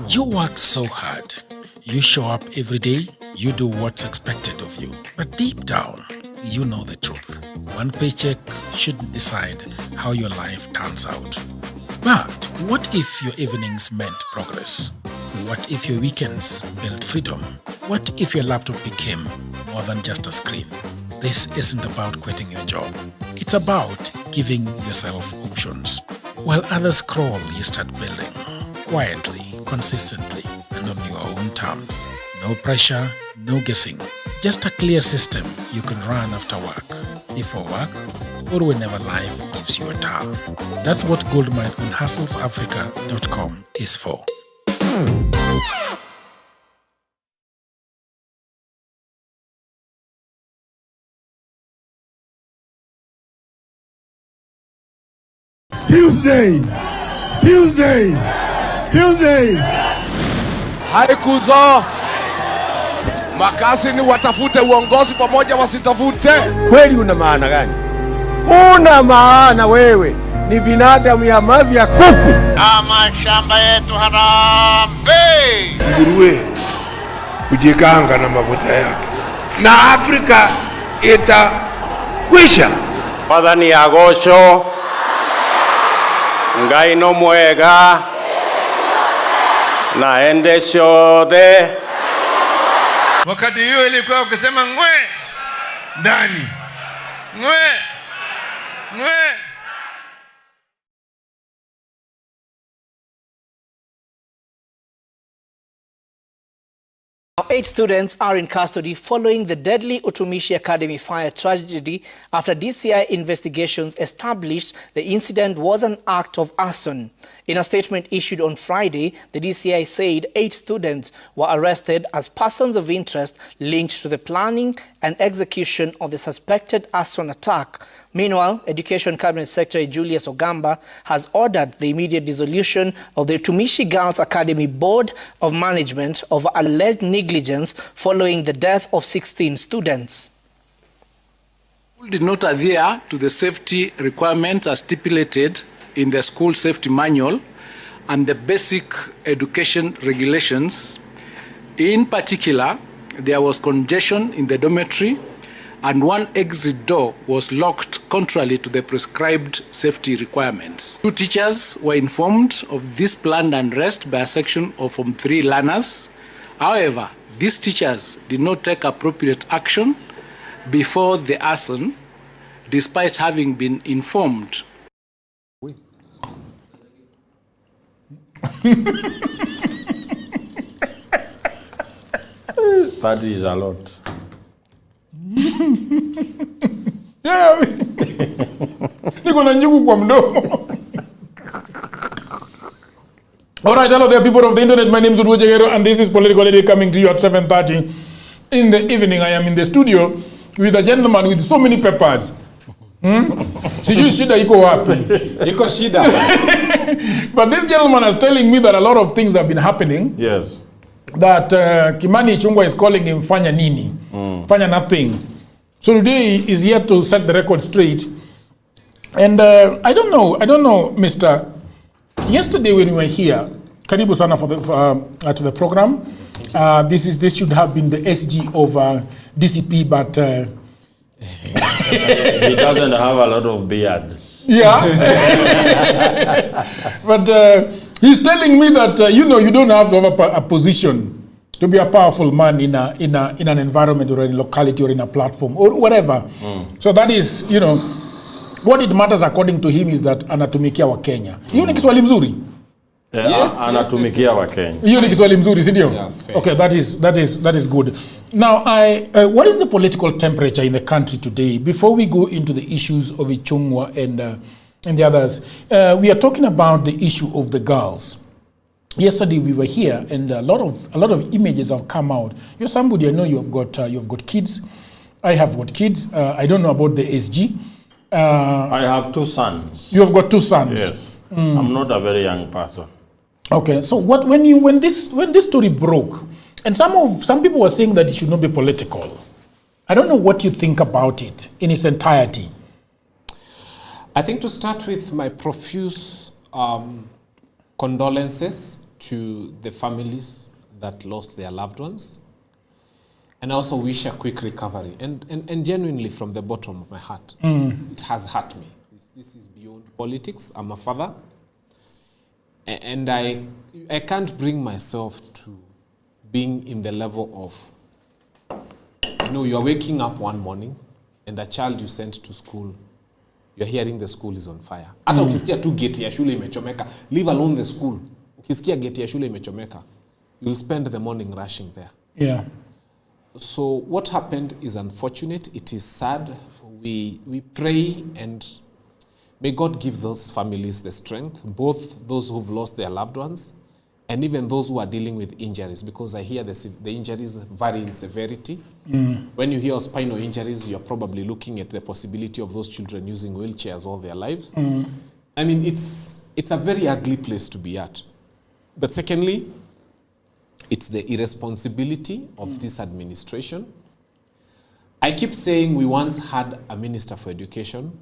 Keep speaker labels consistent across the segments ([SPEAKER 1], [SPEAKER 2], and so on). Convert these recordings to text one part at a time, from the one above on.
[SPEAKER 1] You work so hard. You show up every day. You do what's expected of you. But deep down, you know the truth. One paycheck shouldn't decide how your life turns out. But what if your evenings meant progress? What if your weekends built freedom? What if your laptop became more than just a screen? This isn't about quitting your job. It's about giving yourself options. While others crawl, you start building. Quietly, consistently, and on your own terms. No pressure, no guessing. Just a clear system you can run after work, before work, or whenever life gives you a turn. That's what Goldmine on hustlesafrica.com is for.
[SPEAKER 2] Tuesday.
[SPEAKER 3] Haikuzo makasi ni watafute uongozi pamoja wasitafute.
[SPEAKER 4] Kweli una maana gani? Una maana wewe ni binadamu ya mavi ya kuku.
[SPEAKER 5] Mashamba yetu harambe.
[SPEAKER 2] Nguruwe kujikanga na mafuta yake, na Afrika itakwisha.
[SPEAKER 5] Padani agosho ngai no mwega naende shode.
[SPEAKER 2] Wakati hiyo ilikuwa ukisema ngwe ndani, ngwe.
[SPEAKER 6] Now, 8 students are in custody following the deadly Utumishi Academy fire tragedy after DCI investigations established the incident was an act of arson. In a statement issued on Friday, the DCI said 8 students were arrested as persons of interest linked to the planning and execution of the suspected arson attack. Meanwhile, Education Cabinet Secretary Julius Ogamba has ordered the immediate dissolution of the Utumishi Girls Academy Board of Management over alleged negligence following the death of 16 students.
[SPEAKER 7] School did not adhere to the safety requirements as stipulated in the school safety manual and the basic education regulations. In particular, there was congestion in the dormitory and one exit door was locked contrary to the prescribed safety requirements. 2 teachers were informed of this planned unrest by a section of Form 3 learners. However, these teachers did not take appropriate action before the arson, despite having been informed.
[SPEAKER 4] That is a lot.
[SPEAKER 8] Yeah. Niko na nyugu kwa mdomo. All right, hello there, people of the internet. My name is Ruto and this is Political Lady coming to you at 7:30 in the evening. I am in the studio with a gentleman with so many papers. Sijui shida iko wapi.
[SPEAKER 4] Iko shida.
[SPEAKER 8] But this gentleman is telling me that a lot of things have been happening.
[SPEAKER 4] Yes.
[SPEAKER 8] That Kimani Ichung'wah is calling him Fanya Nini. Fanya nothing. So today is here to set the record straight. And I don't know, Mr. Yesterday when we were here, karibu sana for the to the program. This should have been the SG of DCP, but
[SPEAKER 4] he doesn't have a lot of beards.
[SPEAKER 8] Yeah. But he's telling me that you don't have to have a position to be a powerful man in an environment or in a locality or in a platform or whatever. So that is, what it matters according to him is that anatumikia wa Kenya. Hiyo ni Kiswahili mzuri?
[SPEAKER 4] Yes, anatumikia wa Kenya.
[SPEAKER 8] Hiyo ni Kiswahili mzuri, si ndio? Yeah, okay, that is good. Now, what is the political temperature in the country today? Before we go into the issues of Ichung'wah and the others, we are talking about the issue of the girls. Yesterday we were here, and a lot of images have come out. You're somebody, I know you've got kids. I have got kids. I don't know about the SG.
[SPEAKER 4] I have 2 sons.
[SPEAKER 8] You have got 2 sons.
[SPEAKER 4] Yes. I'm not a very young person.
[SPEAKER 8] Okay. So when this story broke, and some people were saying that it should not be political. I don't know what you think about it in its entirety.
[SPEAKER 9] I think to start with, my profuse condolences to the families that lost their loved ones. And I also wish a quick recovery. And genuinely, from the bottom of my heart, it has hurt me. This is beyond politics. I'm a father. And I can't bring myself to being in the level of, you're waking up one morning and a child you sent to school, you're hearing the school is on fire. Hata ukisikia tu gate ya shule imechomeka, leave alone the school. Ukisikia gate ya shule imechomeka, you'll spend the morning rushing there.
[SPEAKER 8] Yeah.
[SPEAKER 9] So what happened is unfortunate. It is sad. We pray, and may God give those families the strength, both those who've lost their loved ones and even those who are dealing with injuries, because I hear the injuries vary in severity. When you hear spinal injuries, you're probably looking at the possibility of those children using wheelchairs all their lives. I mean, it's a very ugly place to be at. But secondly, it's the irresponsibility of this administration. I keep saying we once had a minister for education,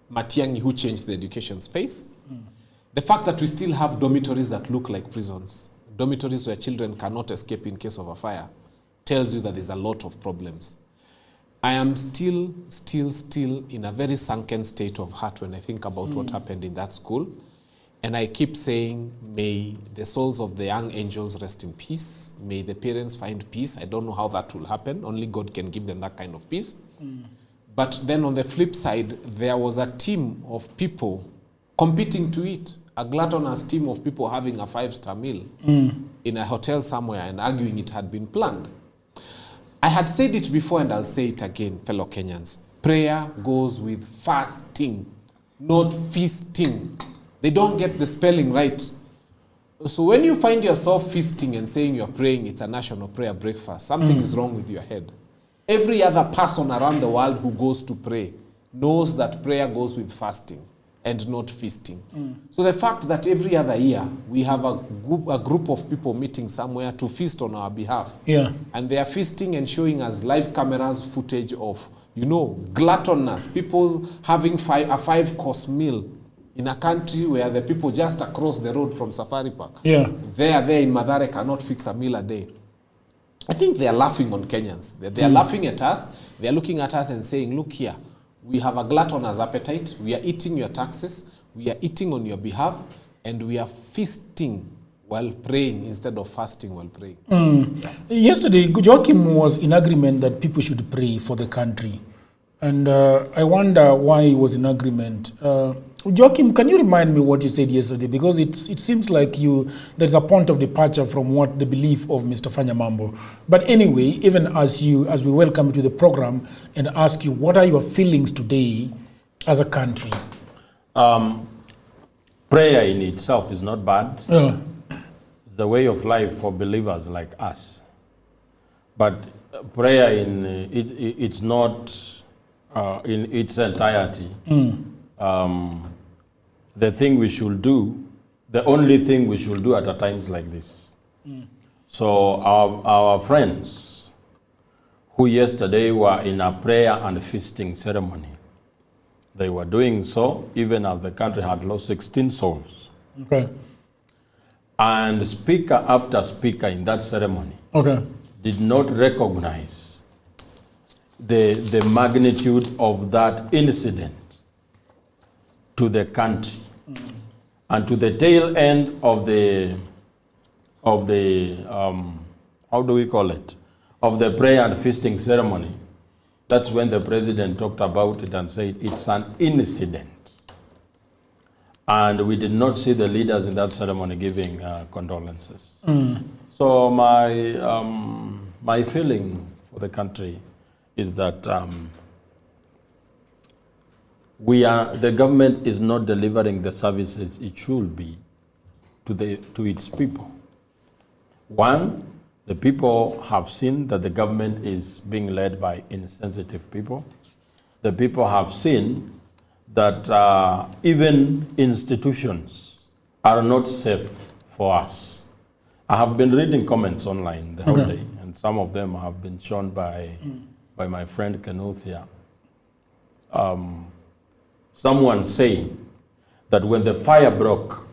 [SPEAKER 9] Matiang'i, who changed the education space. The fact that we still have dormitories that look like prisons, dormitories where children cannot escape in case of a fire, tells you that there's a lot of problems. I am still in a very sunken state of heart when I think about what happened in that school. And I keep saying, may the souls of the young angels rest in peace. May the parents find peace. I don't know how that will happen. Only God can give them that kind of peace. But then on the flip side, there was a team of people competing to eat. A gluttonous team of people having a 5-star meal in a hotel somewhere and arguing it had been planned. I had said it before and I'll say it again, fellow Kenyans. Prayer goes with fasting, not feasting. They don't get the spelling right. So when you find yourself feasting and saying you're praying, it's a national prayer breakfast, something is wrong with your head. Every other person around the world who goes to pray knows that prayer goes with fasting and not feasting. So the fact that every other year we have a group of people meeting somewhere to feast on our behalf, and they are feasting and showing us live cameras footage of, gluttonous people having a 5-course meal in a country where the people just across the road from Safari Park, they are there in Mathare, cannot fix a meal a day. I think they are laughing on Kenyans. They are laughing at us. They are looking at us and saying, look here, we have a gluttonous appetite. We are eating your taxes. We are eating on your behalf. And we are feasting while praying instead of fasting while praying.
[SPEAKER 8] Yesterday, Joachim was in agreement that people should pray for the country. And I wonder why he was in agreement. Joachim, can you remind me what you said yesterday? Because it seems like there's a point of departure from what the belief of Mr. Fanyamambo. But anyway, even as we welcome you to the program and ask you, what are your feelings today as a country?
[SPEAKER 10] Prayer in itself is not bad. It's the way of life for believers like us. But prayer it's not in its entirety. The thing we should do, the only thing we should do at a times like this. So our friends who yesterday were in a prayer and feasting ceremony, they were doing so even as the country had lost 16 souls.
[SPEAKER 8] Okay.
[SPEAKER 10] And speaker after speaker in that ceremony did not recognize the magnitude of that incident to the country. And to the tail end of the how do we call it, of the prayer and feasting ceremony, that's when the president talked about it and said it's an incident. And we did not see the leaders in that ceremony giving condolences. So my feeling for the country is that the government is not delivering the services it should be to its people. One, the people have seen that the government is being led by insensitive people. The people have seen that even institutions are not safe for us. I have been reading comments online the whole day, and some of them have been shown by my friend Kenneth here. Someone saying that when the fire broke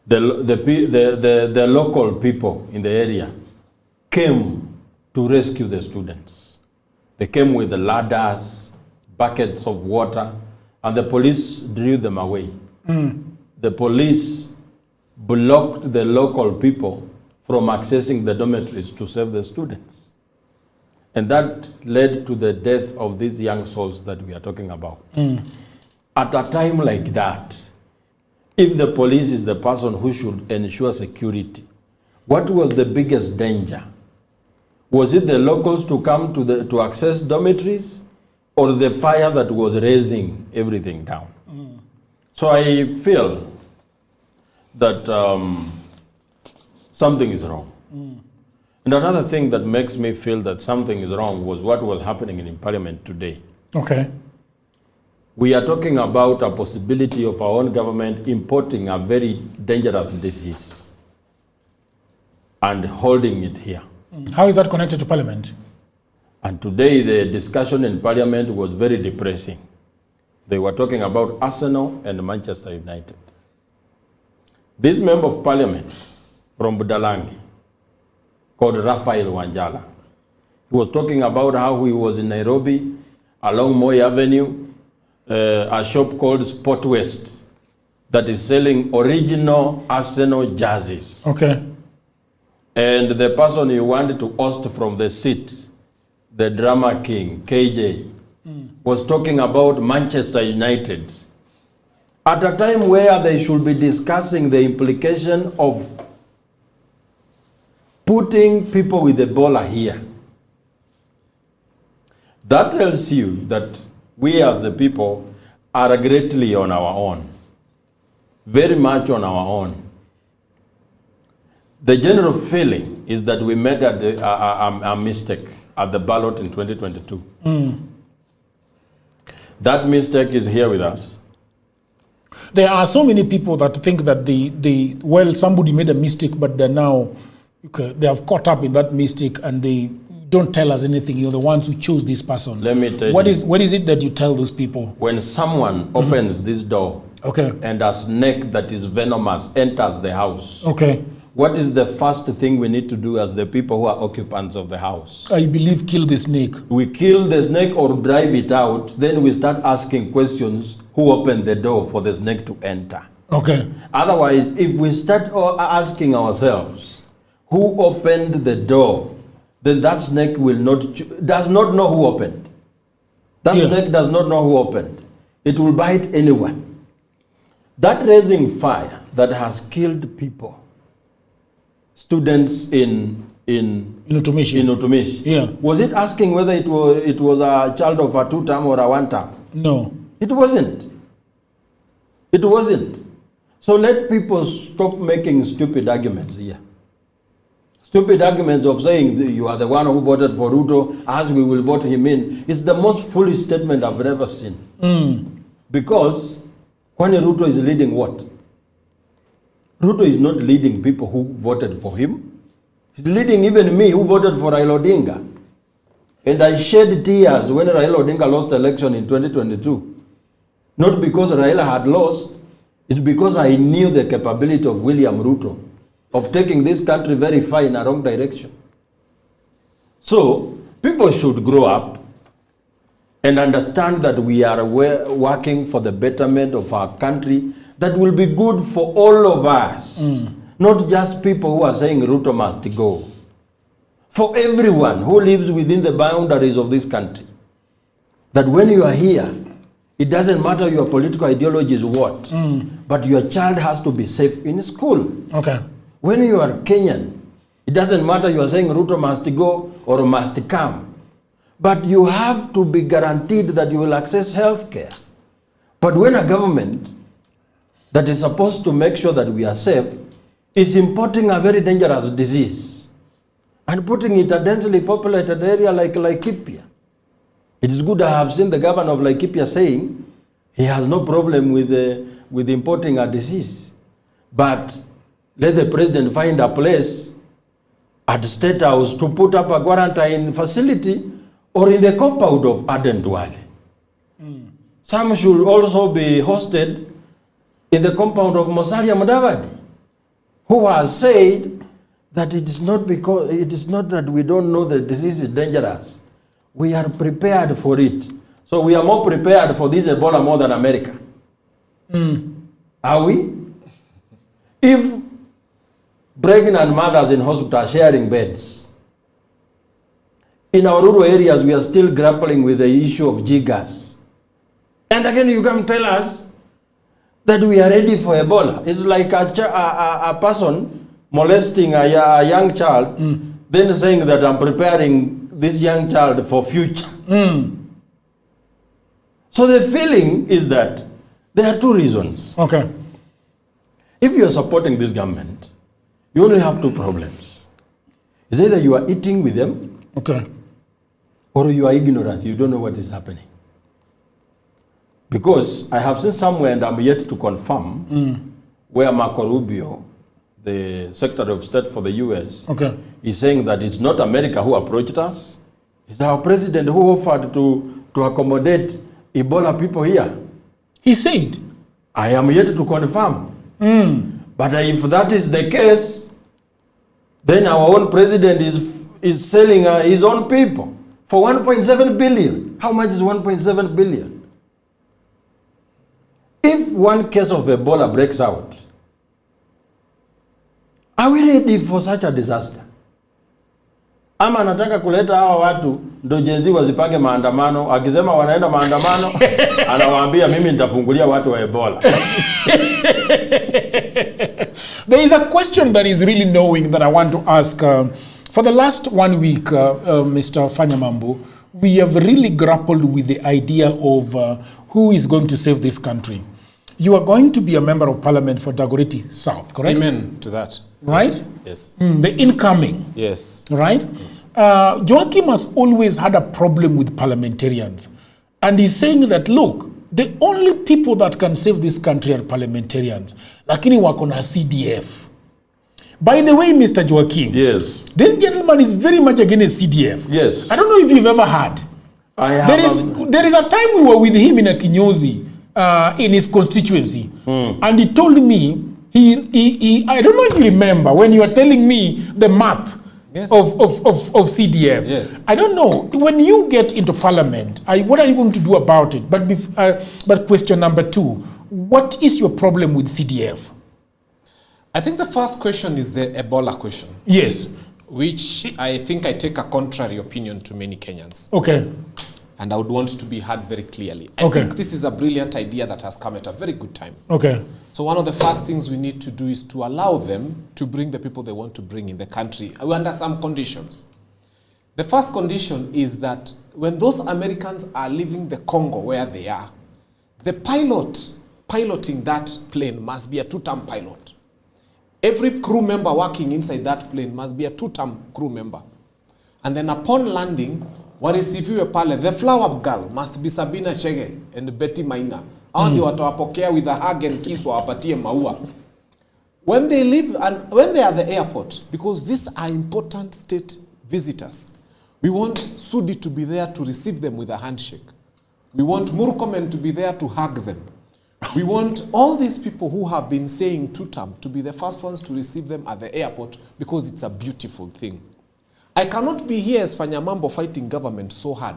[SPEAKER 10] the local people in the area came to rescue the students. They came with the ladders, buckets of water, and the police drew them away. The police blocked the local people from accessing the dormitories to save the students. And that led to the death of these young souls that we are talking about. At a time like that, if the police is the person who should ensure security, what was the biggest danger? Was it the locals to come to access dormitories, or the fire that was raising everything down? So I feel that something is wrong. And another thing that makes me feel that something is wrong was what was happening in Parliament today.
[SPEAKER 8] Okay.
[SPEAKER 10] We are talking about a possibility of our own government importing a very dangerous disease and holding it here.
[SPEAKER 8] How is that connected to Parliament?
[SPEAKER 10] And today the discussion in Parliament was very depressing. They were talking about Arsenal and Manchester United. This member of Parliament from Budalangi, called Raphael Wanjala, he was talking about how he was in Nairobi, along Moi Avenue, a shop called Sport West that is selling original Arsenal jerseys.
[SPEAKER 8] Okay.
[SPEAKER 10] And the person he wanted to oust from the seat, the drama king, KJ, was talking about Manchester United. At a time where they should be discussing the implication of putting people with Ebola here. That tells you that we as the people are greatly on our own, very much on our own. The general feeling is that we made a mistake at the ballot in 2022. That mistake is here with us.
[SPEAKER 8] There are so many people that think that well, somebody made a mistake, but they're now, they have caught up in that mistake and they don't tell us anything. You're the ones who chose this person.
[SPEAKER 10] Let me tell you.
[SPEAKER 8] What is it that you tell those people?
[SPEAKER 10] When someone opens this door,
[SPEAKER 8] okay,
[SPEAKER 10] and a snake that is venomous enters the house,
[SPEAKER 8] okay,
[SPEAKER 10] what is the first thing we need to do as the people who are occupants of the house?
[SPEAKER 8] I believe kill the snake.
[SPEAKER 10] We kill the snake or drive it out, then we start asking questions, who opened the door for the snake to enter?
[SPEAKER 8] Okay.
[SPEAKER 10] Otherwise, if we start asking ourselves, who opened the door, then that snake does not know who opened. That snake does not know who opened. It will bite anyone. That raising fire that has killed people, students in Utumishi.
[SPEAKER 8] Yeah.
[SPEAKER 10] Was it asking whether it was a child of a 2-term or a 1-term?
[SPEAKER 8] No.
[SPEAKER 10] It wasn't. It wasn't. So let people stop making stupid arguments here. Stupid arguments of saying you are the one who voted for Ruto, as we will vote him in. It's the most foolish statement I've ever seen. Because when Ruto is leading what? Ruto is not leading people who voted for him. He's leading even me who voted for Raila Odinga. And I shed tears when Raila Odinga lost the election in 2022. Not because Raila had lost, it's because I knew the capability of William Ruto of taking this country very far in a wrong direction. So people should grow up and understand that we are working for the betterment of our country that will be good for all of us. Not just people who are saying Ruto must go. For everyone who lives within the boundaries of this country. That when you are here, it doesn't matter your political ideology is what, but your child has to be safe in school.
[SPEAKER 8] Okay.
[SPEAKER 10] When you are Kenyan, it doesn't matter you are saying Ruto must go or must come, but you have to be guaranteed that you will access health care. But when a government that is supposed to make sure that we are safe is importing a very dangerous disease and putting it in a densely populated area like Laikipia, it is good I have seen the governor of Laikipia saying he has no problem with importing a disease. But let the president find a place at the State House to put up a quarantine facility or in the compound of Aden Duale. Some should also be hosted in the compound of Musalia Mudavadi. who has said that it is not that we don't know the disease is dangerous. We are prepared for it. So we are more prepared for this Ebola more than America. Are we? If pregnant mothers in hospital are sharing beds, in our rural areas we are still grappling with the issue of jiggers. And again you come tell us that we are ready for Ebola. It's like a person molesting a young child, then saying that I'm preparing this young child for future. So the feeling is that there are two reasons.
[SPEAKER 8] Okay.
[SPEAKER 10] If you are supporting this government, you only have two problems. It's either you are eating with them,
[SPEAKER 8] okay,
[SPEAKER 10] or you are ignorant. You don't know what is happening. Because I have seen somewhere, and I'm yet to confirm, where Marco Rubio, the Secretary of State for the US,
[SPEAKER 8] okay,
[SPEAKER 10] is saying that it's not America who approached us. It's our president who offered to accommodate Ebola people here.
[SPEAKER 8] He said?
[SPEAKER 10] I am yet to confirm. But if that is the case, then our own president is selling his own people for 1.7 billion. How much is 1.7 billion? If one case of Ebola breaks out, are we ready for such a disaster? Ama anataka kuleta hawa watu ndo jenzi wazipange maandamano, akisema wanaenda maandamano anawaambia mimi nitafungulia watu wa Ebola.
[SPEAKER 8] There is a question that is really knowing that I want to ask. For the last 1 week, Mr. Fanyamambo, we have really grappled with the idea of who is going to save this country. You are going to be a member of parliament for Dagoretti South, correct?
[SPEAKER 9] Amen to that.
[SPEAKER 8] Right?
[SPEAKER 9] Yes.
[SPEAKER 8] The incoming.
[SPEAKER 9] Yes.
[SPEAKER 8] Right?
[SPEAKER 9] Yes.
[SPEAKER 8] Joachim has always had a problem with parliamentarians. And he's saying that, look, the only people that can save this country are parliamentarians. Lakini wako na CDF. By the way, Mr. Joachim.
[SPEAKER 10] Yes.
[SPEAKER 8] This gentleman is very much against CDF.
[SPEAKER 10] Yes.
[SPEAKER 8] I don't know if you've ever heard.
[SPEAKER 10] I have.
[SPEAKER 8] There is a time we were with him in a Kinyozi, in his constituency. And he told me, I don't know if you remember, when you were telling me the math of CDF.
[SPEAKER 9] Yes.
[SPEAKER 8] I don't know. When you get into parliament, what are you going to do about it? But question number 2, what is your problem with CDF?
[SPEAKER 9] I think the first question is the Ebola question.
[SPEAKER 8] Yes.
[SPEAKER 9] Which I think I take a contrary opinion to many Kenyans.
[SPEAKER 8] Okay.
[SPEAKER 9] And I would want to be heard very clearly. I think this is a brilliant idea that has come at a very good time.
[SPEAKER 8] Okay.
[SPEAKER 9] So one of the first things we need to do is to allow them to bring the people they want to bring in the country under some conditions. The first condition is that when those Americans are leaving the Congo where they are, the pilot piloting that plane must be a 2-term pilot. Every crew member working inside that plane must be a 2-term crew member. And then upon landing, warisifiwe pale, the flower girl must be Sabina Chege and Betty Maina. Hao ndio watawapokea with a hug and kiss, wawapatie maua. When they leave and when they are at the airport, because these are important state visitors, we want Sudi to be there to receive them with a handshake. We want Murkomen to be there to hug them. We want all these people who have been saying 2-term to be the first ones to receive them at the airport, because it's a beautiful thing. I cannot be here as Fanyamambo fighting government so hard.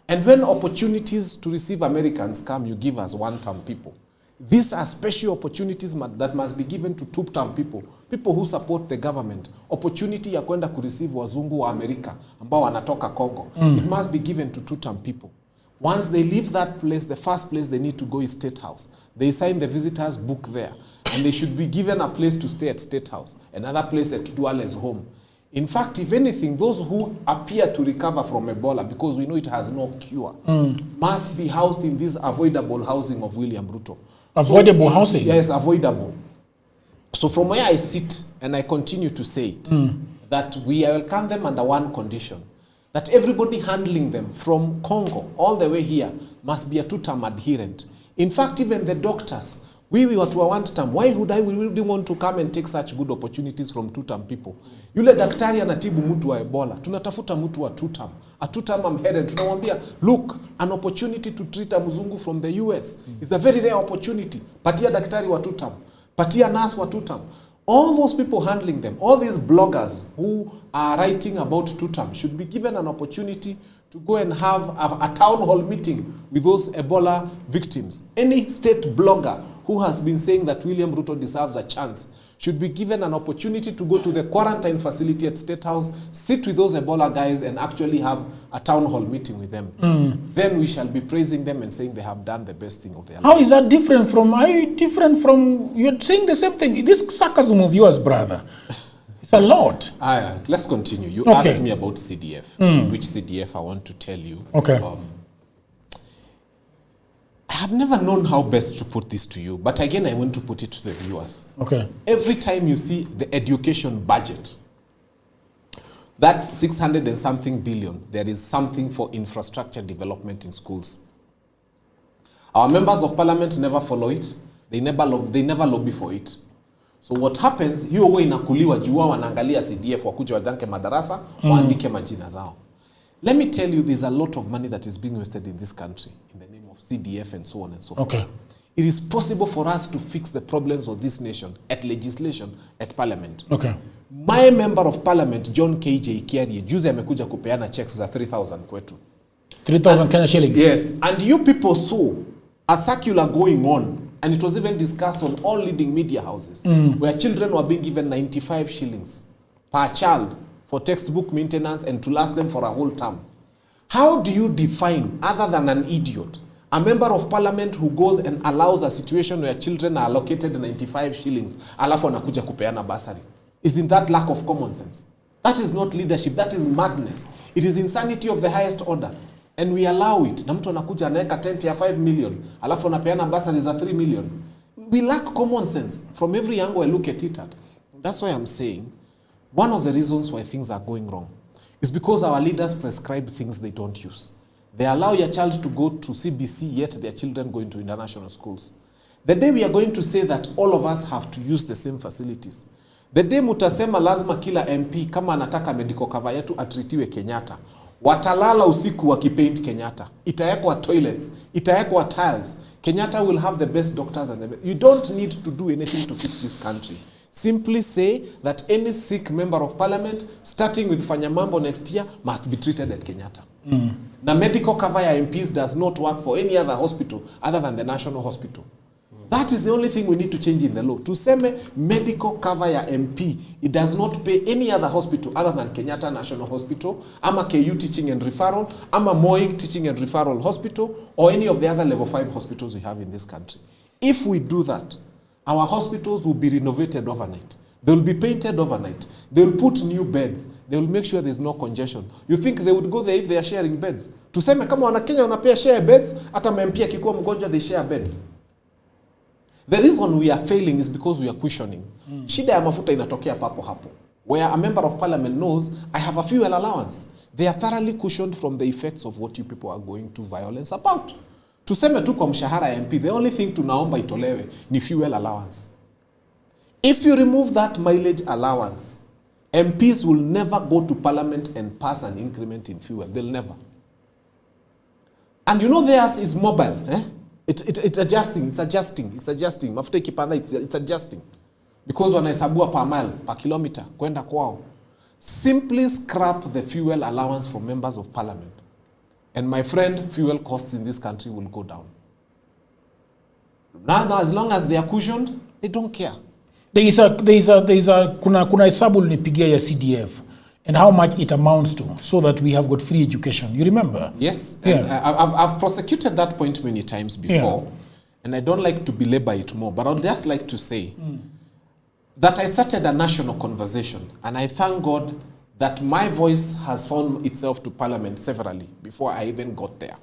[SPEAKER 9] And when opportunities to receive Americans come, you give us 1-term people. These are special opportunities that must be given to 2-term people, people who support the government. Opportunity ya kwenda kureceive wazungu wa Amerika ambao wanatoka Congo. It must be given to 2-term people. Once they leave that place, the first place they need to go is State House. They sign the visitors book there. And they should be given a place to stay at State House, another place at Duale's home. In fact, if anything, those who appear to recover from Ebola, because we know it has no cure, must be housed in this avoidable housing of William Ruto.
[SPEAKER 8] Avoidable housing?
[SPEAKER 9] Yes, avoidable. So from where I sit, and I continue to say it, that we welcome them under one condition, that everybody handling them from Congo all the way here must be a 2-term adherent. In fact, even the doctors, we watu wa 1-term, why would I really want to come and take such good opportunities from 2-term people? Yule daktari anatibu mtu wa Ebola, tunatafuta mtu wa 2-term. A 2-term amhead, tunamwambia, look, an opportunity to treat a mzungu from the US is a very rare opportunity. Patia daktari wa 2-term, patia nurse wa 2-term. All those people handling them, all these bloggers who are writing about two-term should be given an opportunity to go and have a town hall meeting with those Ebola victims. Any state blogger who has been saying that William Ruto deserves a chance should be given an opportunity to go to the quarantine facility at State House, sit with those Ebola guys and actually have a town hall meeting with them. Then we shall be praising them and saying they have done the best thing of their life.
[SPEAKER 8] How is that different from, you're saying the same thing. This sarcasm of yours, brother, it's a lot.
[SPEAKER 9] Let's continue. You
[SPEAKER 8] Okay.
[SPEAKER 9] asked me about CDF, which CDF I want to tell you.
[SPEAKER 8] Okay.
[SPEAKER 9] I have never known how best to put this to you, but again, I want to put it to the viewers.
[SPEAKER 8] Okay.
[SPEAKER 9] Every time you see the education budget, that 600 and something billion, there is something for infrastructure development in schools. Our members of parliament never follow it. They never lobby for it. So what happens, hiyo huwa inakuliwa juu wao wanaangalia CDF wakuja wajanke madarasa, waandike majina zao. Let me tell you, there's a lot of money that is being wasted in this country in the name of CDF and so on and so forth.
[SPEAKER 8] Okay.
[SPEAKER 9] It is possible for us to fix the problems of this nation at legislation, at parliament.
[SPEAKER 8] Okay.
[SPEAKER 9] My member of parliament, John KJ Kiarie, juzi amekuja kupeana checks za 3,000 kwetu.
[SPEAKER 8] 3,000 Kenya shillings.
[SPEAKER 9] Yes, and you people saw a circular going on, and it was even discussed on all leading media houses, where children were being given 95 shillings per child for textbook maintenance and to last them for a whole term. How do you define, other than an idiot, a member of parliament who goes and allows a situation where children are allocated 95 shillings, alafu anakuja kupeana bursary? Isn't that lack of common sense? That is not leadership, that is madness. It is insanity of the highest order. And we allow it. Na mtu anakuja anaweka tent ya 5 million, alafu anapeana bursary za 3 million. We lack common sense from every angle I look at it at. That's why I'm saying, one of the reasons why things are going wrong is because our leaders prescribe things they don't use. They allow your child to go to CBC, yet their children go into international schools. The day we are going to say that all of us have to use the same facilities, the day mutasema lazima kila MP kama anataka medical cover yetu atritiwe Kenyatta, watalala usiku wakipaint Kenyatta, itawekwa toilets, itawekwa tiles, Kenyatta will have the best doctors and the best. You don't need to do anything to fix this country. Simply say that any sick member of parliament, starting with Fanyamambo next year, must be treated at Kenyatta. The medical cover ya MPs does not work for any other hospital other than the national hospital. That is the only thing we need to change in the law. To say medical cover ya MP, it does not pay any other hospital other than Kenyatta National Hospital, ama KU Teaching and Referral, ama Moi Teaching and Referral Hospital, or any of the other level 5 hospitals we have in this country. If we do that, our hospitals will be renovated overnight. They will be painted overnight. They will put new beds. They will make sure there's no congestion. You think they would go there if they are sharing beds? Tuseme kama wana Kenya wanapea share beds, hata MP akikuwa mgonjwa they share bed. The reason we are failing is because we are cushioning. Shida ya mafuta inatokea papo hapo. Where a member of parliament knows, I have a fuel allowance. They are thoroughly cushioned from the effects of what you people are going to violence about. Tuseme tu kwa mshahara ya MP, the only thing tunaomba itolewe ni fuel allowance. If you remove that mileage allowance, MPs will never go to parliament and pass an increment in fuel. They'll never. And you know theirs is mobile. It's adjusting. Mafuta ikipanda, it's adjusting. Because wanahesabua per mile, per kilometer, kwenda kwao. Simply scrap the fuel allowance for members of parliament. And my friend, fuel costs in this country will go down. Now, as long as they are cushioned, they don't care.
[SPEAKER 8] Kuna hesabu nipigia ya CDF and how much it amounts to, so that we have got free education. You remember?
[SPEAKER 9] Yes.
[SPEAKER 8] Yeah.
[SPEAKER 9] I've prosecuted that point many times before, and I don't like to belabor it more, but I'd just like to say that I started a national conversation, and I thank God that my voice has found itself to parliament severally before I even got there.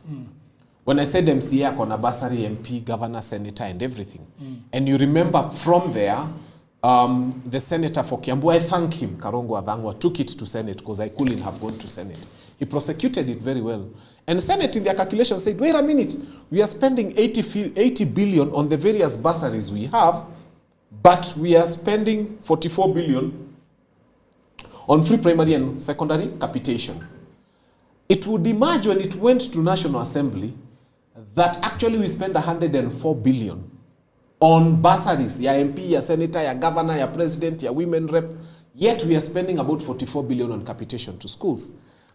[SPEAKER 9] When I said MCA, Kona Basari, MP, governor, senator, and everything. And you remember from there, the senator for Kiambu, I thank him, Karongo Adhangwa, took it to Senate because I couldn't have gone to Senate. He prosecuted it very well. And Senate in their calculation said, wait a minute, we are spending 80 billion on the various bursaries we have, but we are spending 44 billion on free primary and secondary capitation. It would emerge when it went to National Assembly that actually we spend 104 billion on bursaries, ya MP, ya senator, ya governor, ya president, ya women rep, yet we are spending about 44 billion on capitation to schools.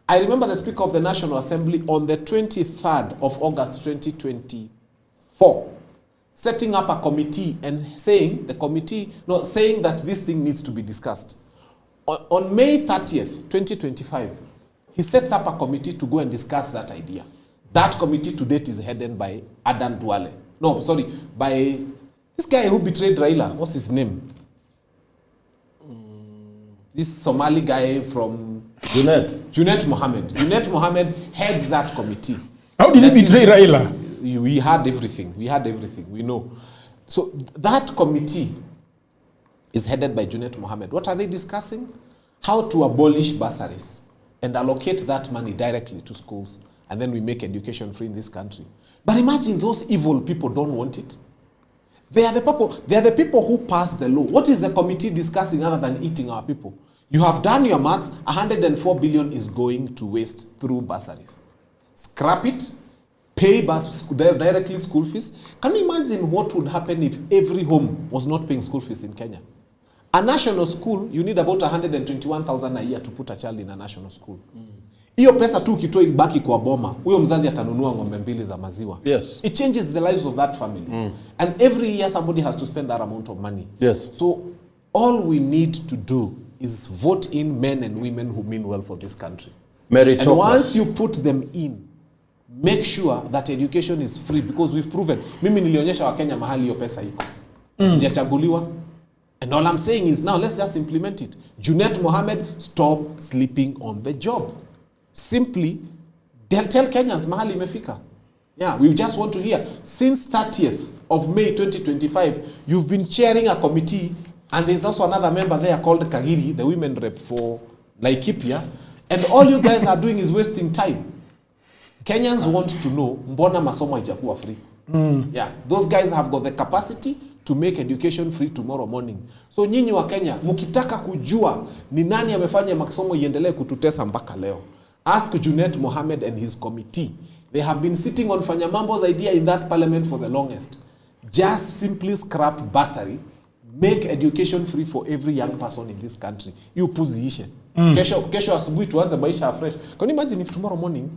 [SPEAKER 9] I remember the Speaker of the National Assembly on the 23rd of August 2024 setting up a committee and saying that this thing needs to be discussed. On May 30th, 2025, he sets up a committee to go and discuss that idea. That committee to date is headed by Adan Duale. No, sorry, by this guy who betrayed Raila. What's his name? This Somali guy from Junet Mohammed. Junet Mohammed heads that committee.
[SPEAKER 8] How did he betray Raila?
[SPEAKER 9] We had everything. We know. So that committee is headed by Junet Mohammed. What are they discussing? How to abolish bursaries and allocate that money directly to schools. And then we make education free in this country. But imagine those evil people don't want it. They are the people who pass the law. What is the committee discussing other than eating our people? You have done your maths. 104 billion is going to waste through bursaries. Scrap it. Pay directly school fees. Can you imagine what would happen if every home was not paying school fees in Kenya? A national school, you need about 121,000 a year to put a child in a national school. Hiyo pesa tu ukitoa ibaki kwa boma, huyo mzazi atanunua ng'ombe 2 za maziwa.
[SPEAKER 10] Yes.
[SPEAKER 9] It changes the lives of that family. And every year somebody has to spend that amount of money.
[SPEAKER 10] Yes.
[SPEAKER 9] So all we need to do is vote in men and women who mean well for this country. And once you put them in, make sure that education is free, because we've proven. Mimi nilionyesha wa Kenya mahali hiyo pesa iko. Sijachaguliwa. And all I'm saying is now let's just implement it. Junet Mohammed, stop sleeping on the job. Simply tell Kenyans mahali imefika. Yeah, we just want to hear. Since 30th of May 2025, you've been chairing a committee, and there's also another member there called Kagiri, the women rep for Laikipia, and all you guys are doing is wasting time. Kenyans want to know, mbona masomo haijakuwa free? Yeah, those guys have got the capacity to make education free tomorrow morning. So nyinyi wa Kenya, mkitaka kujua ni nani amefanya masomo iendelee kututesa mpaka leo, ask Junet Mohammed and his committee. They have been sitting on Fanyamambo's idea in that parliament for the longest. Just simply scrap bursary, make education free for every young person in this country. You puziishe. Kesho asubuhi tuanze maisha afresh. Can you imagine if tomorrow morning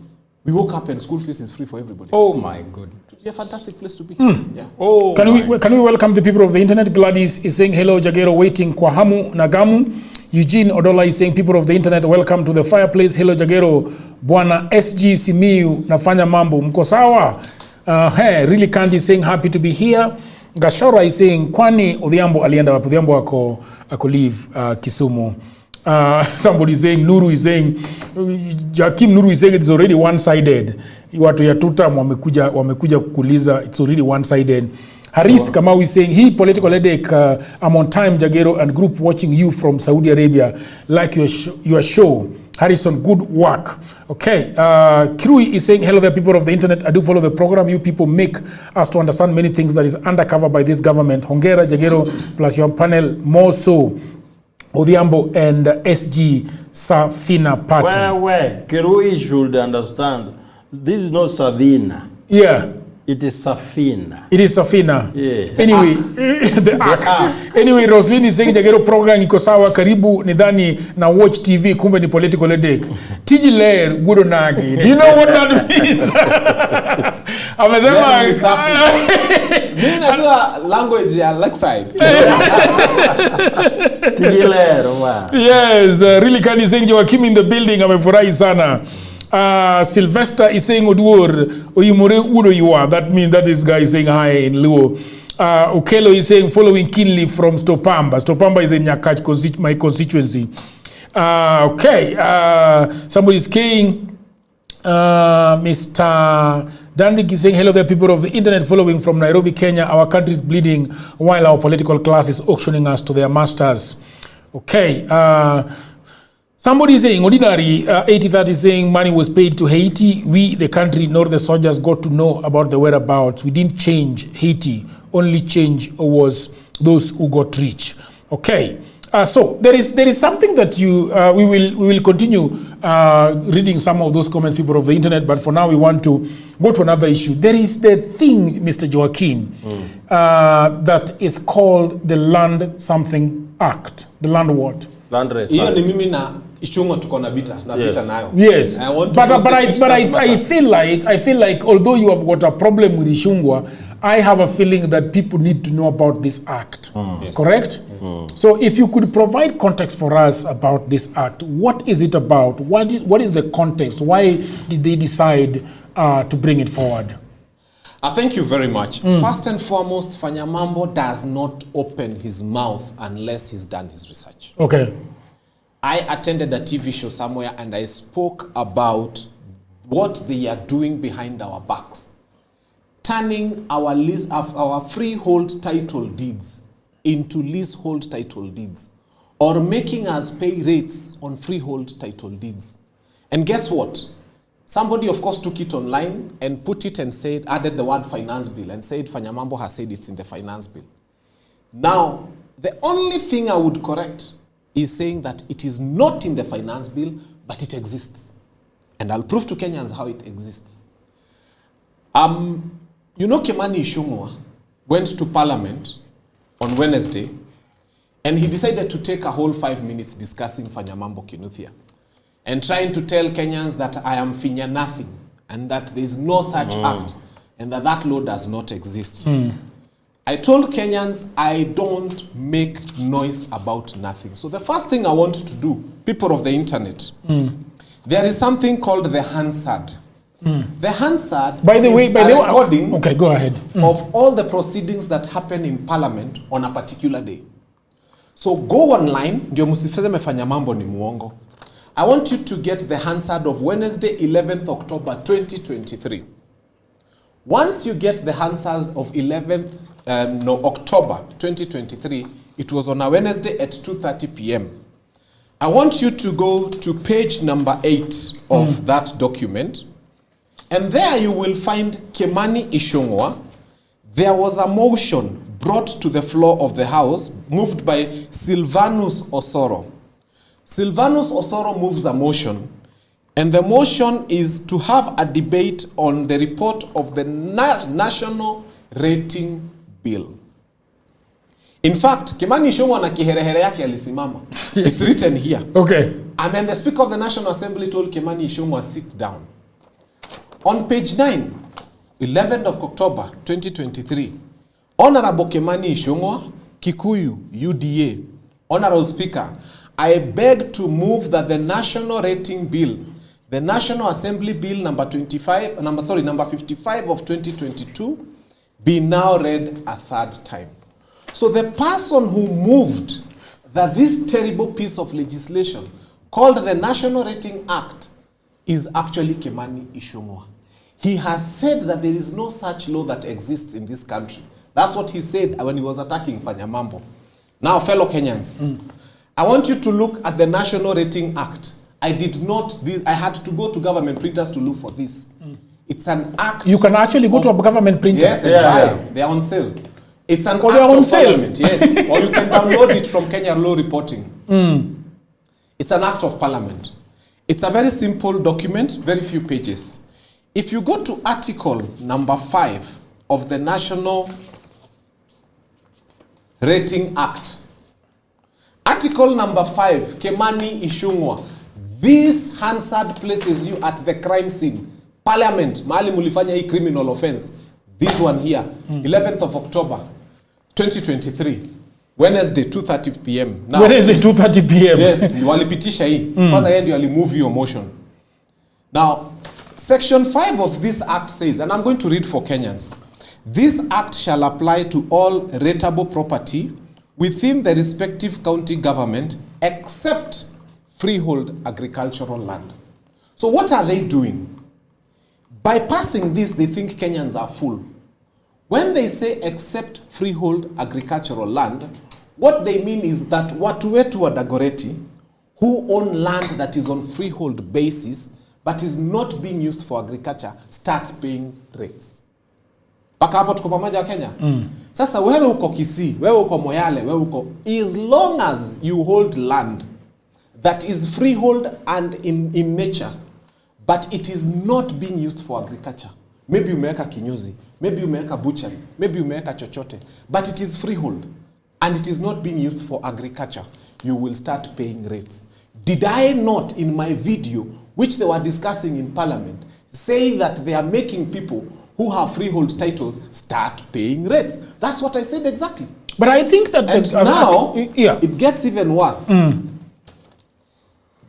[SPEAKER 9] we woke up and school fees is free for everybody?
[SPEAKER 10] Oh my God.
[SPEAKER 9] It would be a fantastic place to be. Yeah.
[SPEAKER 10] Oh,
[SPEAKER 8] can we welcome the people of the internet? Gladys is saying hello, Jagero, waiting kwa hamu na gamu. Eugene Odola is saying people of the internet, welcome to the fireplace. Hello Jagero. Bwana SG Simiu nafanya mambo. Mko sawa? Hey, really candy saying happy to be here. Gashora is saying kwani Odhiambo alienda wapi? Odhiambo ako leave Kisumu. Somebody is saying, Nuru is saying, Jakim Nuru is saying it's already one-sided. Watu ya tutam wamekuja kukuliza, it's already one-sided. Haris Kamau is saying, he political headache, I'm on time, Jagero and group watching you from Saudi Arabia, like your show. Harrison, good work. Okay, Kirui is saying, hello there, people of the internet. I do follow the program. You people make us to understand many things that is undercover by this government. Hongera, Jagero, plus your panel, more so. Odhiambo and SG Safina Party.
[SPEAKER 10] Where Kirui should understand, this is not Savina.
[SPEAKER 8] Yeah.
[SPEAKER 10] It is Safina.
[SPEAKER 8] It is Safina.
[SPEAKER 10] Yeah.
[SPEAKER 8] Anyway, the arc. Anyway, Roslyn is saying Jagero program iko sawa, karibu nidhani na watch TV, kumbe ni political headache. Tiji Lair Gudonagi. Do you know what that means? Amesema
[SPEAKER 9] mimi najua language ya Lakeside.
[SPEAKER 10] Tiji Lair, wow.
[SPEAKER 8] Yes, really can is saying Joakim in the building, amefurahi sana. Sylvester is saying Oduor Oyimore Udo you are. That means that this guy is saying hi in Luo. Okelo is saying following keenly from Stopamba. Stopamba is in Nyakach, my constituency. Okay. Somebody is saying Mr. Dandik is saying hello there, people of the internet following from Nairobi, Kenya. Our country is bleeding while our political class is auctioning us to their masters. Okay. Somebody is saying, ordinary 80-30 is saying money was paid to Haiti. We, the country, nor the soldiers got to know about the whereabouts. We didn't change Haiti. Only change was those who got rich. Okay. So there is something that we will continue reading some of those comments, people of the internet. But for now, we want to go to another issue. There is the thing, Mr. Joaquin, that is called the Land Something Act. The Land what?
[SPEAKER 10] Land rate.
[SPEAKER 9] Hiyo ni mimi na Ishungwa tuko na vita nayo.
[SPEAKER 8] Yes. But I feel like although you have got a problem with Ishungwa, I have a feeling that people need to know about this act. Yes. Correct? So if you could provide context for us about this act, what is it about? What is the context? Why did they decide to bring it forward?
[SPEAKER 9] Thank you very much. First and foremost, Fanyamambo does not open his mouth unless he's done his research.
[SPEAKER 8] Okay.
[SPEAKER 9] I attended a TV show somewhere and I spoke about what they are doing behind our backs. Turning our freehold title deeds into leasehold title deeds, or making us pay rates on freehold title deeds. And guess what? Somebody, of course, took it online and put it and said, added the word finance bill and said Fanyamambo has said it's in the finance bill. Now, the only thing I would correct is saying that it is not in the finance bill, but it exists. And I'll prove to Kenyans how it exists. You know, Kimani Ichung'wah went to Parliament on Wednesday, and he decided to take a whole 5 minutes discussing Fanyamambo Kinuthia and trying to tell Kenyans that I am finya nothing and that there is no such act and that law does not exist. I told Kenyans I don't make noise about nothing. So the first thing I want to do, people of the internet, there is something called the Hansard. The Hansard is a recording
[SPEAKER 8] okay, go ahead.
[SPEAKER 9] of all the proceedings that happen in Parliament on a particular day. So go online, ndio msifeze Fanyamambo ni muongo. I want you to get the Hansard of Wednesday, 11th October 2023. Once you get the Hansard of October 2023, it was on a Wednesday at 2:30 p.m. I want you to go to page number 8 of that document. And there you will find Kimani Ichung'wah. There was a motion brought to the floor of the House, moved by Silvanus Osoro. Silvanus Osoro moves a motion, and the motion is to have a debate on the report of the National Rating Bill. In fact, Kimani Ichung'wah na kiherehere yake alisimama. It's written here.
[SPEAKER 8] Okay.
[SPEAKER 9] And then the Speaker of the National Assembly told Kimani Ichung'wah, sit down. On page 9, 11th of October 2023, Honorable Kimani Ichung'wah, Kikuyu, UDA, Honorable Speaker, I beg to move that the National Rating Bill, the National Assembly Bill number 55 of 2022, be now read a third time. So the person who moved that this terrible piece of legislation called the National Rating Act is actually Kimani Ichung'wah. He has said that there is no such law that exists in this country. That's what he said when he was attacking Fanyamambo. Now, fellow Kenyans, I want you to look at the National Rating Act. I had to go to government printers to look for this. It's an act.
[SPEAKER 8] You can actually go to a government printer.
[SPEAKER 9] Yes, they are on sale. It's an act of parliament, yes. Or you can download it from Kenya Law Reporting. It's an act of parliament. It's a very simple document, very few pages. If you go to article number 5 of the National Rating Act, article number 5, Kimani Ichung'wah, this Hansard places you at the crime scene. Parliament, mahali mulifanya hii criminal offense. This one here, 11th of October, 2023. Wednesday, 2:30 p.m.
[SPEAKER 8] Now, Wednesday, 2:30 p.m.
[SPEAKER 9] Yes, walipitisha hii. Kwanza yeye ndio alimove your motion. Now, Section 5 of this act says, and I'm going to read for Kenyans, this act shall apply to all rateable property within the respective county government except freehold agricultural land. So what are they doing? By passing this, they think Kenyans are full. When they say except freehold agricultural land, what they mean is that watu wetu wa Dagoretti who own land that is on freehold basis but is not being used for agriculture starts paying rates. Paka hapo tuko pamoja wa Kenya? Sasa wewe uko Kisii, wewe uko Moyale, wewe uko, as long as you hold land that is freehold and in nature, but it is not being used for agriculture, maybe umeweka kinyozi, maybe umeweka butchery, maybe umeweka chochote, but it is freehold and it is not being used for agriculture, you will start paying rates. Did I not, in my video, which they were discussing in Parliament, say that they are making people who have freehold titles start paying rates? That's what I said exactly.
[SPEAKER 8] But I think that...
[SPEAKER 9] now, it gets even worse.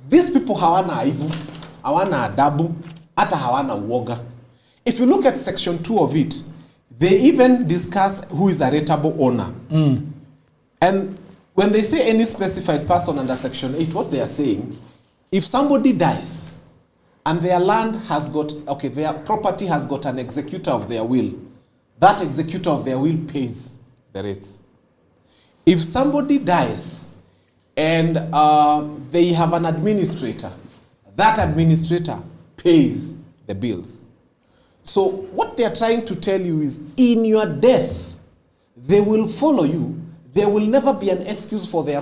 [SPEAKER 9] These people hawana aibu, hawana adabu, hata hawana uoga. If you look at section 2 of it, they even discuss who is a rateable owner. And when they say any specified person under section 8, what they are saying, if somebody dies and their land has got, their property has got an executor of their will, that executor of their will pays the rates. If somebody dies and they have an administrator, that administrator pays the bills. So what they are trying to tell you is, in your death, they will follow you. There will never be an excuse for their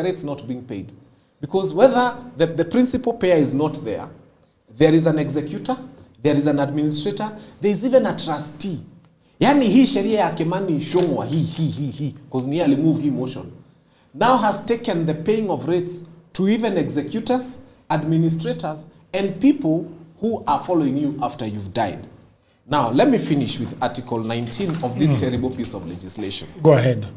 [SPEAKER 9] rates not being paid. Because whether the principal payer is not there, there is an executor, there is an administrator, there is even a trustee. Yani hii sheria ya Kimani Ichung'wah, because ni alimove hii motion, now has taken the paying of rates to even executors, administrators, and people who are following you after you've died. Now, let me finish with Article 19 of this terrible piece of legislation.
[SPEAKER 8] Go ahead.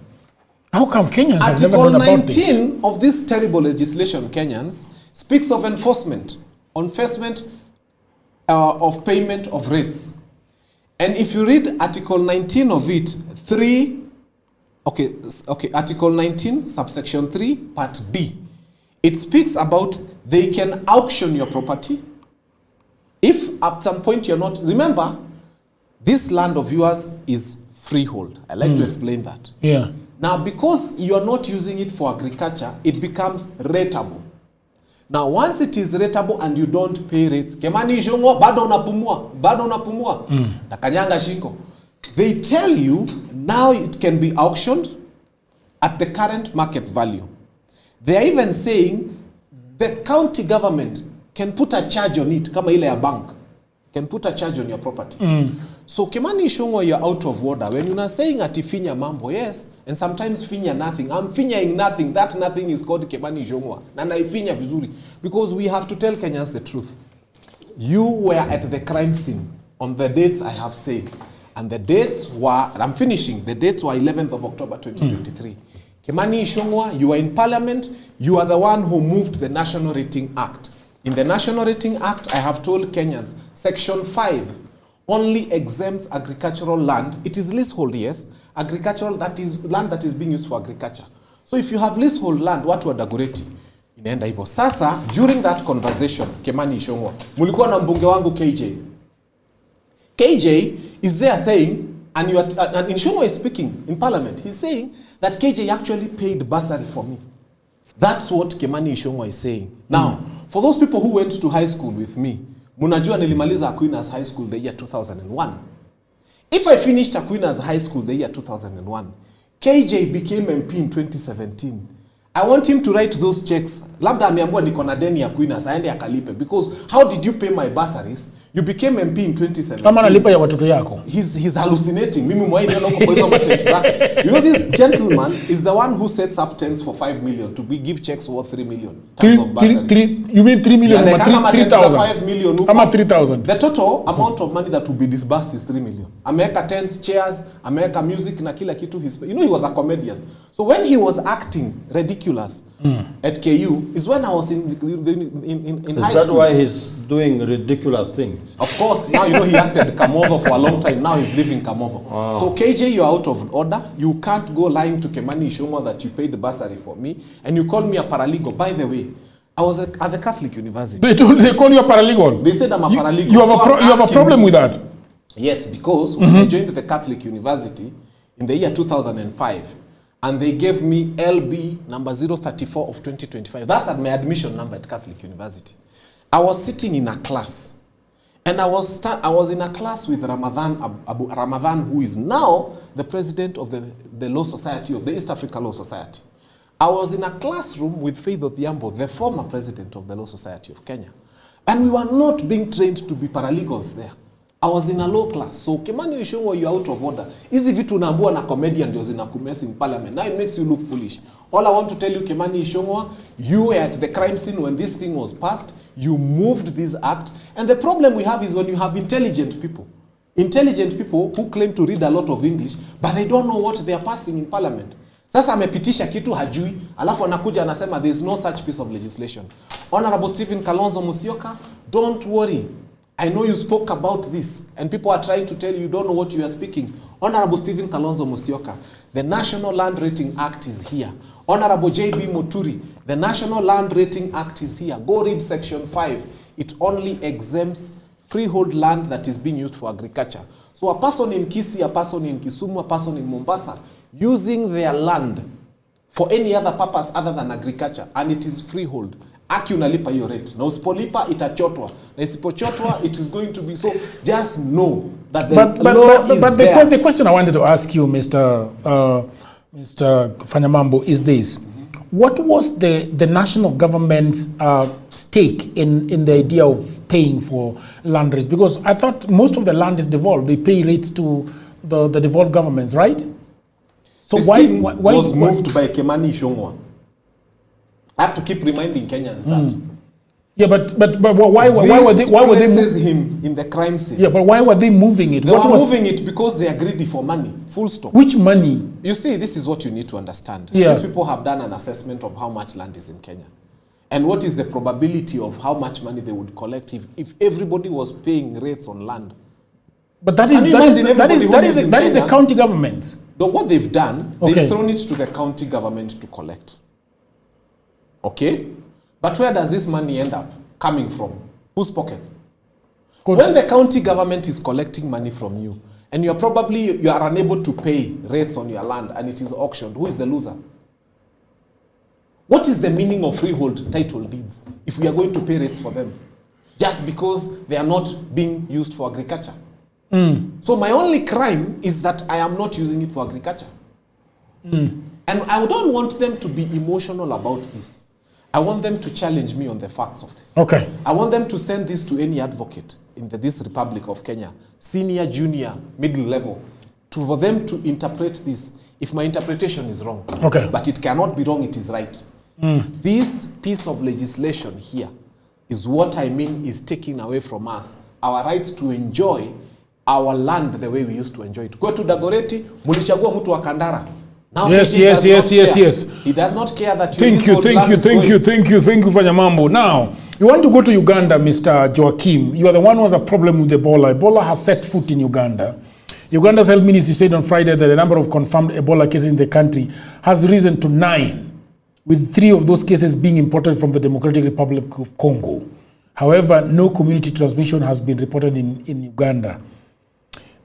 [SPEAKER 8] How come Kenyans have never known about this?
[SPEAKER 9] Article 19 of this terrible legislation, Kenyans, speaks of enforcement of payment of rates. And if you read Article 19 of it, Article 19, subsection 3, part D, it speaks about they can auction your property. If at some point you're not, remember, this land of yours is freehold. I like to explain that.
[SPEAKER 8] Yeah.
[SPEAKER 9] Now, because you are not using it for agriculture, it becomes rateable. Now, once it is rateable and you don't pay rates, Kimani Ichung'wah, bado unapumua, nakanyanga shingo. They tell you now it can be auctioned at the current market value. They are even saying the county government can put a charge on it, kama ile ya bank, can put a charge on your property. So Kimani Ichung'wah, you're out of order. When you're saying ati finya mambo, yes, and sometimes finya nothing. I'm finyaing nothing. That nothing is called Kimani Ichung'wah. Na naifinya vizuri. Because we have to tell Kenyans the truth. You were at the crime scene on the dates I have said. And the dates were, I'm finishing, the dates were 11th of October 2023. Kimani Ichung'wah, you were in Parliament. You are the one who moved the National Rating Act. In the National Rating Act, I have told Kenyans, Section 5 only exempts agricultural land. It is leasehold, yes. Agricultural, that is land that is being used for agriculture. So if you have leasehold land, watu wa Dagoretti, inaenda hivyo. Sasa, during that conversation, Kimani Ichung'wah, mulikuwa na mbunge wangu KJ. KJ is there saying, and Ichung'wah is speaking in Parliament, he's saying that KJ actually paid bursary for me. That's what Kimani Ichung'wah is saying. Now, for those people who went to high school with me, munajua nilimaliza Aquinas High School the year 2001. If I finished Aquinas High School the year 2001, KJ became MP in 2017. I want him to write those checks. Labda ameambiwa niko na deni ya Aquinas, aende akalipe. Because how did you pay my bursaries? You became MP in 2017.
[SPEAKER 8] Kama nalipa ya watoto yako.
[SPEAKER 9] He's hallucinating. Mimi mwai neno kwa hizo matents zake. You know, this gentleman is the one who sets up tents for 5 million to give checks worth 3 million.
[SPEAKER 8] You mean 3 million or 3,000?
[SPEAKER 9] 5 million.
[SPEAKER 8] Ama 3,000.
[SPEAKER 9] The total amount of money that will be disbursed is 3 million. Ameweka tents, chairs, ameweka music na kila kitu. You know, he was a comedian. So when he was acting ridiculous at KU is when I was in high school.
[SPEAKER 10] Is that why he's doing ridiculous things?
[SPEAKER 9] Of course, now you know he acted Kamovo for a long time. Now he's leaving Kamovo. Wow. So KJ, you're out of order. You can't go lying to Kimani Ichung'wah that you paid the bursary for me. And you called me a paralegal. By the way, I was at the Catholic University.
[SPEAKER 8] They call you a paralegal?
[SPEAKER 9] They said I'm a paralegal.
[SPEAKER 8] You have a problem with that?
[SPEAKER 9] Yes, because when I joined the Catholic University in the year 2005, and they gave me LB number 034 of 2025. That's at my admission number at Catholic University. I was sitting in a class, and I was in a class with Ramadan, who is now the president of the Law Society, of the East Africa Law Society. I was in a classroom with Faith Odhiambo, the former president of the Law Society of Kenya. And we were not being trained to be paralegals there. I was in a low class. So Kimani Ichung'wah, you're out of order. Hizi vitu unaambiwa na comedian ndio zinakumesi in parliament. Now it makes you look foolish. All I want to tell you, Kimani Ichung'wah, you were at the crime scene when this thing was passed. You moved this act. And the problem we have is when you have intelligent people. Intelligent people who claim to read a lot of English, but they don't know what they are passing in parliament. Sasa amepitisha kitu hajui, alafu anakuja anasema there is no such piece of legislation. Honorable Stephen Kalonzo Musyoka, don't worry. I know you spoke about this, and people are trying to tell you don't know what you are speaking. Honorable Stephen Kalonzo Musyoka, the National Land Rating Act is here. Honorable J.B. Muturi, the National Land Rating Act is here. Go read section 5. It only exempts freehold land that is being used for agriculture. So a person in Kisii, a person in Kisumu, a person in Mombasa, using their land for any other purpose other than agriculture, and it is freehold, aki unalipa hiyo rate. Na usipolipa itachotwa. Na isipochotwa, it is going to be so. Just know that the law is there.
[SPEAKER 8] The question I wanted to ask you, Mr. Fanyamambo, is this. What was the national government's stake in the idea of paying for land rates? Because I thought most of the land is devolved. They pay rates to the devolved governments, right? So
[SPEAKER 9] this
[SPEAKER 8] why
[SPEAKER 9] was moved by Kimani Ichung'wah? I have to keep reminding Kenyans that.
[SPEAKER 8] Yeah, but why were they
[SPEAKER 9] places him in the crime scene?
[SPEAKER 8] Yeah, but why were they moving it?
[SPEAKER 9] They were moving it because they are greedy for money. Full stop.
[SPEAKER 8] Which money?
[SPEAKER 9] You see, this is what you need to understand.
[SPEAKER 8] Yeah.
[SPEAKER 9] These people have done an assessment of how much land is in Kenya. And what is the probability of how much money they would collect if everybody was paying rates on land?
[SPEAKER 8] But that is the county government.
[SPEAKER 9] But what they've done,
[SPEAKER 8] Okay.
[SPEAKER 9] they've thrown it to the county government to collect. Okay? But where does this money end up coming from? Whose pockets? When the county government is collecting money from you, and you are unable to pay rates on your land, and it is auctioned, who is the loser? What is the meaning of freehold title deeds if we are going to pay rates for them? Just because they are not being used for agriculture. So my only crime is that I am not using it for agriculture. And I don't want them to be emotional about this. I want them to challenge me on the facts of this.
[SPEAKER 8] Okay.
[SPEAKER 9] I want them to send this to any advocate in this Republic of Kenya, senior, junior, middle level, for them to interpret this. If my interpretation is wrong,
[SPEAKER 8] okay,
[SPEAKER 9] but it cannot be wrong, it is right. This piece of legislation here is what I mean is taking away from us our rights to enjoy our land the way we used to enjoy it. Kwetu Dagoretti, mulichagua mtu wa Kandara. Now
[SPEAKER 8] yes.
[SPEAKER 9] He does not care that
[SPEAKER 8] Thank you, Fanyamambo. Now, you want to go to Uganda, Mr. Joachim. You are the one who has a problem with Ebola. Ebola has set foot in Uganda. Uganda's health ministry said on Friday that the number of confirmed Ebola cases in the country has risen to 9, with 3 of those cases being imported from the Democratic Republic of Congo. However, no community transmission has been reported in Uganda.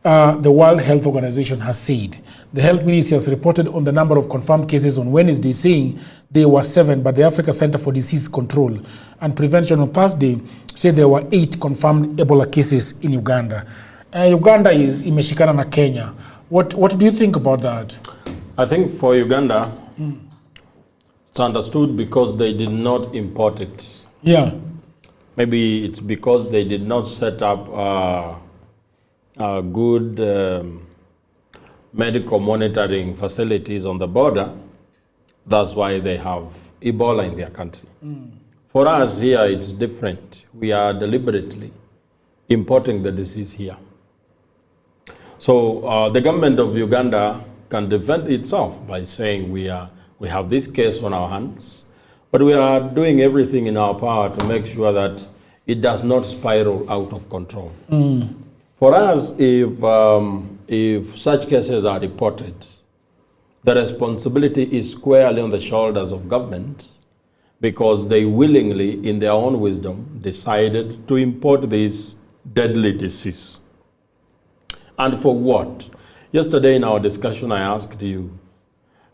[SPEAKER 8] The World Health Organization has said. The health ministry has reported on the number of confirmed cases on Wednesday, saying there were 7, but the Africa Center for Disease Control and Prevention on Thursday said there were 8 confirmed Ebola cases in Uganda. Uganda is imeshikana na Kenya. What do you think about that?
[SPEAKER 10] I think for Uganda, it's understood because they did not import it.
[SPEAKER 8] Yeah.
[SPEAKER 10] Maybe it's because they did not set up good medical monitoring facilities on the border. That's why they have Ebola in their country. For us here, it's different. We are deliberately importing the disease here. So the government of Uganda can defend itself by saying we have this case on our hands, but we are doing everything in our power to make sure that it does not spiral out of control. For us, if such cases are reported, the responsibility is squarely on the shoulders of government, because they willingly, in their own wisdom, decided to import this deadly disease. And for what? Yesterday in our discussion, I asked you,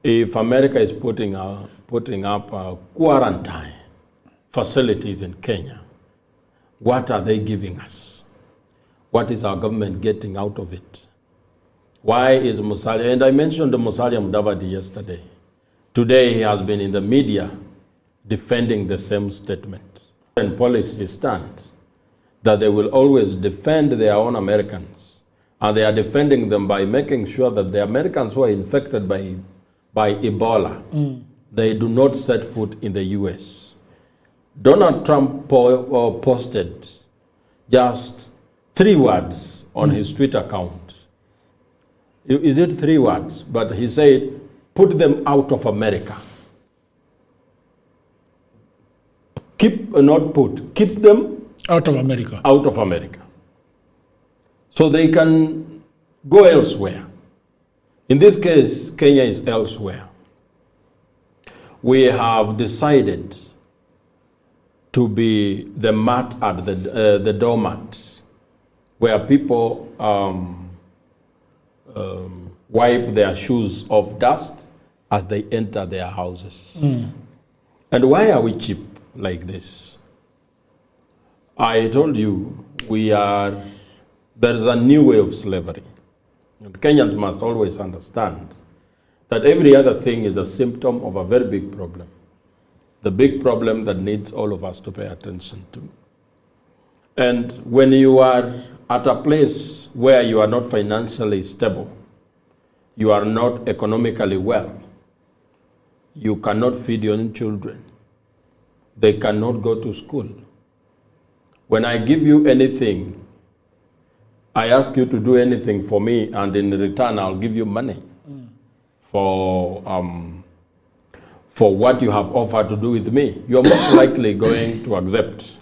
[SPEAKER 10] if America is putting up quarantine facilities in Kenya, what are they giving us? What is our government getting out of it? Why is Musalia, and I mentioned the Musalia Mudavadi yesterday. Today he has been in the media defending the same statement. And policy stand. that they will always defend their own Americans. And they are defending them by making sure that the Americans who are infected by Ebola, they do not set foot in the US. Donald Trump posted just 3 words on his Twitter account. Is it 3 words? But he said, put them out of America. Keep them
[SPEAKER 8] out of America.
[SPEAKER 10] Out of America. So they can go elsewhere. In this case, Kenya is elsewhere. We have decided to be the mat at the doormat, where people wipe their shoes of dust as they enter their houses. And why are we cheap like this? I told you, there is a new way of slavery. And Kenyans must always understand that every other thing is a symptom of a very big problem. The big problem that needs all of us to pay attention to. And when you are at a place where you are not financially stable, you are not economically well, you cannot feed your own children, they cannot go to school. When I give you anything, I ask you to do anything for me, and in return, I'll give you money for what you have offered to do with me. You're most likely going to accept.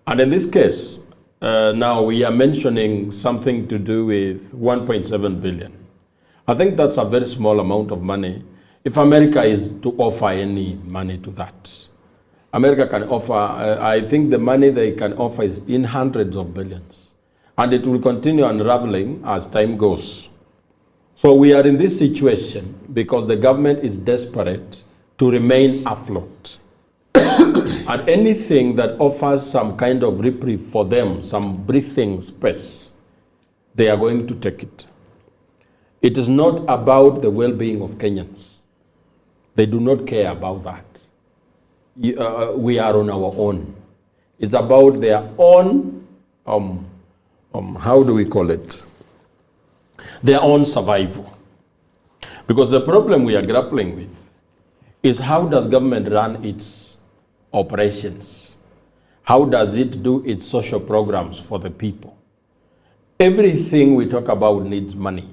[SPEAKER 10] And in this case, now we are mentioning something to do with 1.7 billion. I think that's a very small amount of money if America is to offer any money to that. America can offer, I think the money they can offer is in hundreds of billions. And it will continue unraveling as time goes. So we are in this situation because the government is desperate to remain afloat. And anything that offers some kind of reprieve for them, some breathing space, they are going to take it. It is not about the well-being of Kenyans. They do not care about that. We are on our own. It's about their own, how do we call it? Their own survival. Because the problem we are grappling with is how does government run its operations? How does it do its social programs for the people? Everything we talk about needs money.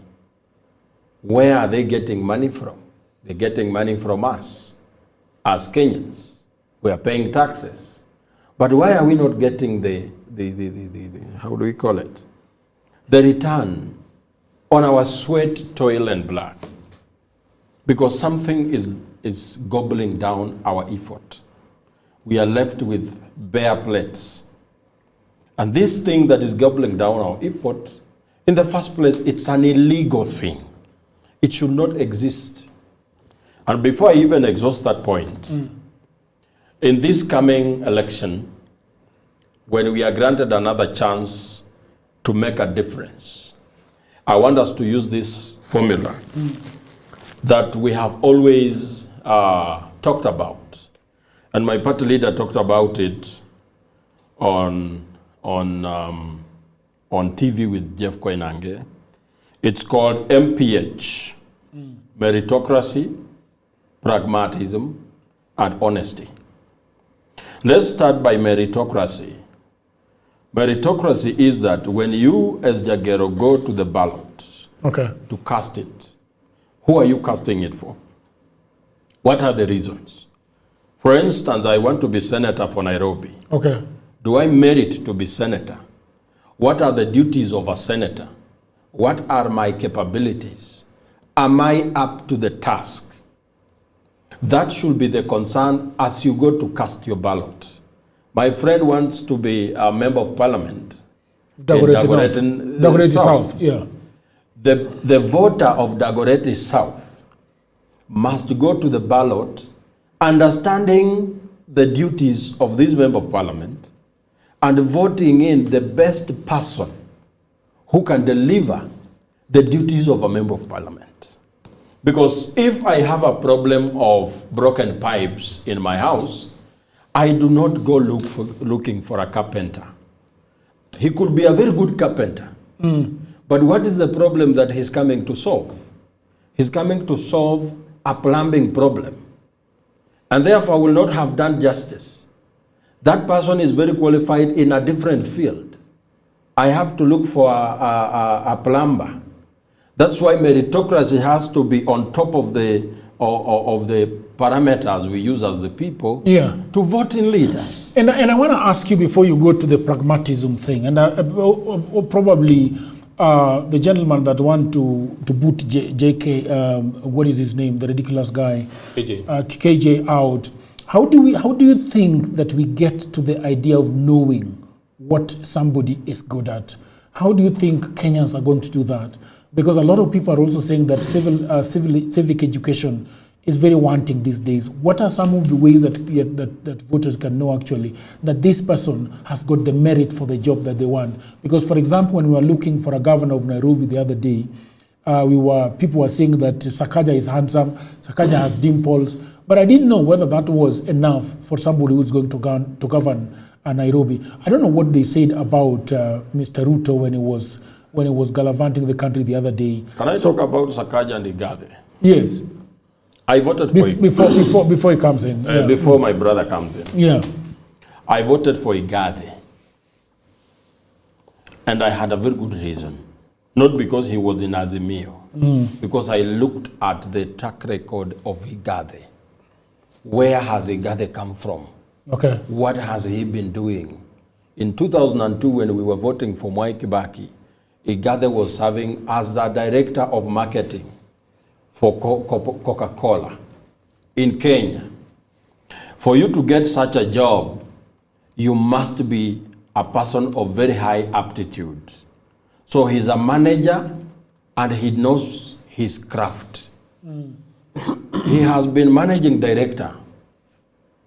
[SPEAKER 10] Where are they getting money from? They're getting money from us as Kenyans. We are paying taxes. But why are we not getting the how do we call it? The return on our sweat, toil, and blood. Because something is gobbling down our effort. We are left with bare plates. And this thing that is gobbling down our effort, in the first place, it's an illegal thing. It should not exist. And before I even exhaust that point, in this coming election, when we are granted another chance to make a difference, I want us to use this formula that we have always talked about. And my party leader talked about it on TV with Jeff Koinange. It's called MPH, meritocracy, pragmatism, and honesty. Let's start by meritocracy. Meritocracy is that when you as Jagero go to the ballot to cast it, who are you casting it for? What are the reasons? For instance, I want to be senator for Nairobi. Do I merit to be senator? What are the duties of a senator? What are my capabilities? Am I up to the task? That should be the concern as you go to cast your ballot. My friend wants to be a member of parliament in Dagoretti South.
[SPEAKER 8] Yeah.
[SPEAKER 10] The voter of Dagoretti South must go to the ballot understanding the duties of this member of parliament and voting in the best person who can deliver the duties of a member of parliament. Because if I have a problem of broken pipes in my house, I do not go looking for a carpenter. He could be a very good carpenter. But what is the problem that he's coming to solve? He's coming to solve a plumbing problem. And therefore will not have done justice. That person is very qualified in a different field. I have to look for a plumber. That's why meritocracy has to be on top of the parameters we use as the people to vote in leaders.
[SPEAKER 8] And I want to ask you before you go to the pragmatism thing, and probably the gentleman that want to boot JK, what is his name, the ridiculous guy, KJ out. How do you think that we get to the idea of knowing what somebody is good at? How do you think Kenyans are going to do that? Because a lot of people are also saying that civic education is very wanting these days. What are some of the ways that voters can know actually that this person has got the merit for the job that they want? Because, for example, when we were looking for a governor of Nairobi the other day, people were saying that Sakaja is handsome, Sakaja has dimples, but I didn't know whether that was enough for somebody who's going to govern Nairobi. I don't know what they said about Mr. Ruto when he was gallivanting the country the other day.
[SPEAKER 10] Can I talk about Sakaja and Igade?
[SPEAKER 8] Yes.
[SPEAKER 10] I voted for
[SPEAKER 8] before he comes in.
[SPEAKER 10] Before my brother comes in.
[SPEAKER 8] Yeah.
[SPEAKER 10] I voted for Igade. And I had a very good reason. Not because he was in Azimio. Because I looked at the track record of Igade. Where has Igade come from?
[SPEAKER 8] Okay.
[SPEAKER 10] What has he been doing? In 2002, when we were voting for Mwai Kibaki, Igade was serving as the director of marketing for Coca-Cola in Kenya. For you to get such a job, you must be a person of very high aptitude. So he's a manager and he knows his craft. He has been managing director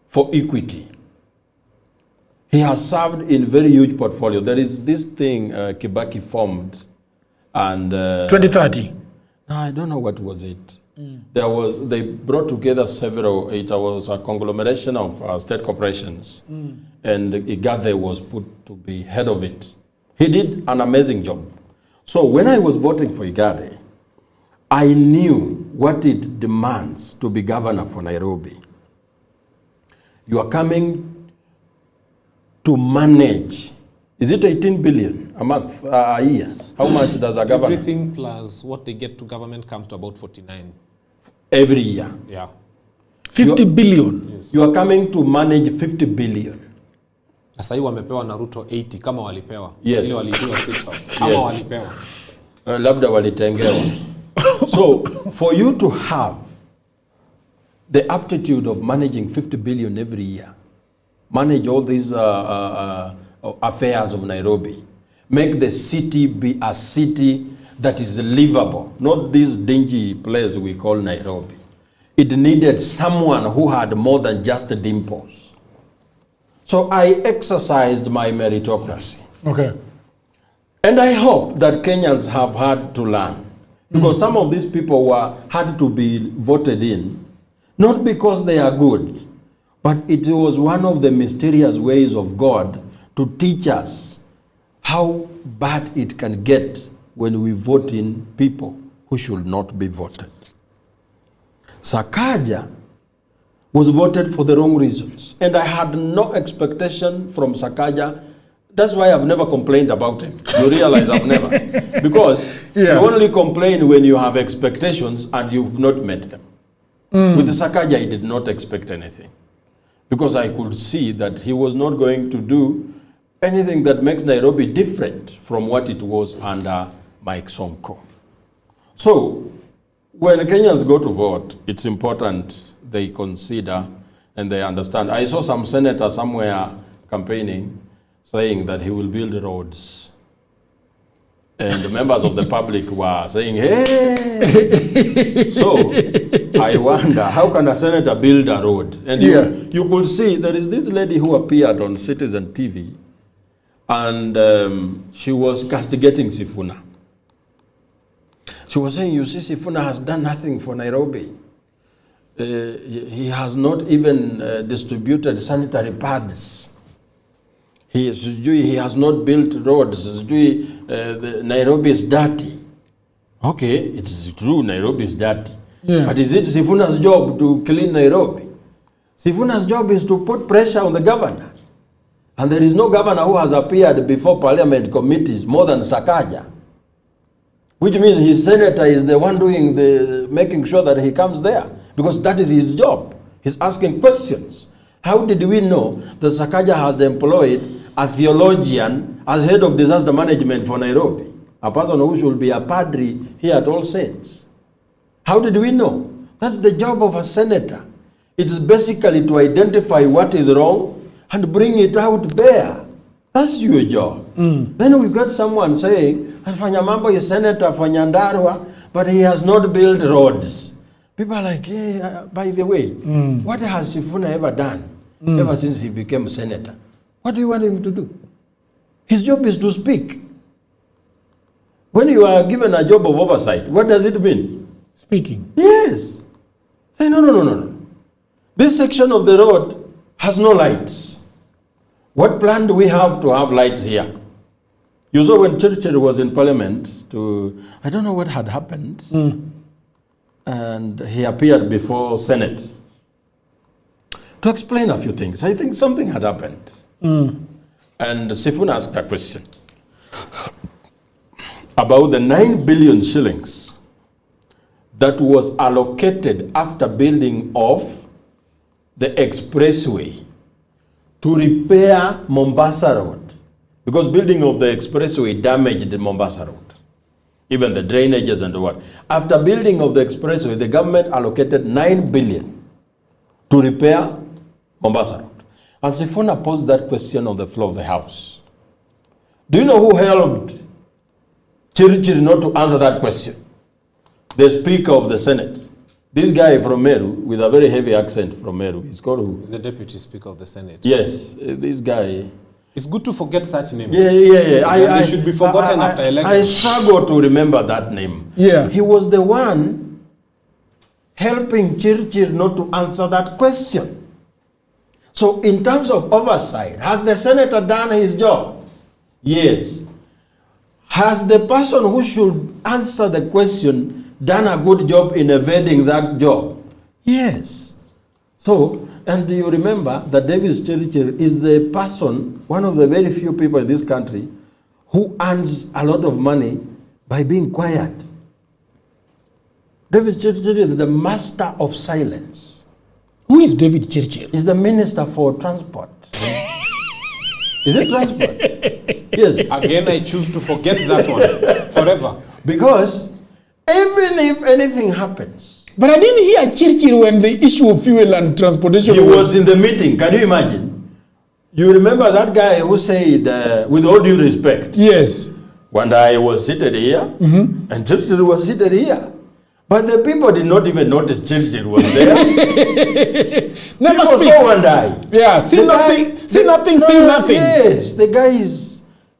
[SPEAKER 10] for Equity. He has served in very huge portfolio. There is this thing Kibaki formed and
[SPEAKER 8] 2030.
[SPEAKER 10] I don't know what was it. They brought together several. It was a conglomeration of state corporations, and Igade was put to be head of it. He did an amazing job. So when I was voting for Igade, I knew what it demands to be governor for Nairobi. You are coming to manage. Is it 18 billion a month, a year? How much does a governor?
[SPEAKER 9] Everything plus what they get to government comes to about 49.
[SPEAKER 10] Every year?
[SPEAKER 9] Yeah.
[SPEAKER 8] 50 billion?
[SPEAKER 10] Yes. You are coming to manage 50 billion.
[SPEAKER 9] Sasa hii wamepewa na Ruto 80 kama walipewa.
[SPEAKER 10] Yes.
[SPEAKER 9] Ile walipewa State House. Kama walipewa.
[SPEAKER 10] Labda walitengewa. So, for you to have the aptitude of managing 50 billion every year, manage all these affairs of Nairobi, make the city be a city that is livable, not this dingy place we call Nairobi. It needed someone who had more than just dimples. So I exercised my meritocracy.
[SPEAKER 8] Okay.
[SPEAKER 10] And I hope that Kenyans have had to learn. Because some of these people had to be voted in, not because they are good, but it was one of the mysterious ways of God to teach us how bad it can get when we vote in people who should not be voted. Sakaja was voted for the wrong reasons. And I had no expectation from Sakaja. That's why I've never complained about him. You realize I've never. Because you only complain when you have expectations and you've not met them. With Sakaja, I did not expect anything. Because I could see that he was not going to do anything that makes Nairobi different from what it was under Mike Sonko. So, when Kenyans go to vote, it's important they consider and they understand. I saw some senator somewhere campaigning saying that he will build roads. And the members of the public were saying, hey! So, I wonder, how can a senator build a road? And you could see, there is this lady who appeared on Citizen TV, and she was castigating Sifuna. She was saying, you see, Sifuna has done nothing for Nairobi. He has not even distributed sanitary pads. He has not built roads. Nairobi is dirty. Okay, it's true, Nairobi is dirty.
[SPEAKER 8] Yeah.
[SPEAKER 10] But is it Sifuna's job to clean Nairobi? Sifuna's job is to put pressure on the governor. And there is no governor who has appeared before parliament committees more than Sakaja. Which means his senator is the one making sure that he comes there. Because that is his job. He's asking questions. How did we know that Sakaja has employed a theologian as head of disaster management for Nairobi? A person who should be a padre here at All Saints. How did we know? That's the job of a senator. It's basically to identify what is wrong and bring it out there. That's your job. Then we got someone saying, Fanyamambo is senator for Nyandarua, but he has not built roads. People are like, hey, by the way, what has Sifuna ever done ever since he became senator? What do you want him to do? His job is to speak. When you are given a job of oversight, what does it mean?
[SPEAKER 8] Speaking.
[SPEAKER 10] Yes. Say, no. This section of the road has no lights. What plan do we have to have lights here? You saw when Churchill was in parliament I don't know what had happened, and he appeared before Senate to explain a few things. I think something had happened. And Sifuna asked a question about the 9 billion shillings that was allocated after building of the expressway to repair Mombasa Road. Because building of the expressway damaged the Mombasa Road. Even the drainages and what. After building of the expressway, the government allocated 9 billion to repair Mombasa Road. And Sifuna posed that question on the floor of the House. Do you know who helped Churchill not to answer that question? The Speaker of the Senate. This guy from Meru, with a very heavy accent from Meru, he's called who?
[SPEAKER 9] He's the Deputy Speaker of the Senate.
[SPEAKER 10] Yes, this guy.
[SPEAKER 9] It's good to forget such names.
[SPEAKER 10] Yeah.
[SPEAKER 9] They should be forgotten after elections.
[SPEAKER 10] I struggle to remember that name.
[SPEAKER 8] Yeah.
[SPEAKER 10] He was the one helping Churchill not to answer that question. So in terms of oversight, has the senator done his job? Yes. Has the person who should answer the question done a good job in evading that job? Yes. So, and you remember that David Churchill is the person, one of the very few people in this country who earns a lot of money by being quiet. David Churchill is the master of silence.
[SPEAKER 8] Who is David Churchill?
[SPEAKER 10] He's the Minister for Transport. Is it transport? Yes.
[SPEAKER 9] Again, I choose to forget that one forever.
[SPEAKER 10] Because even if anything happens.
[SPEAKER 8] But I didn't hear Churchill when the issue of fuel and transportation
[SPEAKER 10] He was in the meeting. Can you imagine? You remember that guy who said, with all due respect.
[SPEAKER 8] Yes.
[SPEAKER 10] When I was seated here, and Churchill was seated here. But the people did not even notice Churchill was there.
[SPEAKER 8] Never
[SPEAKER 10] people
[SPEAKER 8] speak.
[SPEAKER 10] saw one eye.
[SPEAKER 8] Yeah, see nothing, say nothing.
[SPEAKER 10] Yes, the guy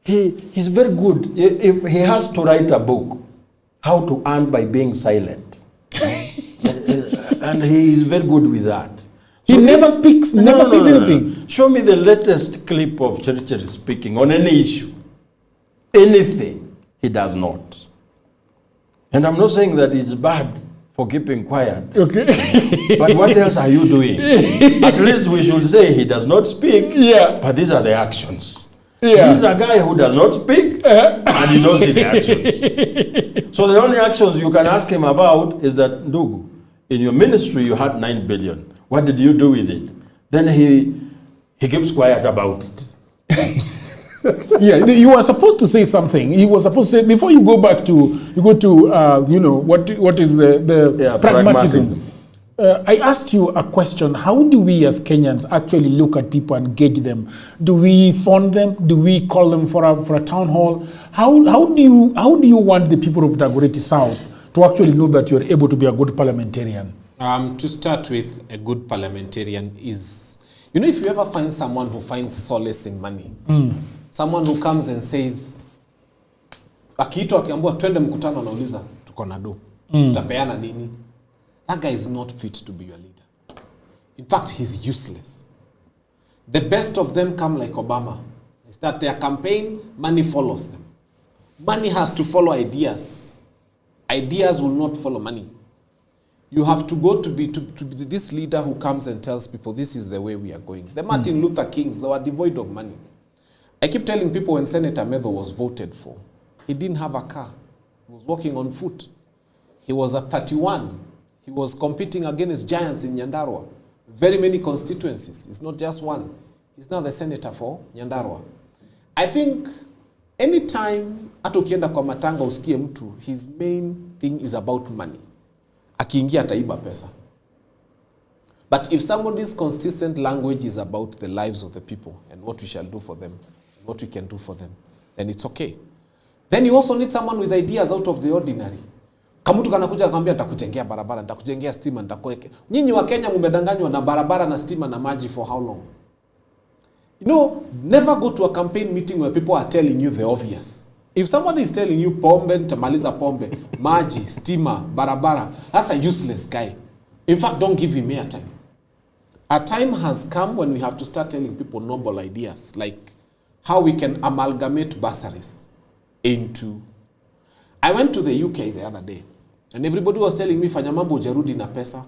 [SPEAKER 10] he's very good. If he has to write a book, how to earn by being silent. And he is very good with that.
[SPEAKER 8] He never speaks, never says anything.
[SPEAKER 10] Show me the latest clip of Churchill speaking on any issue. Anything, he does not. And I'm not saying that it's bad for keeping quiet.
[SPEAKER 8] Okay.
[SPEAKER 10] But what else are you doing? At least we should say he does not speak.
[SPEAKER 8] Yeah.
[SPEAKER 10] But these are the actions.
[SPEAKER 8] Yeah.
[SPEAKER 10] This is a guy who does not speak and you don't see the actions. So the only actions you can ask him about is that, Ndugu, in your ministry you had 9 billion. What did you do with it? Then he keeps quiet about it.
[SPEAKER 8] Yeah, you were supposed to say something. You were supposed to say, before you go back to, what is the pragmatism. I asked you a question. How do we as Kenyans actually look at people and gauge them? Do we phone them? Do we call them for a town hall? How do you want the people of Dagoretti South to actually know that you're able to be a good parliamentarian?
[SPEAKER 9] To start with, a good parliamentarian is, if you ever find someone who finds solace in money, someone who comes and says, akiitwa akiambiwa twende mkutano anauliza tuko na do, tutapeana nini? That guy is not fit to be your leader. In fact, he's useless. The best of them come like Obama. They start their campaign, money follows them. Money has to follow ideas. Ideas will not follow money. You have to go to be this leader who comes and tells people this is the way we are going. The Martin Luther Kings, they were devoid of money. I keep telling people when Senator Medho was voted for, he didn't have a car. He was walking on foot. He was at 31. He was competing against giants in Nyandarua. Very many constituencies. It's not just one. He's now the senator for Nyandarua. I think anytime hata ukienda kwa matanga usikie mtu, his main thing is about money. Akiingia ataiba pesa. But if somebody's consistent language is about the lives of the people and what we shall do for them, and what we can do for them, then it's okay. Then you also need someone with ideas out of the ordinary. Kama mtu kanakuja akwambia nitakujengea barabara, nitakujengea stima, nitakuweka. Nyinyi wa Kenya mmedanganywa na barabara na stima na maji for how long? You know, never go to a campaign meeting where people are telling you the obvious. If somebody is telling you pombe, nitamaliza pombe, maji, stima, barabara, that's a useless guy. In fact, don't give him airtime. A time has come when we have to start telling people noble ideas, like how we can amalgamate bursaries into... I went to the UK the other day, and everybody was telling me, fanya mambo ujarudi na pesa.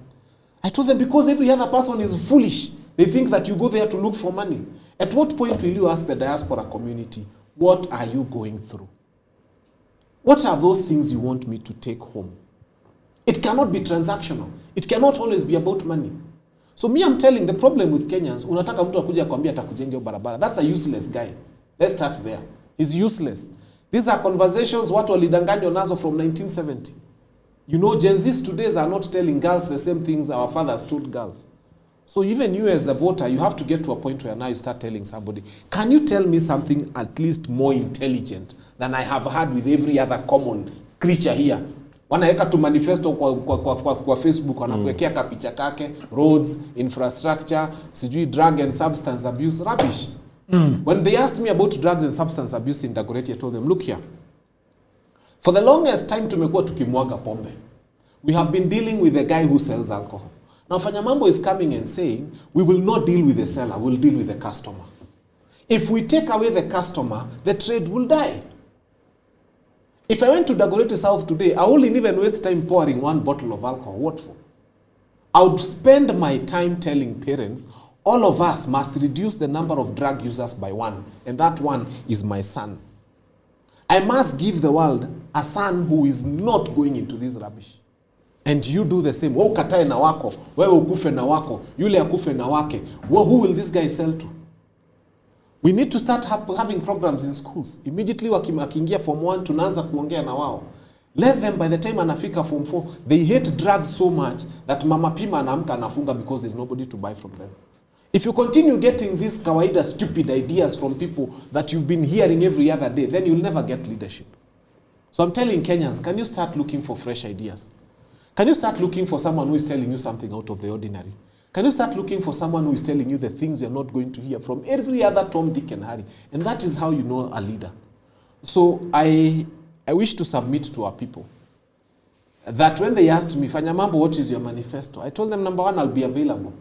[SPEAKER 9] I told them, because every other person is foolish. They think that you go there to look for money. At what point will you ask the diaspora community, what are you going through? What are those things you want me to take home? It cannot be transactional. It cannot always be about money. So me, I'm telling the problem with Kenyans, unataka mtu akuja kuambia atakujengea barabara. That's a useless guy. Let's start there. He's useless. These are conversations watu walidanganywa nazo from 1970. You know, Gen Zs today are not telling girls the same things our fathers told girls. So even you as the voter, you have to get to a point where now you start telling somebody, can you tell me something at least more intelligent than I have had with every other common creature here? Wanaweka tu manifesto kwa Facebook, wanakuwekea kapicha kake, roads, infrastructure, sijui drug and substance abuse, rubbish. When they asked me about drugs and substance abuse in Dagoretti, I told them, look here. For the longest time tumekuwa tukimwaga pombe. We have been dealing with the guy who sells alcohol. Now Fanyamambo is coming and saying, we will not deal with the seller, we'll deal with the customer. If we take away the customer, the trade will die. If I went to Dagoretti South today, I wouldn't even waste time pouring one bottle of alcohol. What for? I would spend my time telling parents, all of us must reduce the number of drug users by one, and that one is my son. I must give the world a son who is not going into this rubbish. And you do the same. Wewe ukatae na wako, wewe ukufe na wako, yule akufe na wake. Who will this guy sell to? We need to start having programs in schools. Immediately wakiingia form 1 tunaanza kuongea na wao. Let them, by the time anafika form 4, they hate drugs so much that mama pima anaamka anafunga because there's nobody to buy from them. If you continue getting these kawaida stupid ideas from people that you've been hearing every other day, then you'll never get leadership. So I'm telling Kenyans, can you start looking for fresh ideas? Can you start looking for someone who is telling you something out of the ordinary? Can you start looking for someone who is telling you the things you're not going to hear from every other Tom, Dick, and Harry? And that is how you know a leader. So I wish to submit to our people that when they asked me, Fanyamambo, what is your manifesto? I told them, number one, I'll be available.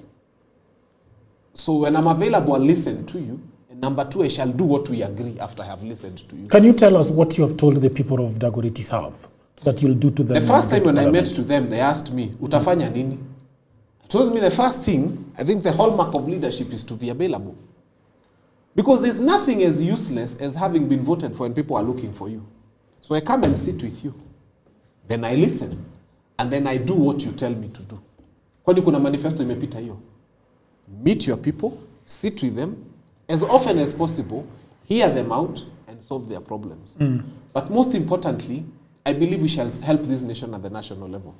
[SPEAKER 9] So when I'm available, I'll listen to you. And number two, I shall do what we agree after I have listened to you.
[SPEAKER 8] Can you tell us what you have told the people of Dagoretti South that you'll do to them?
[SPEAKER 9] The first time when I met to them, they asked me, utafanya nini? I told me the first thing, I think the hallmark of leadership is to be available. Because there's nothing as useless as having been voted for when people are looking for you. So I come and sit with you. Then I listen. And then I do what you tell me to do. Kwani kuna manifesto imepita hiyo? Meet your people, sit with them, as often as possible, hear them out, and solve their problems. But most importantly, I believe we shall help this nation at the national level.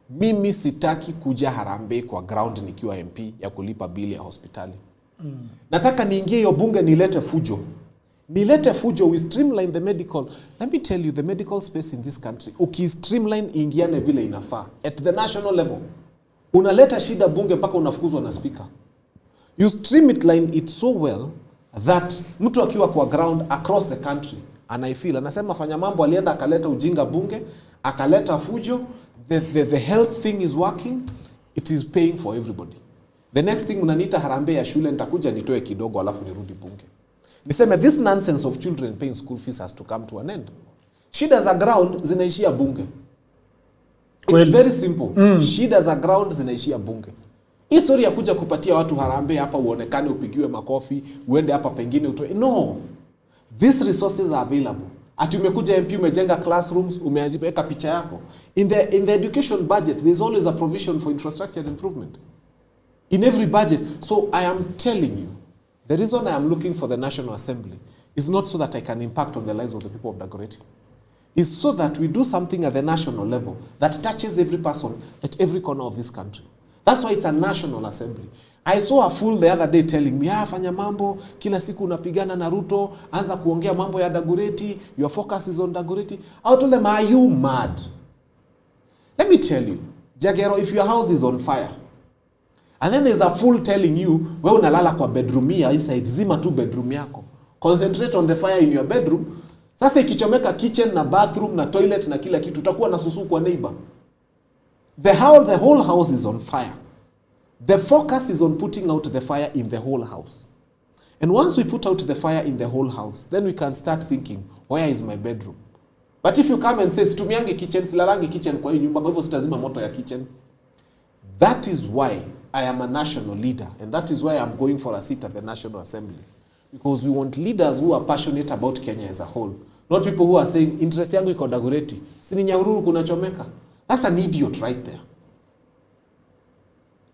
[SPEAKER 9] Mimi sitaki kuja harambee kwa ground nikiwa MP ya kulipa bili ya hospitali. Nataka niingie hiyo bunge nilete fujo. Nilete fujo, we streamline the medical. Let me tell you, the medical space in this country, streamline ingiane vile inafaa. At the national level, unaleta shida bunge mpaka unafukuzwa na speaker. You streamline it so well that mtu akiwa kwa ground across the country, anaifeel, anasema Fanyamambo alienda akaleta ujinga bunge, akaleta fujo, the health thing is working, it is paying for everybody. The next thing unaniita harambee ya shule, nitakuja nitoe kidogo alafu nirudi bunge. niseme this nonsense of children paying school fees has to come to an end. Shida za ground zinaishia bunge. It's very simple. Shida za ground zinaishia bunge. History ya kuja kupatia watu harambee hapa uonekane upigiwe makofi, uende hapa pengine utoe. No. These resources are available. Ati umekuja MP umejenga classrooms, umeweka picha yako. In the education budget, there's always a provision for infrastructure improvement. In every budget. So I am telling you, the reason I am looking for the National Assembly is not so that I can impact on the lives of the people of Dagoretti. It's so that we do something at the national level that touches every person at every corner of this country. That's why it's a National Assembly. I saw a fool the other day telling me, fanya mambo, kila siku unapigana na Ruto, anza kuongea mambo ya Dagoretti, your focus is on Dagoretti. I told them, are you mad? Let me tell you, Jagero, if your house is on fire, and then there's a fool telling you, we unalala kwa bedroom ya inside, zima tu bedroom yako. Concentrate on the fire in your bedroom. Sasa ikichomeka kitchen na bathroom na toilet na kila kitu, utakuwa na susu kwa neighbor. The whole house is on fire. The focus is on putting out the fire in the whole house. And once we put out the fire in the whole house, then we can start thinking, where is my bedroom? But if you come and say, situmiange kitchen, silarangi kitchen kwa hii nyumba, kwa hivyo sitazima moto ya kitchen. That is why I am a national leader. And that is why I'm going for a seat at the National Assembly. Because we want leaders who are passionate about Kenya as a whole. Not people who are saying, interest yangu iko Dagoretti. Sini Nyahururu kuna chomeka. That's an idiot right there.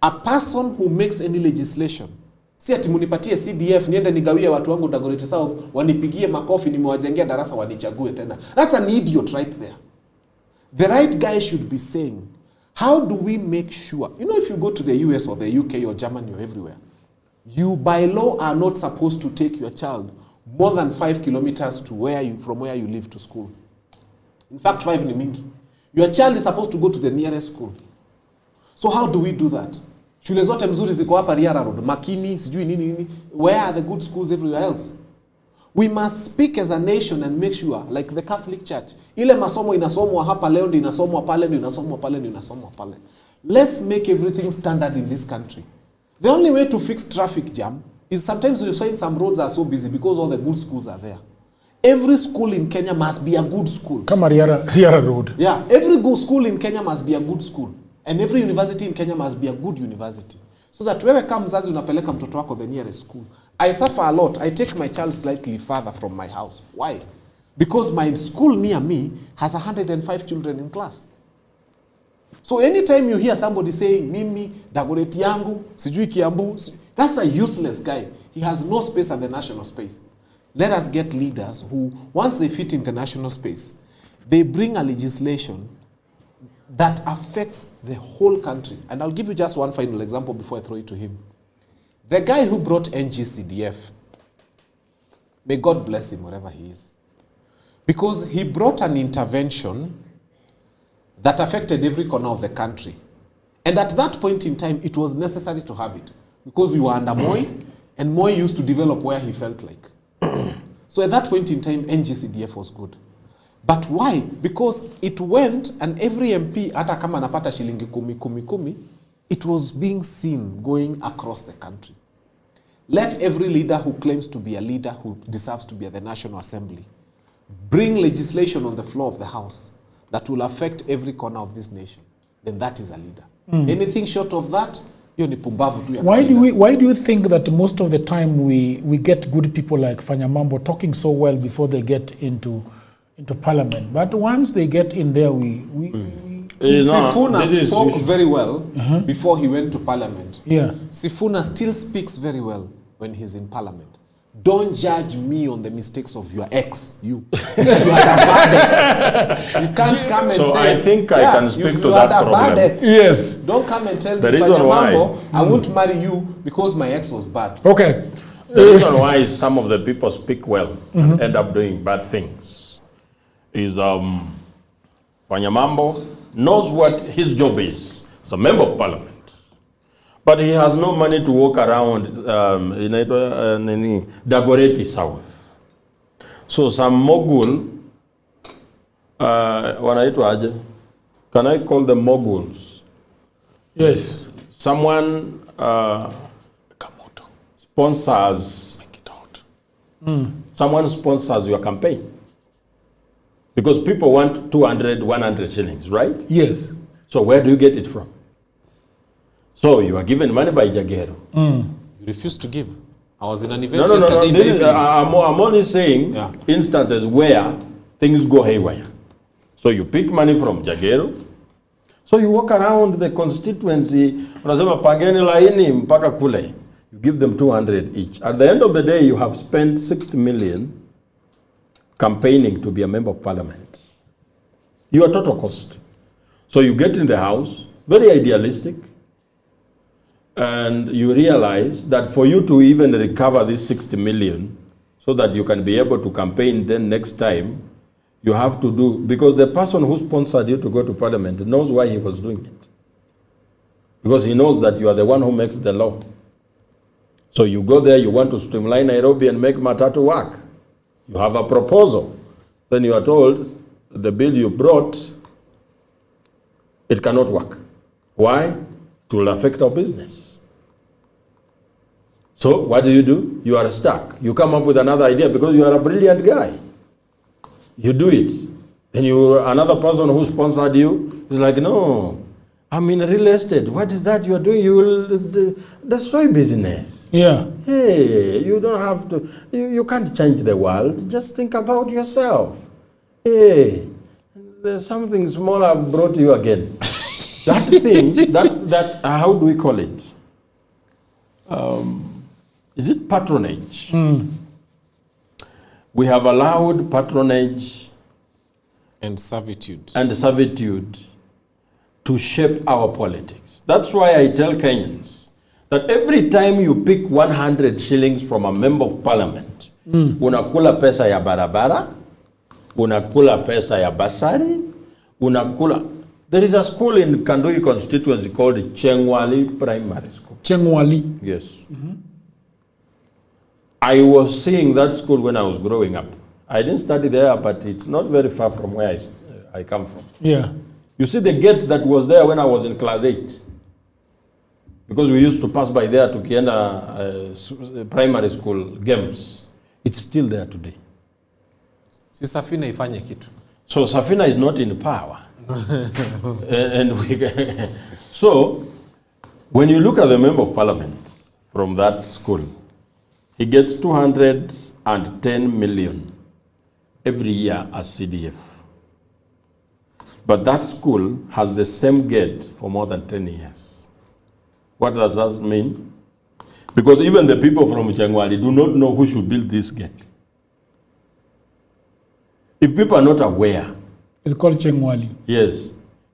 [SPEAKER 9] A person who makes any legislation. Si ati munipatie CDF, niende nigawie watu wangu Dagoretti South, wanipigie makofi, nimewajengea darasa wanichague tena. That's an idiot right there. The right guy should be saying, how do we make sure, if you go to the US or the UK or Germany or everywhere, you by law are not supposed to take your child more than 5 kilometers to from where you live to school. In fact, 5 ni mingi. Your child is supposed to go to the nearest school. So how do we do that? Shule zote mzuri ziko hapa Riara Road, Makini, sijui nini. Where are the good schools everywhere else? We must speak as a nation and make sure, like the Catholic Church, ile masomo inasomwa hapa leo ndio inasomwa pale ndio inasomwa pale ndio inasomwa pale. Let's make everything standard in this country. The only way to fix traffic jam is sometimes you find some roads are so busy because all the good schools are there. Every school in Kenya must be a good school. Kama Riara Road. Yeah, every good school in Kenya must be a good school. And every university in Kenya must be a good university. So that wewe kama mzazi unapeleka mtoto wako the nearest school. I suffer a lot. I take my child slightly further from my house. Why? Because my school near me has 105 children in class. So anytime you hear somebody saying, Mimi, Dagoretti yangu, sijui Kiambu, that's a useless guy. He has no space at the national space. Let us get leaders who, once they fit in the national space, they bring a legislation that affects the whole country. And I'll give you just one final example before I throw it to him. The guy who brought NGCDF, may God bless him wherever he is, because he brought an intervention that affected every corner of the country. And at that point in time, it was necessary to have it, because we were under Moi, and Moi used to develop where he felt like. So at that point in time, NGCDF was good. But why? Because it went, and every MP, hata kama anapata shilingi kumi, it was being seen going across the country. Let every leader who claims to be a leader who deserves to be at the National Assembly bring legislation on the floor of the House that will affect every corner of this nation. Then that is a leader. Anything short of that, hiyo ni pumbavu tu ya kawaida.
[SPEAKER 8] Why do you think that most of the time we get good people like Fanyamambo talking so well before they get into parliament, but once they get in there,
[SPEAKER 9] Sifuna spoke very well before he went to parliament.
[SPEAKER 8] Yeah.
[SPEAKER 9] Sifuna still speaks very well when he's in parliament. Don't judge me on the mistakes of your ex. You are a bad ex. You can't come and
[SPEAKER 10] so
[SPEAKER 9] say.
[SPEAKER 10] I think I can speak to that problem.
[SPEAKER 9] Bad ex.
[SPEAKER 8] Yes.
[SPEAKER 9] Don't come and tell
[SPEAKER 10] the
[SPEAKER 9] me,
[SPEAKER 10] reason why
[SPEAKER 9] I won't marry you because my ex was bad.
[SPEAKER 8] Okay.
[SPEAKER 10] The reason why some of the people speak well and end up doing bad things is Fanyamambo knows what his job is as a member of parliament. But he has no money to walk around in Dagoretti South. So some mogul, can I call them moguls?
[SPEAKER 8] Yes.
[SPEAKER 10] Someone sponsors Someone sponsors your campaign. Because people want 200, 100 shillings, right?
[SPEAKER 8] Yes.
[SPEAKER 10] So where do you get it from? So you are given money by Jagero.
[SPEAKER 9] You refused to give. I was in an event
[SPEAKER 10] No.
[SPEAKER 9] yesterday in the evening.
[SPEAKER 10] I'm only saying instances where things go haywire. So you pick money from Jagero. So you walk around the constituency, unasema pangeni laini mpaka kule. You give them 200 each. At the end of the day, you have spent 60 million campaigning to be a member of parliament. Your total cost. So you get in the house, very idealistic, and you realize that for you to even recover this 60 million so that you can be able to campaign then next time, you have to do, because the person who sponsored you to go to parliament knows why he was doing it. Because he knows that you are the one who makes the law. So you go there, you want to streamline Nairobi and make Matatu work. You have a proposal. Then you are told the bill you brought, it cannot work. Why? It will affect our business. So what do? You are stuck. You come up with another idea because you are a brilliant guy. You do it. And another person who sponsored you is like, no, I'm in real estate. What is that you are doing? You will destroy business.
[SPEAKER 8] Yeah.
[SPEAKER 10] Hey, you don't have to, you can't change the world. Just think about yourself. Hey, there's something small I've brought you again. That thing, that how do we call it? Is it patronage? We have allowed patronage
[SPEAKER 9] and servitude
[SPEAKER 10] to shape our politics. That's why I tell Kenyans that every time you pick 100 shillings from a member of parliament, unakula pesa ya barabara, unakula pesa ya basari, unakula. There is a school in Kandui constituency called Chengwali Primary School.
[SPEAKER 8] Chengwali?
[SPEAKER 10] Yes. I was seeing that school when I was growing up. I didn't study there, but it's not very far from where I come from.
[SPEAKER 8] Yeah.
[SPEAKER 10] You see the gate that was there when I was in class 8? Because we used to pass by there to Kienda primary school games. It's still there today.
[SPEAKER 9] Si Safina ifanye kitu.
[SPEAKER 10] So Safina is not in power. So when you look at the member of parliament from that school, he gets 210 million every year as CDF. But that school has the same gate for more than 10 years. What does that mean? Because even the people from Chengwali do not know who should build this gate. If people are not aware.
[SPEAKER 8] It's called Chengwali.
[SPEAKER 10] Yes.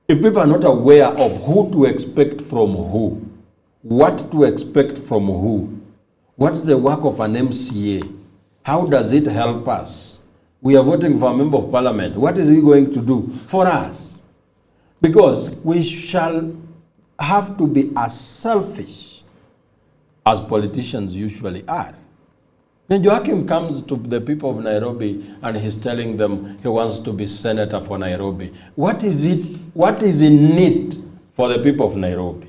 [SPEAKER 10] If people are not aware of who to expect from who, what to expect from who, what's the work of an MCA, how does it help us? We are voting for a member of parliament. What is he going to do for us? Because we shall have to be as selfish as politicians usually are. Then Joachim comes to the people of Nairobi and he's telling them he wants to be senator for Nairobi. What is in it for the people of Nairobi?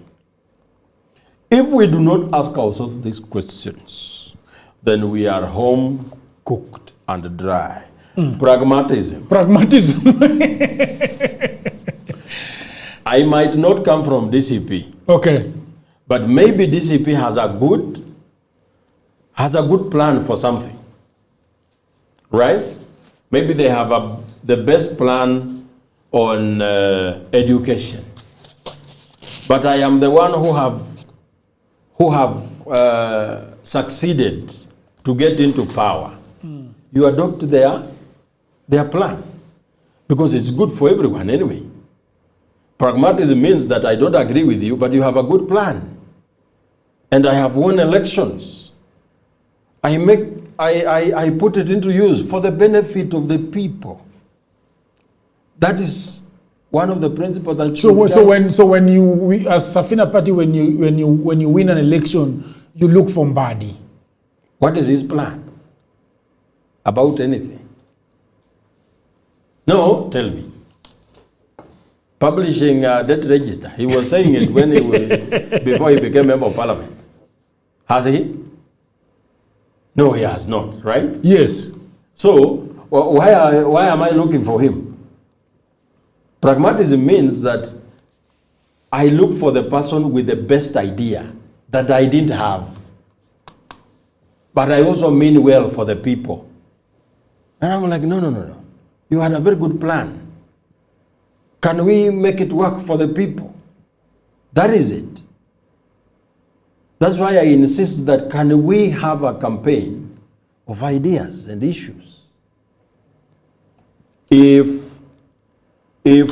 [SPEAKER 10] If we do not ask ourselves these questions, then we are home cooked and dry. Pragmatism. I might not come from DCP.
[SPEAKER 8] Okay.
[SPEAKER 10] But maybe DCP has a good plan for something. Right? Maybe they have the best plan on education. But I am the one who have succeeded to get into power. You adopt their plan because it's good for everyone anyway. Pragmatism means that I don't agree with you, but you have a good plan. And I have won elections. I put it into use for the benefit of the people. That is one of the principles that.
[SPEAKER 8] So when you as Safina Party when you win an election, you look for Mbadi.
[SPEAKER 10] What is his plan about anything? No, tell me. Publishing a debt register. He was saying it when before he became member of parliament. Has he? No, he has not, right?
[SPEAKER 8] Yes.
[SPEAKER 10] So why am I looking for him? Pragmatism means that I look for the person with the best idea that I didn't have. But I also mean well for the people. And I'm like, no. You had a very good plan. Can we make it work for the people? That is it. That's why I insist that can we have a campaign of ideas and issues? If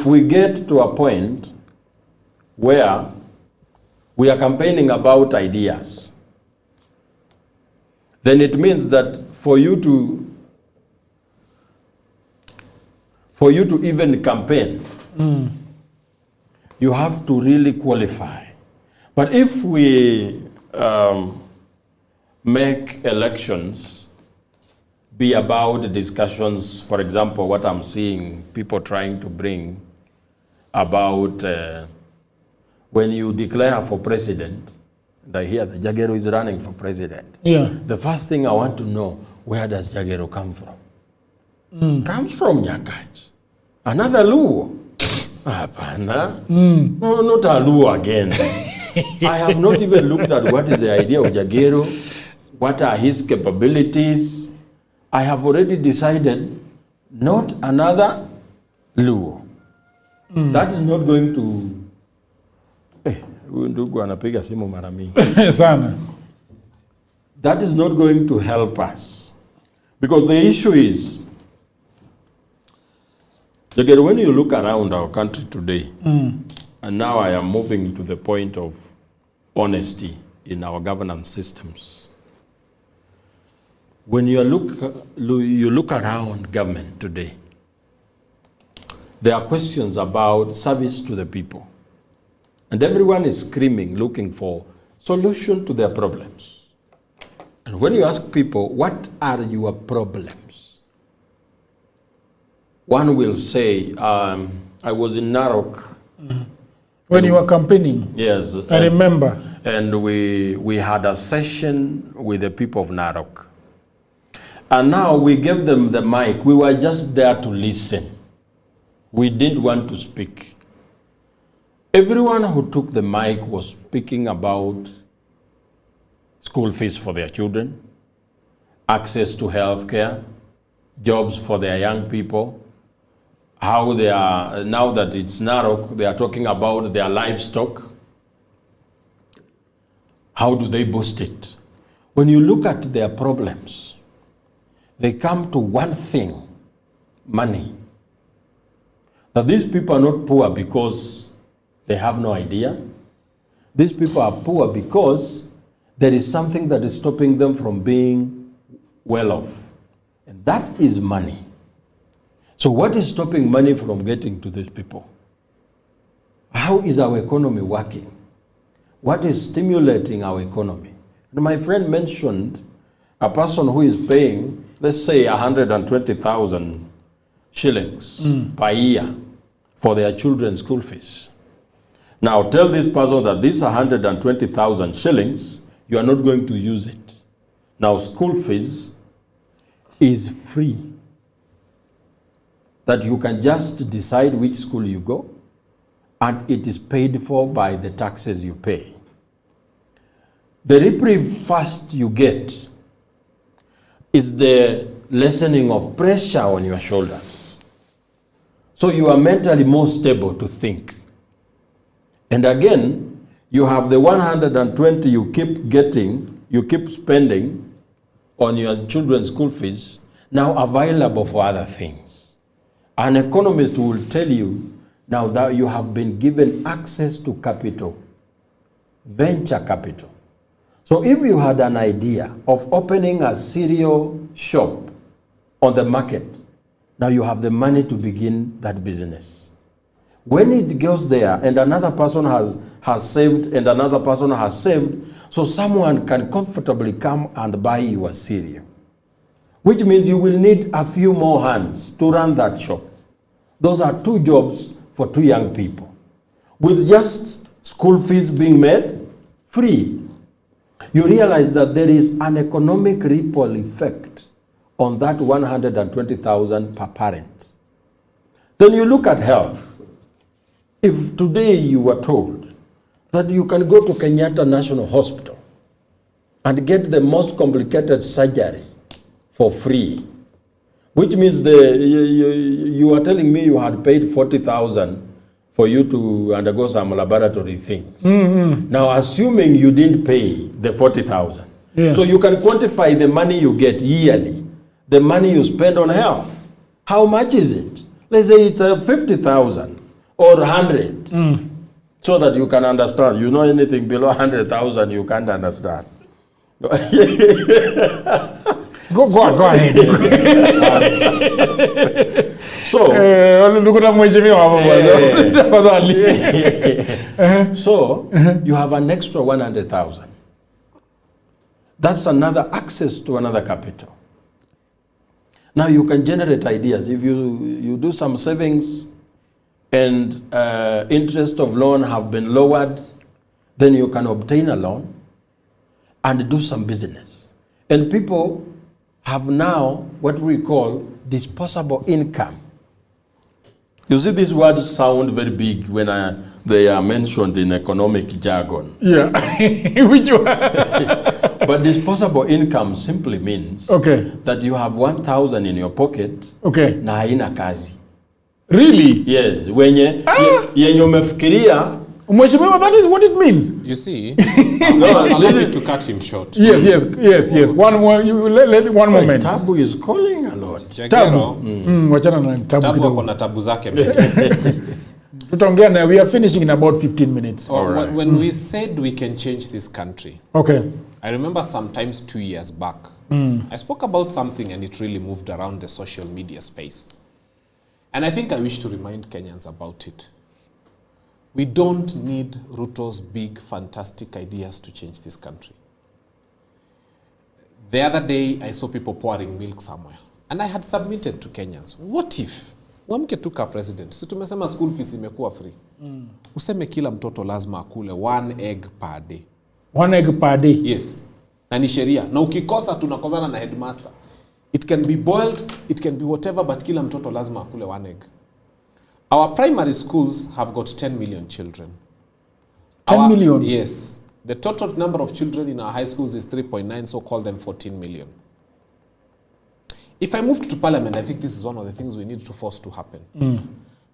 [SPEAKER 10] we get to a point where we are campaigning about ideas, then it means that for you to even campaign, you have to really qualify. But if we make elections be about discussions, for example, what I'm seeing people trying to bring about when you declare for president, and I hear that Jagero is running for president.
[SPEAKER 8] Yeah.
[SPEAKER 10] The first thing I want to know, where does Jagero come from? Comes from Nyakach. Another Luo. Apana. No, not a Luo again. I have not even looked at what is the idea of Jagero, what are his capabilities. I have already decided not another Luo. That is not going to... That is not going to help us. Because the issue is, again, when you look around our country today, and now I am moving to the point of honesty in our governance systems. When you look around government today, there are questions about service to the people. And everyone is screaming, looking for solution to their problems. And when you ask people, what are your problems? One will say, I was in Narok.
[SPEAKER 8] When you were campaigning?
[SPEAKER 10] Yes.
[SPEAKER 8] I remember.
[SPEAKER 10] And we had a session with the people of Narok. And now we gave them the mic. We were just there to listen. We didn't want to speak. Everyone who took the mic was speaking about school fees for their children, access to health care, jobs for their young people, how they are, now that it's Narok, they are talking about their livestock. How do they boost it? When you look at their problems, they come to one thing, money. Now these people are not poor because they have no idea. These people are poor because there is something that is stopping them from being well off. And that is money. So what is stopping money from getting to these people? How is our economy working? What is stimulating our economy? And my friend mentioned a person who is paying, let's say, 120,000 shillings per year for their children's school fees. Now tell this person that this 120,000 shillings, you are not going to use it. Now school fees is free. That you can just decide which school you go, and it is paid for by the taxes you pay. The reprieve first you get is the lessening of pressure on your shoulders. So you are mentally more stable to think. And again, you have the 120 you keep getting, you keep spending on your children's school fees, now available for other things. An economist will tell you now that you have been given access to capital, venture capital. So if you had an idea of opening a cereal shop on the market, now you have the money to begin that business. When it goes there and another person has saved and another person has saved, so someone can comfortably come and buy your cereal. Which means you will need a few more hands to run that shop. Those are 2 jobs for 2 young people. With just school fees being made free. you realize that there is an economic ripple effect on that 120,000 per parent. Then you look at health. If today you were told that you can go to Kenyatta National Hospital and get the most complicated surgery for free, which means you are telling me you had paid 40,000 for you to undergo some laboratory things. Now, assuming you didn't pay the 40,000, so you can quantify the money you get yearly, the money you spend on health. How much is it? Let's say it's 50,000 or 100, so that you can understand. You know, anything below 100,000, you can't understand.
[SPEAKER 8] Go ahead.
[SPEAKER 10] So, you have an extra 100,000. That's another access to another capital. Now you can generate ideas. If you do some savings and interest of loan have been lowered, then you can obtain a loan and do some business. And people have now what we call disposable income. You see, these words sound very big when they are mentioned in economic jargon.
[SPEAKER 8] Yeah. Which one?
[SPEAKER 10] But disposable income simply means that you have 1,000 in your pocket na haina kazi.
[SPEAKER 8] Really?
[SPEAKER 10] Yes. Wenye umefikiria.
[SPEAKER 8] Mheshimiwa, that is what it means.
[SPEAKER 9] You see, allow me to cut him short.
[SPEAKER 8] Yes. One moment.
[SPEAKER 10] Tabu is calling a lot.
[SPEAKER 9] Tabu.
[SPEAKER 8] Wachana na tabu.
[SPEAKER 9] Tabu wako na tabu zake.
[SPEAKER 8] Tutaongea na we are finishing in about 15 minutes.
[SPEAKER 9] Right. When we said we can change this country, I remember sometimes 2 years back, I spoke about something and it really moved around the social media space. And I think I wish to remind Kenyans about it. We don't need Ruto's big, fantastic ideas to change this country. The other day, I saw people pouring milk somewhere. And I had submitted to Kenyans, what if, Wamke tuka president, si tumesema school fees imekuwa free. Useme kila mtoto lazima akule 1 egg per day.
[SPEAKER 8] 1 egg per day?
[SPEAKER 9] Yes. Na ni sheria. Na ukikosa tunakozana na headmaster. It can be boiled, it can be whatever, but kila mtoto lazima akule 1 egg. Our primary schools have got 10 million children.
[SPEAKER 8] 10 million?
[SPEAKER 9] Yes. The total number of children in our high schools is 3.9, so call them 14 million. If I moved to parliament, I think this is one of the things we need to force to happen.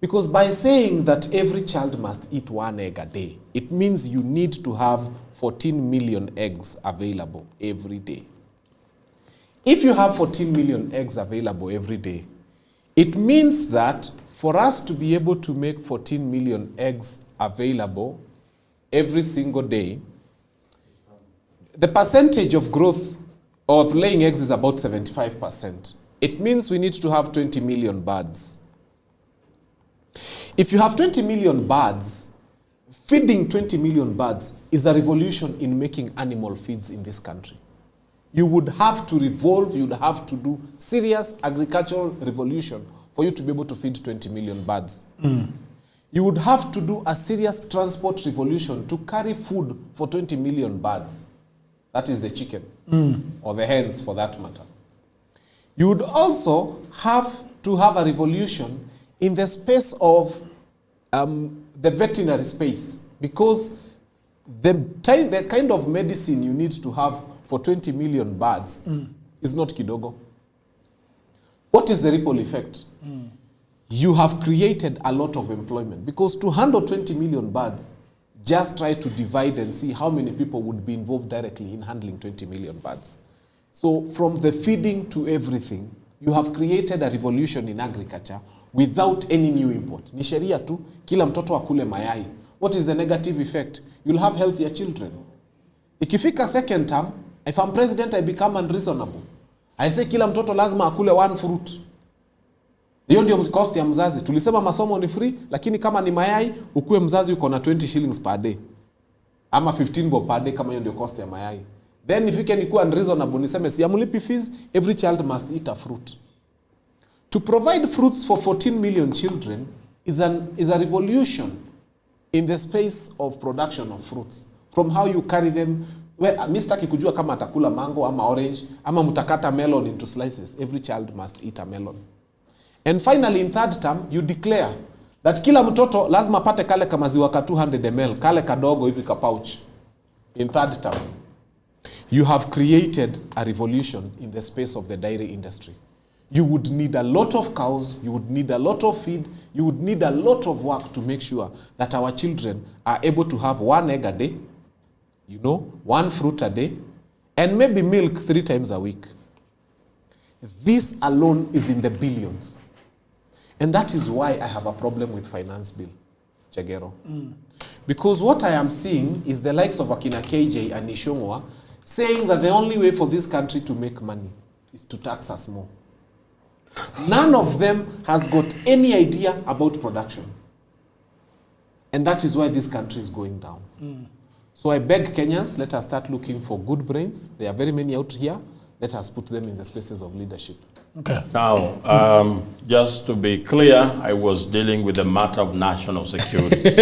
[SPEAKER 9] Because by saying that every child must eat 1 egg a day, it means you need to have 14 million eggs available every day. If you have 14 million eggs available every day, it means that for us to be able to make 14 million eggs available every single day, the percentage of growth of laying eggs is about 75%. It means we need to have 20 million birds. If you have 20 million birds, feeding 20 million birds is a revolution in making animal feeds in this country. You would have to revolve, you would have to do serious agricultural revolution for you to be able to feed 20 million birds. You would have to do a serious transport revolution to carry food for 20 million birds. That is the chicken, or the hens for that matter. You would also have to have a revolution in the space of the veterinary space, because the kind of medicine you need to have for 20 million birds is not kidogo. What is the ripple effect? You have created a lot of employment, because to handle 20 million birds, just try to divide and see how many people would be involved directly in handling 20 million birds. So from the feeding to everything, you have created a revolution in agriculture without any new import. Ni sheria tu, kila mtoto akule mayai. What is the negative effect? You'll have healthier children. Ikifika second term, if I'm president, I become unreasonable. I say kila mtoto lazima akule 1 fruit. Hiyo ndio cost ya mzazi. Tulisema masomo ni free, lakini kama ni mayai, ukue mzazi uko na 20 shillings per day. Ama 15 bob per day kama hiyo ndio cost ya mayai. Then ifike ni kuwa unreasonable, niseme si amulipi fees, every child must eat a fruit. To provide fruits for 14 million children is a revolution in the space of production of fruits. From how you carry them Mi sitaki kujua kama atakula mango ama orange ama mtakata melon into slices. Every child must eat a melon. And finally, in third term, you declare that kila mtoto lazima pate kale kamaziwa ka 200 ml, kale kadogo hivi ka pouch. In third term, you have created a revolution in the space of the dairy industry. You would need a lot of cows, you would need a lot of feed, you would need a lot of work to make sure that our children are able to have 1 egg a day, 1 fruit a day, and maybe milk 3 times a week. This alone is in the billions. And that is why I have a problem with finance bill, Chegero. Because what I am seeing is the likes of Akina KJ and Nishongwa saying that the only way for this country to make money is to tax us more. None of them has got any idea about production. And that is why this country is going down. So I beg Kenyans, let us start looking for good brains. There are very many out here. Let us put them in the spaces of leadership.
[SPEAKER 10] Okay. Now, just to be clear, I was dealing with the matter of national security.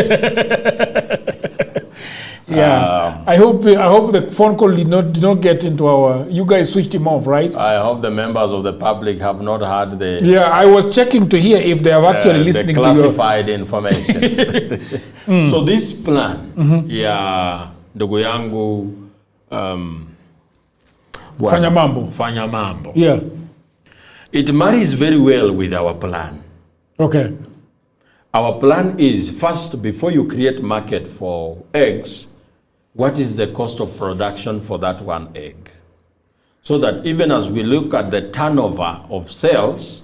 [SPEAKER 8] I hope the phone call did not get into our. You guys switched him off, right?
[SPEAKER 10] I hope the members of the public have not heard the.
[SPEAKER 8] Yeah, I was checking to hear if they are actually listening
[SPEAKER 10] the classified
[SPEAKER 8] to your
[SPEAKER 10] information. So this plan, ndugu yangu, Fanya Mambo.
[SPEAKER 8] Yeah.
[SPEAKER 10] It marries very well with our plan.
[SPEAKER 8] Okay.
[SPEAKER 10] Our plan is, first, before you create market for eggs, what is the cost of production for that 1 egg? So that even as we look at the turnover of sales,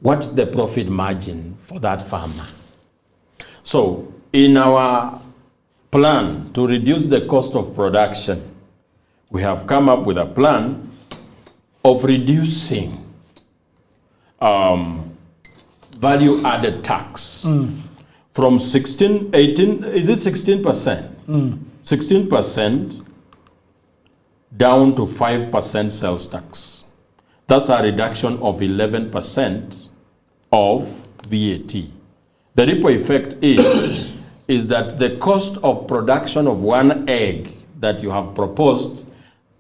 [SPEAKER 10] what's the profit margin for that farmer? So in our plan to reduce the cost of production, we have come up with a plan of reducing value-added tax from 16% down to 5% sales tax. That's a reduction of 11% of VAT. The ripple effect is that the cost of production of 1 egg that you have proposed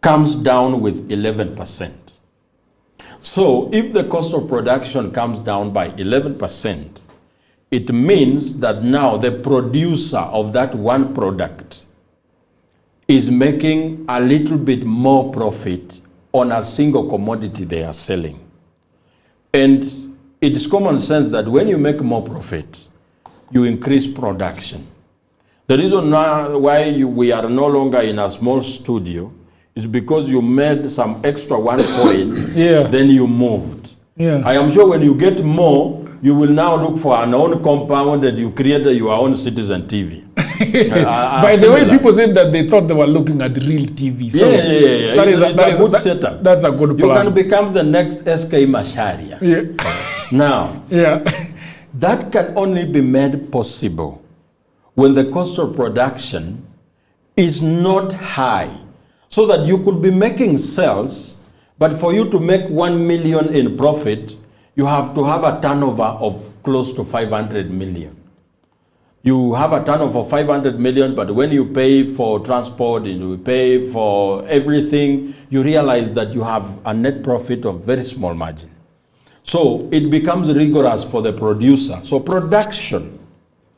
[SPEAKER 10] comes down with 11%. So if the cost of production comes down by 11%, it means that now the producer of that 1 product is making a little bit more profit on a single commodity they are selling. And it is common sense that when you make more profit, you increase production. The reason why we are no longer in a small studio is because you made some extra 1 coin, then you moved. I am sure when you get more, you will now look for an own compound and you create your own citizen TV.
[SPEAKER 8] By the way, people said that they thought they were looking at real TV. So
[SPEAKER 10] That is a good setup.
[SPEAKER 8] That's a good plan.
[SPEAKER 10] You can become the next SK Macharia. Now, that can only be made possible when the cost of production is not high, so that you could be making sales, but for you to make 1 million in profit, you have to have a turnover of close to 500 million. You have a turnover of 500 million, but when you pay for transport and you pay for everything, you realize that you have a net profit of very small margin. So it becomes rigorous for the producer. So production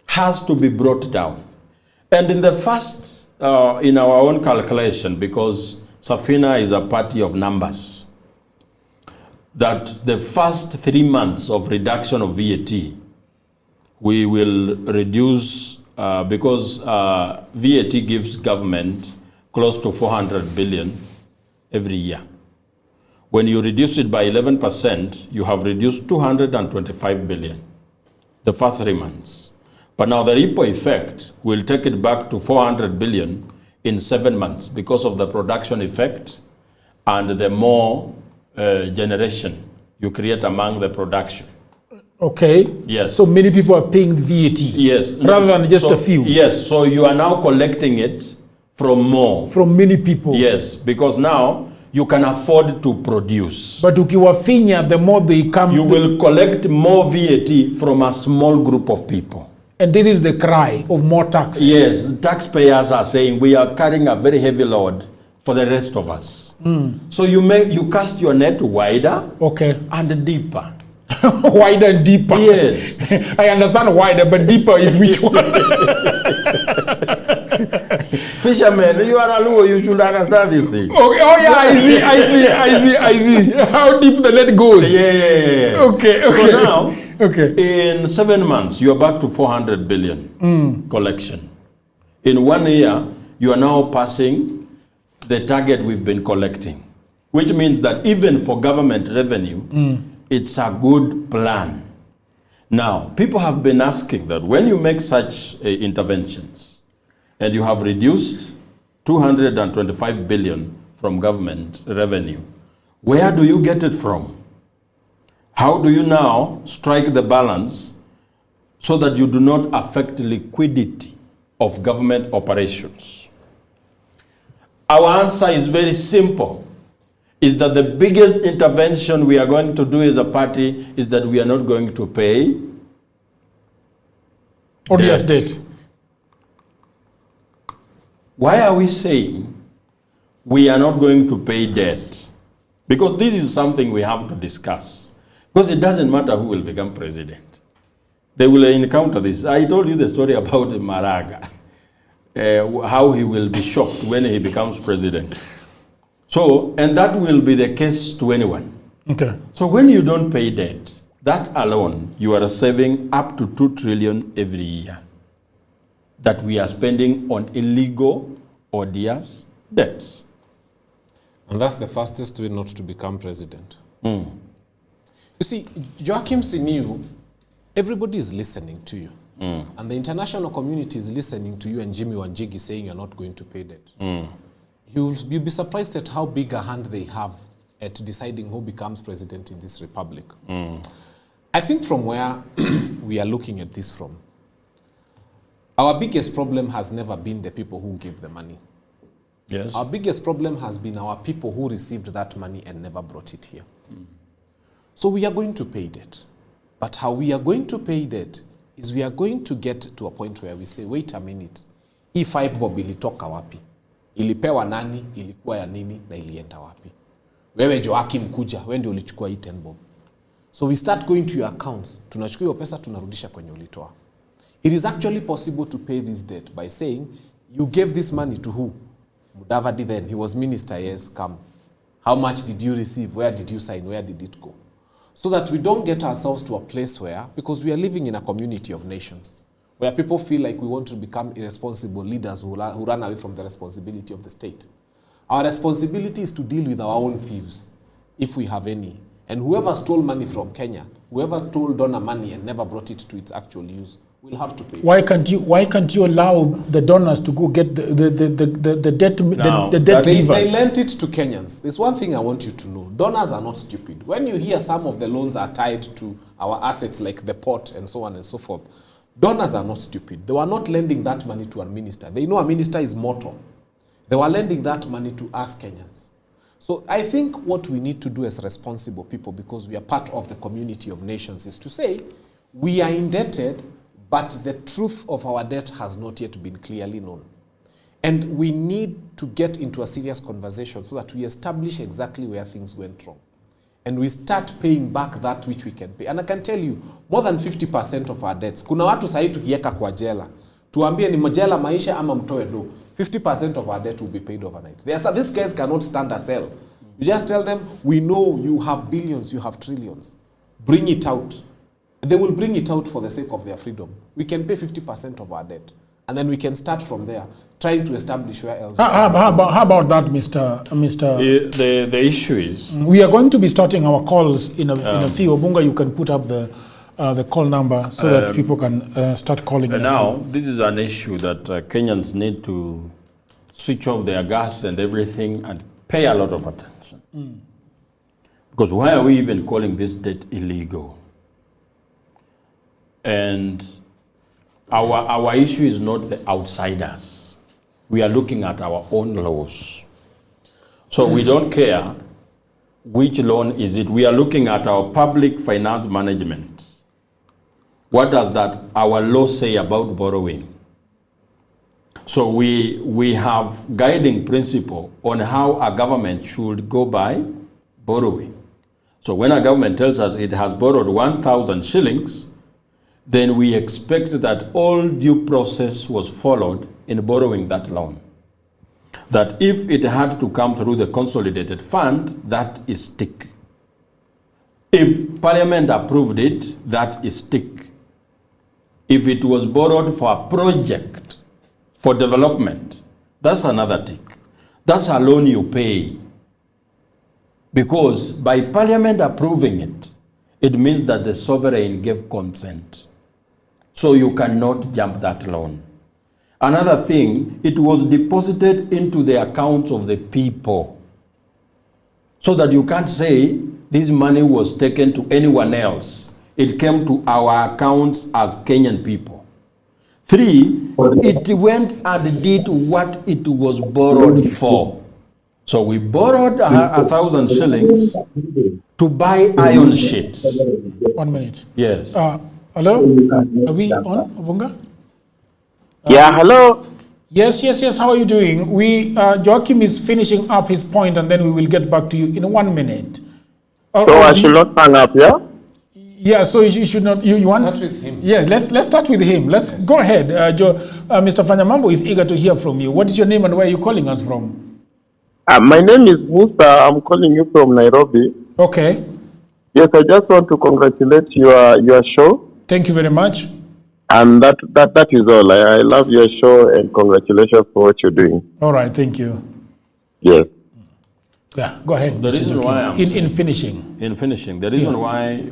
[SPEAKER 10] has to be brought down. And in the first, in our own calculation, because Safina is a party of numbers, that the first 3 months of reduction of VAT, we will reduce, because VAT gives government close to 400 billion every year. When you reduce it by 11%, you have reduced 225 billion the first 3 months. But now the ripple effect will take it back to 400 billion in 7 months because of the production effect and the more generation you create among the production.
[SPEAKER 8] Okay.
[SPEAKER 10] Yes.
[SPEAKER 8] So many people are paying VAT.
[SPEAKER 10] Yes.
[SPEAKER 8] Rather than just a few.
[SPEAKER 10] Yes. So you are now collecting it from more.
[SPEAKER 8] From many people.
[SPEAKER 10] Yes. Because now you can afford to produce.
[SPEAKER 8] But ukiwafinya, the more they come.
[SPEAKER 10] You will collect more VAT from a small group of people.
[SPEAKER 8] And this is the cry of more taxes.
[SPEAKER 10] Yes, the taxpayers are saying we are carrying a very heavy load for the rest of us. So you cast your net wider and deeper.
[SPEAKER 8] Wider and deeper.
[SPEAKER 10] Yes.
[SPEAKER 8] I understand wider, but deeper is which one?
[SPEAKER 10] Fishermen, you are a Luo, you should understand this thing.
[SPEAKER 8] Okay. Oh yeah, I see. How deep the net goes.
[SPEAKER 10] Yeah.
[SPEAKER 8] Okay.
[SPEAKER 10] So now, in 7 months, you are back to 400 billion collection. In 1 year, you are now passing the target we've been collecting, which means that even for government revenue, it's a good plan. Now, people have been asking that when you make such interventions and you have reduced 225 billion from government revenue, where do you get it from? How do you now strike the balance so that you do not affect liquidity of government operations? Our answer is very simple. Is that the biggest intervention we are going to do as a party is that we are not going to pay
[SPEAKER 8] odious debt.
[SPEAKER 10] Why are we saying we are not going to pay debt? Because this is something we have to discuss. Because it doesn't matter who will become president. They will encounter this. I told you the story about Maraga, how he will be shocked when he becomes president. So, and that will be the case to anyone.
[SPEAKER 8] Okay.
[SPEAKER 10] So when you don't pay debt, that alone, you are saving up to 2 trillion every year that we are spending on illegal, odious debts.
[SPEAKER 9] And that's the fastest way not to become president. You see, Joachim Siniu, everybody is listening to you. And the international community is listening to you and Jimmy Wanjigi saying you're not going to pay debt. You'll be surprised at how big a hand they have at deciding who becomes president in this republic. I think from where we are looking at this from, our biggest problem has never been the people who gave the money.
[SPEAKER 10] Yes.
[SPEAKER 9] Our biggest problem has been our people who received that money and never brought it here. So we are going to pay debt. But how we are going to pay debt is we are going to get to a point where we say, wait a minute, E5 bob ilitoka wapi? Ilipewa nani, ilikuwa ya nini, na ilienda wapi? Wewe Joachim kuja, wewe ndio ulichukua hii 10 bob. So we start going to your accounts, tunachukua hiyo pesa tunarudisha kwenye ulitoa. It is actually possible to pay this debt by saying, you gave this money to who? Mudavadi then, he was minister, yes, come. How much did you receive? Where did you sign? Where did it go? So that we don't get ourselves to a place where, because we are living in a community of nations, where people feel like we want to become irresponsible leaders who run away from the responsibility of the state. Our responsibility is to deal with our own thieves, if we have any. And whoever stole money from Kenya, whoever told donor money and never brought it to its actual use, will have to pay.
[SPEAKER 8] Why can't you allow the donors to go get the debt
[SPEAKER 9] They
[SPEAKER 8] givers?
[SPEAKER 9] lent it to Kenyans. There's one thing I want you to know. Donors are not stupid. When you hear some of the loans are tied to our assets like the port and so on and so forth, donors are not stupid. They were not lending that money to a minister. They know a minister is mortal. They were lending that money to us Kenyans. So I think what we need to do as responsible people, because we are part of the community of nations, is to say we are indebted, but the truth of our debt has not yet been clearly known. And we need to get into a serious conversation so that we establish exactly where things went wrong. And we start paying back that which we can pay. And I can tell you, more than 50% of our debts, kuna watu sahi tukieka kwa jela, tuambie ni mjela maisha ama mtoe do, 50% of our debt will be paid overnight. These guys cannot stand a sell. You just tell them, we know you have billions, you have trillions. Bring it out. They will bring it out for the sake of their freedom. We can pay 50% of our debt. And then we can start from there, trying to establish where else.
[SPEAKER 8] How about that, Mr.
[SPEAKER 10] The issue is,
[SPEAKER 8] we are going to be starting our calls in a few. Obunga, you can put up the call number so that people can start calling.
[SPEAKER 10] Now, this is an issue that Kenyans need to switch off their gas and everything and pay a lot of attention. Because why are we even calling this debt illegal? And our issue is not the outsiders. We are looking at our own laws. So we don't care which loan is it. We are looking at our public finance management. What does that our law say about borrowing? So we have guiding principle on how a government should go by borrowing. So when a government tells us it has borrowed 1,000 shillings, then we expect that all due process was followed in borrowing that loan. That if it had to come through the consolidated fund, that is tick. If Parliament approved it, that is tick. If it was borrowed for a project, for development, that's another tick. That's a loan you pay. Because by Parliament approving it, it means that the sovereign gave consent. So you cannot jump that loan. Another thing, it was deposited into the accounts of the people. So that you can't say this money was taken to anyone else. It came to our accounts as Kenyan people. 3, it went and did what it was borrowed for. So we borrowed 1,000 shillings to buy iron sheets.
[SPEAKER 8] 1 minute.
[SPEAKER 10] Yes.
[SPEAKER 8] Hello? Are we on, Obunga?
[SPEAKER 11] Yeah, hello.
[SPEAKER 8] Yes. How are you doing? Joachim is finishing up his point, and then we will get back to you in 1 minute.
[SPEAKER 11] So I should not hang up, yeah?
[SPEAKER 8] Yeah, so you should not. You want?
[SPEAKER 9] Start with him.
[SPEAKER 8] Yeah, let's start with him. Let's go ahead. Mr. Fanyamambo is eager to hear from you. What is your name and where are you calling us from?
[SPEAKER 11] My name is Musa. I'm calling you from Nairobi.
[SPEAKER 8] Okay.
[SPEAKER 11] Yes, I just want to congratulate your show.
[SPEAKER 8] Thank you very much.
[SPEAKER 11] And that is all. I love your show and congratulations for what you're doing.
[SPEAKER 8] All right, thank you.
[SPEAKER 11] Yes.
[SPEAKER 8] Yeah, go ahead.
[SPEAKER 10] The reason why I'm
[SPEAKER 8] in finishing.
[SPEAKER 10] In finishing, the reason why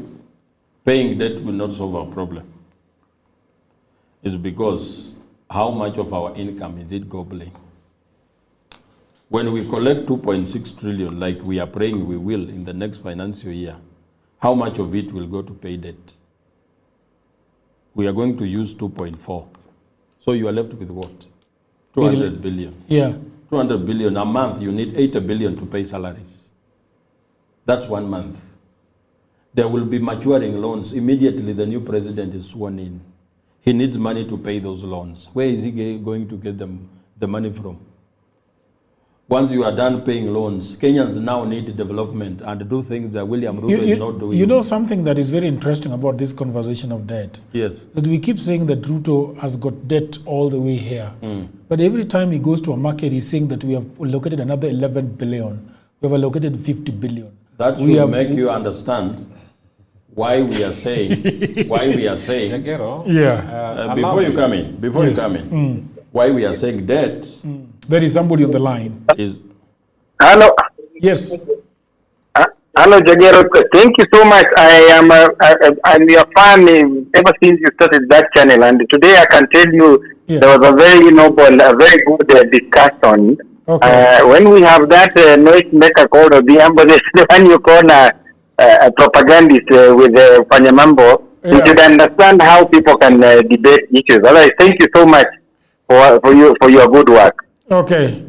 [SPEAKER 10] paying debt will not solve our problem is because how much of our income is it gobbling? When we collect 2.6 trillion, like we are praying we will in the next financial year, how much of it will go to pay debt? We are going to use 2.4. So you are left with what? 200 billion.
[SPEAKER 8] Yeah.
[SPEAKER 10] 200 billion a month, you need 80 billion to pay salaries. That's 1 month. There will be maturing loans. Immediately the new president is sworn in. He needs money to pay those loans. Where is he going to get the money from? Once you are done paying loans, Kenyans now need development and do things that William Ruto is not doing.
[SPEAKER 8] You know something that is very interesting about this conversation of debt?
[SPEAKER 10] Yes.
[SPEAKER 8] That we keep saying that Ruto has got debt all the way here. But every time he goes to a market, he's saying that we have allocated another 11 billion. We have allocated 50 billion.
[SPEAKER 10] That should make you understand why we are saying,
[SPEAKER 8] yeah.
[SPEAKER 10] Before you come in, why we are saying debt.
[SPEAKER 8] There is somebody on the line.
[SPEAKER 11] Hello.
[SPEAKER 8] Yes.
[SPEAKER 11] Hello, Jagero. Thank you so much. I'm your fan ever since you started that channel. And today I can tell you there was a very noble, a very good discussion.
[SPEAKER 8] Okay.
[SPEAKER 11] When we have that noise maker called Obiambo, the one you call a propagandist with Fanyamambo, you should understand how people can debate issues. All right. Thank you so much for your good work.
[SPEAKER 8] Okay.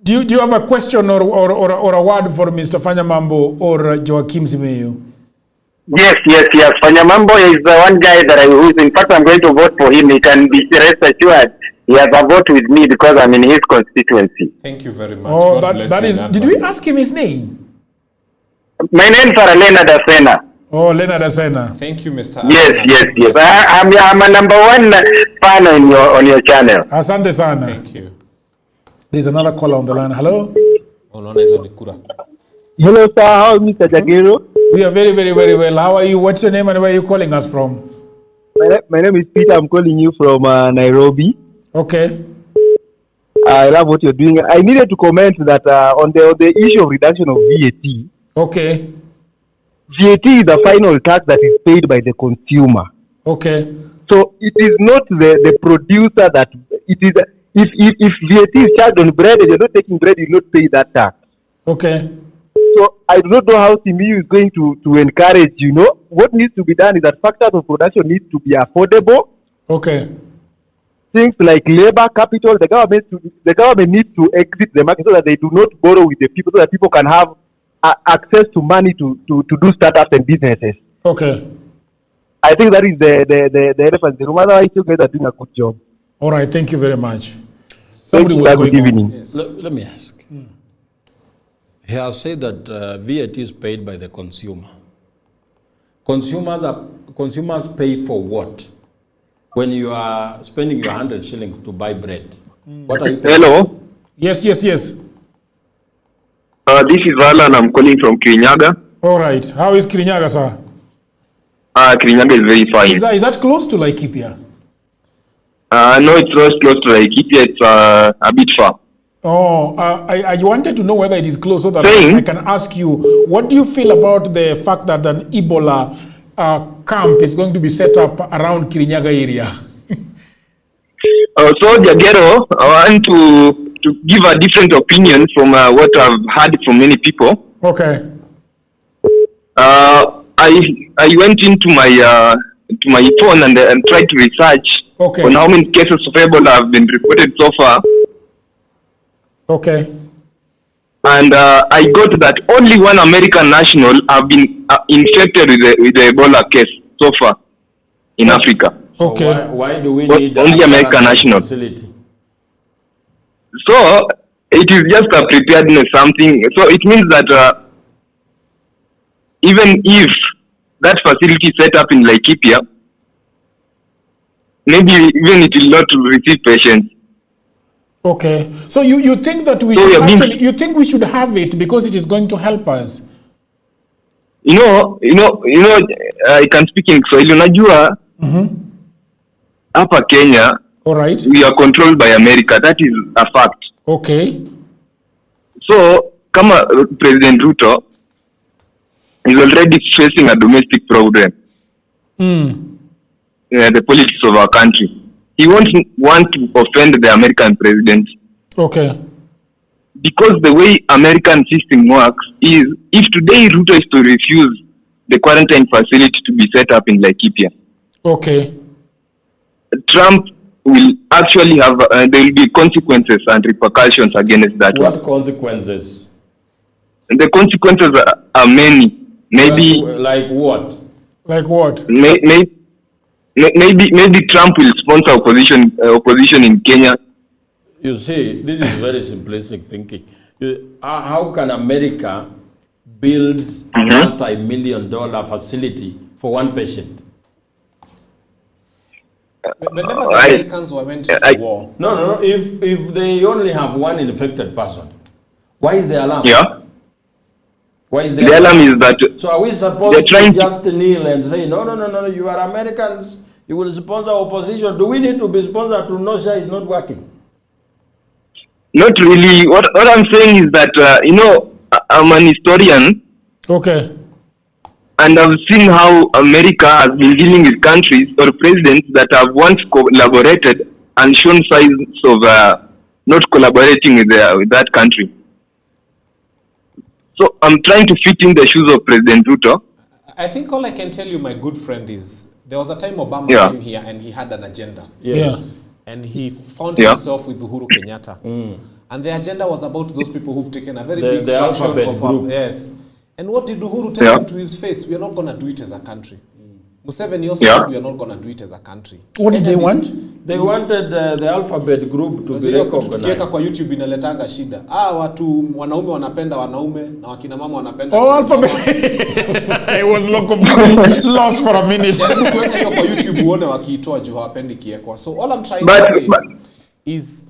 [SPEAKER 8] Do you have a question or a word for Mr. Fanyamambo or Joachim Simeyu?
[SPEAKER 11] Yes. Fanyamambo is the one guy who's, in fact, I'm going to vote for him. He can be rest assured he has a vote with me because I'm in his constituency.
[SPEAKER 9] Thank you very much.
[SPEAKER 8] Oh, that is. Did we ask him his name?
[SPEAKER 11] My name is Leonard Asena.
[SPEAKER 8] Oh, Leonard Asena.
[SPEAKER 9] Thank you, Mr.
[SPEAKER 11] Yes. I'm a number one fan on your channel.
[SPEAKER 8] Asante sana.
[SPEAKER 9] Thank you.
[SPEAKER 8] There's another caller on the line. Hello?
[SPEAKER 11] Hello, sir. How is Mr. Jagero?
[SPEAKER 8] We are very, very, very well. How are you? What's your name and where are you calling us from?
[SPEAKER 11] My name is Peter. I'm calling you from Nairobi.
[SPEAKER 8] Okay.
[SPEAKER 11] I love what you're doing. I needed to comment that on the issue of reduction of VAT.
[SPEAKER 8] Okay.
[SPEAKER 11] VAT is the final tax that is paid by the consumer.
[SPEAKER 8] Okay.
[SPEAKER 11] So it is not the producer that it is. If VAT is charged on bread and you're not taking bread, you will not pay that tax.
[SPEAKER 8] Okay.
[SPEAKER 11] So I do not know how CMU is going to encourage. What needs to be done is that factors of production need to be affordable.
[SPEAKER 8] Okay.
[SPEAKER 11] Things like labor capital, the government needs to exit the market so that they do not borrow with the people, so that people can have access to money to do startups and businesses.
[SPEAKER 8] Okay.
[SPEAKER 4] I think that is the elephant in the room. Otherwise, you guys are doing a good job.
[SPEAKER 8] All right, thank you very much.
[SPEAKER 4] Thank
[SPEAKER 8] Somebody
[SPEAKER 4] you,
[SPEAKER 8] was
[SPEAKER 4] sir.
[SPEAKER 8] going
[SPEAKER 4] Good
[SPEAKER 8] on.
[SPEAKER 4] evening.
[SPEAKER 10] Yes. Let me ask. He has said that VAT is paid by the consumer. Consumers pay for what? When you are spending your 100 shillings to buy bread, what are you paying?
[SPEAKER 11] Hello.
[SPEAKER 8] Yes.
[SPEAKER 11] This is Alan. I'm calling from Kirinyaga.
[SPEAKER 8] All right. How is Kirinyaga, sir?
[SPEAKER 11] Kirinyaga is very fine.
[SPEAKER 8] Is that close to Laikipia?
[SPEAKER 11] No, it's not close to Laikipia. It's a bit far.
[SPEAKER 8] Oh, I wanted to know whether it is close so that I can ask you, what do you feel about the fact that an Ebola camp is going to be set up around Kirinyaga area?
[SPEAKER 11] So, Jagero, I want to give a different opinion from what I've heard from many people.
[SPEAKER 8] Okay.
[SPEAKER 11] I went into my phone and tried to research on how many cases of Ebola have been reported so far.
[SPEAKER 8] Okay.
[SPEAKER 11] And I got that only one American national have been infected with the Ebola case so far in Africa.
[SPEAKER 8] Okay.
[SPEAKER 10] So why do we need
[SPEAKER 11] only American national
[SPEAKER 10] facility?
[SPEAKER 11] So it is just a preparedness something. So it means that even if that facility set up in Laikipia, maybe even it will not receive patients.
[SPEAKER 8] Okay. So you think that we should actually, you think we should have it because it is going to help us?
[SPEAKER 11] You know, I can speak in Kiswahili. Unajua, hapa Kenya,
[SPEAKER 8] all right,
[SPEAKER 11] we are controlled by America. That is a fact.
[SPEAKER 8] Okay.
[SPEAKER 11] So, kama President Ruto is already facing a domestic problem. The politics of our country. He won't want to offend the American president.
[SPEAKER 8] Okay.
[SPEAKER 11] Because the way American system works is, if today Ruto is to refuse the quarantine facility to be set up in Laikipia,
[SPEAKER 8] okay,
[SPEAKER 11] Trump will actually have, there will be consequences and repercussions against that.
[SPEAKER 10] What consequences?
[SPEAKER 11] The consequences are many. Maybe
[SPEAKER 10] like what?
[SPEAKER 8] Like what?
[SPEAKER 11] Maybe Trump will sponsor opposition in Kenya.
[SPEAKER 10] You see, this is very simplistic thinking. How can America build a multi-million-dollar facility for one patient?
[SPEAKER 9] Remember the Americans went to war.
[SPEAKER 10] No. If they only have one infected person, why is the alarm?
[SPEAKER 11] Yeah.
[SPEAKER 10] Why is
[SPEAKER 11] the alarm is that?
[SPEAKER 10] So are we supposed to just kneel and say, no, you are Americans, you will sponsor opposition? Do we need to be sponsored to know Shah is not working?
[SPEAKER 11] Not really. What I'm saying is that, I'm an historian.
[SPEAKER 8] Okay.
[SPEAKER 11] And I've seen how America has been dealing with countries or presidents that have once collaborated and shown signs of not collaborating with that country. So I'm trying to fit in the shoes of President Ruto.
[SPEAKER 9] I think all I can tell you, my good friend, is there was a time Obama came here and he had an agenda.
[SPEAKER 10] Yes.
[SPEAKER 9] And he found himself with Uhuru Kenyatta. And the agenda was about those people who've taken a very big fraction of our... Yes. And what did Uhuru tell him to his face? We are not going to do it as a country. Museveni also said we are not going to do it as a country.
[SPEAKER 8] What did they want?
[SPEAKER 10] They wanted the alphabet group to be recognized.
[SPEAKER 9] Tukiweka kwa YouTube inaletanga shida. Watu wanaume wanapenda wanaume na wakina mama wanapenda.
[SPEAKER 8] Oh, alphabet. I was lost for a minute.
[SPEAKER 9] Jaribu kuweka hiyo kwa YouTube uone wakiitoa juu hawapendi kiekwa. So all I'm trying to say is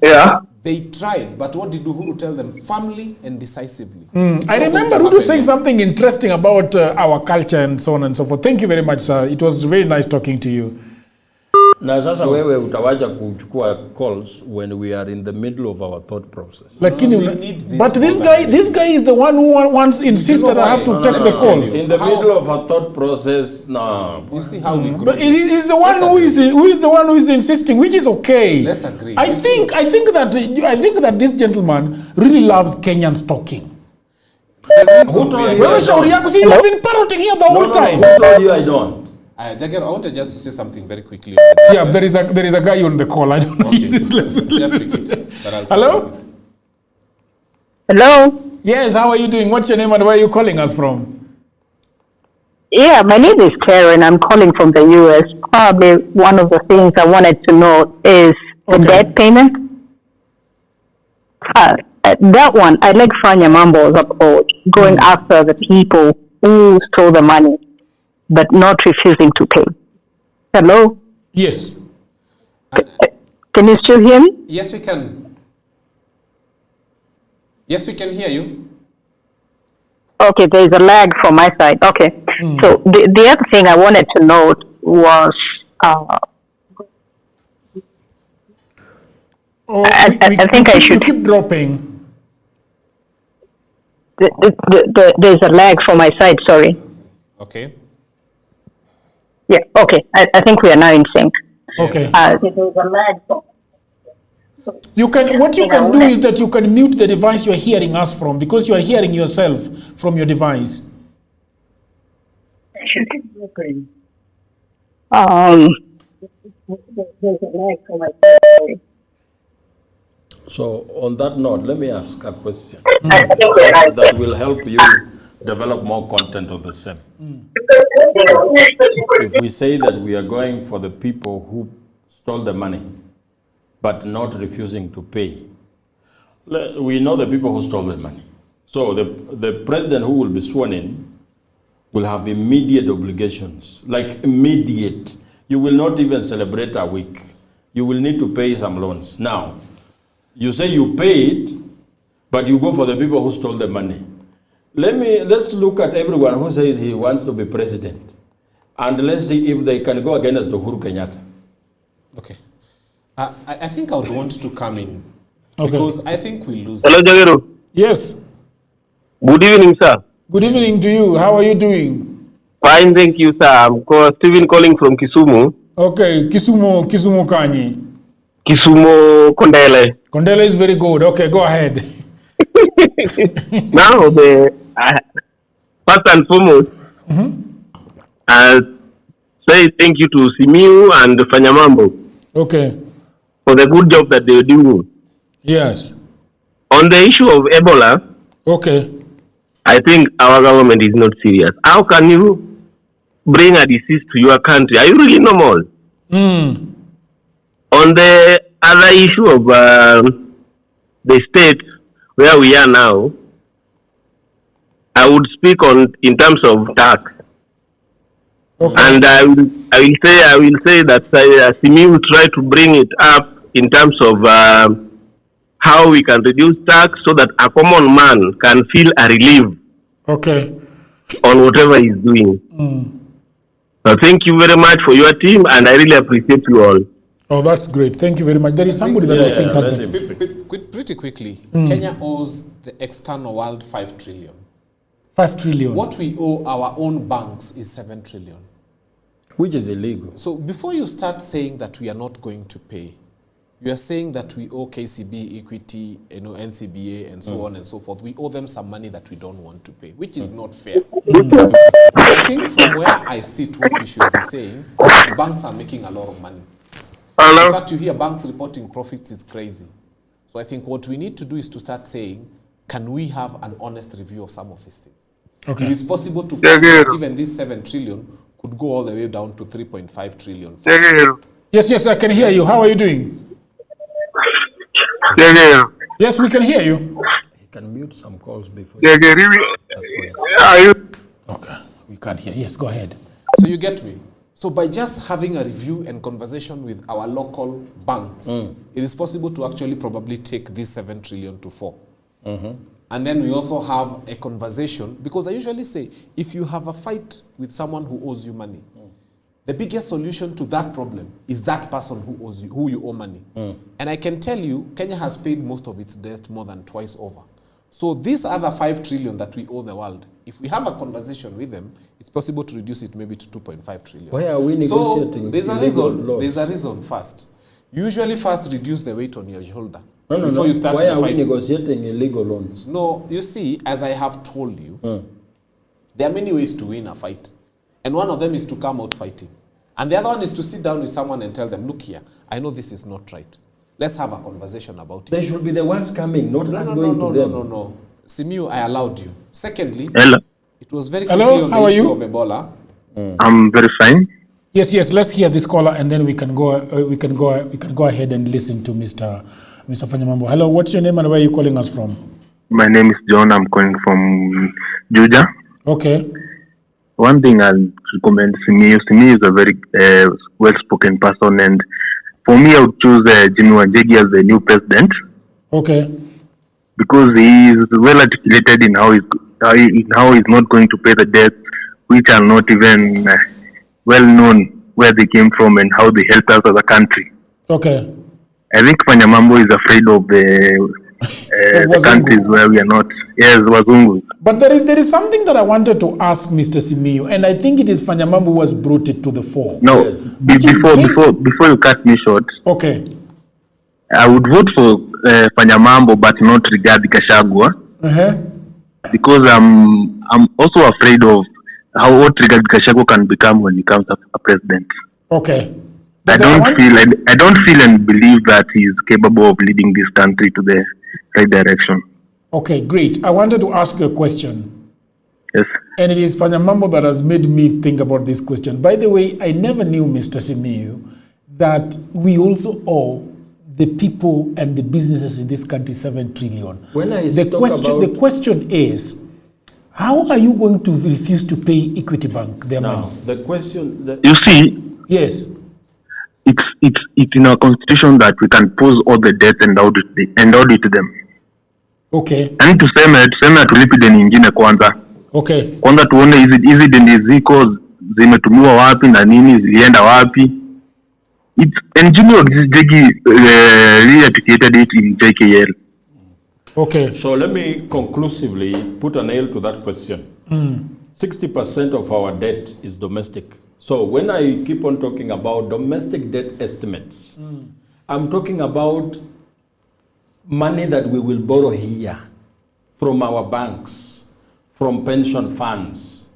[SPEAKER 9] they tried, but what did Uhuru tell them? Firmly and decisively.
[SPEAKER 8] I remember Ruto saying something interesting about our culture and so on and so forth. Thank you very much, sir. It was very nice talking to you.
[SPEAKER 10] Na sasa wewe utawacha kuchukua calls when we are in the middle of our thought process.
[SPEAKER 8] But this guy is the one who once insisted I have to take the calls.
[SPEAKER 10] In the middle of a thought process, no.
[SPEAKER 9] You see how we grow.
[SPEAKER 8] But he's the one who is the one who is insisting, which is okay.
[SPEAKER 9] Let's agree.
[SPEAKER 8] I think that this gentleman really loves Kenyans talking.
[SPEAKER 10] Who told you?
[SPEAKER 8] You have been parroting here the whole time.
[SPEAKER 10] Who told you I don't?
[SPEAKER 9] Jagger, I wanted just to say something very quickly.
[SPEAKER 8] Yeah, there is a guy on the call. I don't know.
[SPEAKER 9] Just pick it.
[SPEAKER 8] Hello?
[SPEAKER 12] Hello?
[SPEAKER 8] Yes, how are you doing? What's your name and where are you calling us from?
[SPEAKER 12] Yeah, my name is Karen. I'm calling from the U.S. Probably one of the things I wanted to know is the debt payment. That one, I like Fanya Mambo's approach, going after the people who stole the money, but not refusing to pay. Hello?
[SPEAKER 8] Yes.
[SPEAKER 12] Can you still hear me?
[SPEAKER 9] Yes, we can. Yes, we can hear you.
[SPEAKER 12] Okay, there's a lag from my side. Okay. So the other thing I wanted to note was I think I should
[SPEAKER 8] keep dropping.
[SPEAKER 12] There's a lag from my side, sorry.
[SPEAKER 9] Okay.
[SPEAKER 12] Yeah, okay. I think we are now in sync.
[SPEAKER 8] Okay.
[SPEAKER 12] There's a lag.
[SPEAKER 8] You can. What you can do is that you can mute the device you are hearing us from, because you are hearing yourself from your device.
[SPEAKER 10] So on that note, let me ask a question that will help you develop more content of the same. If we say that we are going for the people who stole the money, but not refusing to pay, we know the people who stole the money. So the president who will be sworn in will have immediate obligations, like immediate. You will not even celebrate a week. You will need to pay some loans. Now, you say you paid, but you go for the people who stole the money. Let's look at everyone who says he wants to be president, and let's see if they can go against Uhuru Kenyatta.
[SPEAKER 9] Okay. I think I would want to come in,
[SPEAKER 8] Okay.
[SPEAKER 9] because I think we lose.
[SPEAKER 13] Hello, Jagero.
[SPEAKER 8] Yes.
[SPEAKER 13] Good evening, sir.
[SPEAKER 8] Good evening to you. How are you doing?
[SPEAKER 13] Fine, thank you, sir. I'm Stephen calling from Kisumu.
[SPEAKER 8] Okay, Kisumu Kanyi.
[SPEAKER 13] Kisumu Kondele.
[SPEAKER 8] Kondele is very good. Okay, go ahead.
[SPEAKER 13] Now, first and foremost, say thank you to Simiu and Fanyamambo.
[SPEAKER 8] Okay.
[SPEAKER 13] For the good job that they're doing.
[SPEAKER 8] Yes.
[SPEAKER 13] On the issue of Ebola,
[SPEAKER 8] okay,
[SPEAKER 13] I think our government is not serious. How can you bring a disease to your country? Are you really normal? On the other issue of the state where we are now, I would speak in terms of tax. Okay. And I will say that Simi will try to bring it up in terms of how we can reduce tax so that a common man can feel a relief.
[SPEAKER 8] Okay.
[SPEAKER 13] On whatever he's doing. So thank you very much for your team, and I really appreciate you all.
[SPEAKER 8] Oh, that's great. Thank you very much. There is somebody that was saying something.
[SPEAKER 9] Pretty quickly, Kenya owes the external world 5 trillion.
[SPEAKER 8] 5 trillion.
[SPEAKER 9] What we owe our own banks is 7 trillion.
[SPEAKER 10] Which is illegal.
[SPEAKER 9] So before you start saying that we are not going to pay, you are saying that we owe KCB, Equity, NCBA, and so on and so forth. We owe them some money that we don't want to pay, which is not fair. I think from where I sit, what we should be saying, banks are making a lot of money. In fact, you hear banks reporting profits, it's crazy. So I think what we need to do is to start saying, can we have an honest review of some of these things? Okay. It is possible to find that even this 7 trillion could go all the way down to 3.5 trillion.
[SPEAKER 8] Yes, I can hear you. How are you doing? Yes, we can hear you.
[SPEAKER 10] He can mute some calls before.
[SPEAKER 8] Okay, we can't hear. Yes, go ahead.
[SPEAKER 9] So you get me? So by just having a review and conversation with our local banks, it is possible to actually probably take this 7 trillion to 4. And then we also have a conversation, because I usually say, if you have a fight with someone who owes you money, the biggest solution to that problem is that person who owes you, who you owe money. And I can tell you, Kenya has paid most of its debt more than twice over. So this other 5 trillion that we owe the world, if we have a conversation with them, it's possible to reduce it maybe to 2.5 trillion.
[SPEAKER 10] Why are we negotiating?
[SPEAKER 9] So there's a reason first. Usually first reduce the weight on your shoulder.
[SPEAKER 10] No.
[SPEAKER 9] You start
[SPEAKER 10] Why are we
[SPEAKER 9] fight.
[SPEAKER 10] negotiating illegal loans?
[SPEAKER 9] No, you see, as I have told you, there are many ways to win a fight. And one of them is to come out fighting. And the other one is to sit down with someone and tell them, look here, I know this is not right. Let's have a conversation about it.
[SPEAKER 10] They should be the ones coming, not us going to them.
[SPEAKER 9] No. Simiu, I allowed you. Secondly,
[SPEAKER 13] Hello.
[SPEAKER 9] it was very quickly on the issue of Ebola.
[SPEAKER 14] I'm very fine.
[SPEAKER 8] Yes. Let's hear this caller, and then we can go. We can go ahead and listen to Mr. Fanyamambo. Hello, what's your name and where are you calling us from?
[SPEAKER 14] My name is John. I'm calling from Juja.
[SPEAKER 8] Okay.
[SPEAKER 14] One thing I'll recommend Simi. Simi is a very well-spoken person, and for me, I would choose Jimmy Wanjigi as the new president.
[SPEAKER 8] Okay.
[SPEAKER 14] Because he is well articulated in how he's not going to pay the debts, which are not even well known where they came from and how they helped us as a country.
[SPEAKER 8] Okay.
[SPEAKER 14] I think Fanyamambo is afraid of the countries where we are not. Yes, Wazungu.
[SPEAKER 8] But there is something that I wanted to ask Mr. Simiyu, and I think it is Fanyamambo who has brought it to the fore.
[SPEAKER 14] No, before you cut me short.
[SPEAKER 8] Okay.
[SPEAKER 14] I would vote for Fanyamambo, but not Rigathi Gachagua. Because I'm also afraid of what Rigathi Gachagua can become when he becomes a president.
[SPEAKER 8] Okay.
[SPEAKER 14] I don't feel and believe that he is capable of leading this country to the right direction.
[SPEAKER 8] Okay, great. I wanted to ask you a question.
[SPEAKER 14] Yes.
[SPEAKER 8] And it is Fanyamambo that has made me think about this question. By the way, I never knew, Mr. Simiyu, that we also owe the people and the businesses in this country 7 trillion. The question is, how are you going to refuse to pay Equity Bank their money?
[SPEAKER 10] The question...
[SPEAKER 14] You see...
[SPEAKER 8] Yes.
[SPEAKER 14] It's in our constitution that we can pose all the debts and audit them.
[SPEAKER 8] Okay.
[SPEAKER 14] Yani tuseme tulipi deni nyingine kwanza.
[SPEAKER 8] Okay.
[SPEAKER 14] Kwanza tuone hizi deni ziko zimetumiwa wapi na nini zilienda wapi. And Jimmy Wanjigi re-articulated it in JKL.
[SPEAKER 10] Okay. So let me conclusively put a nail to that question. 60% of our debt is domestic. So when I keep on talking about domestic debt estimates, I'm talking about money that we will borrow here from our banks, from pension funds,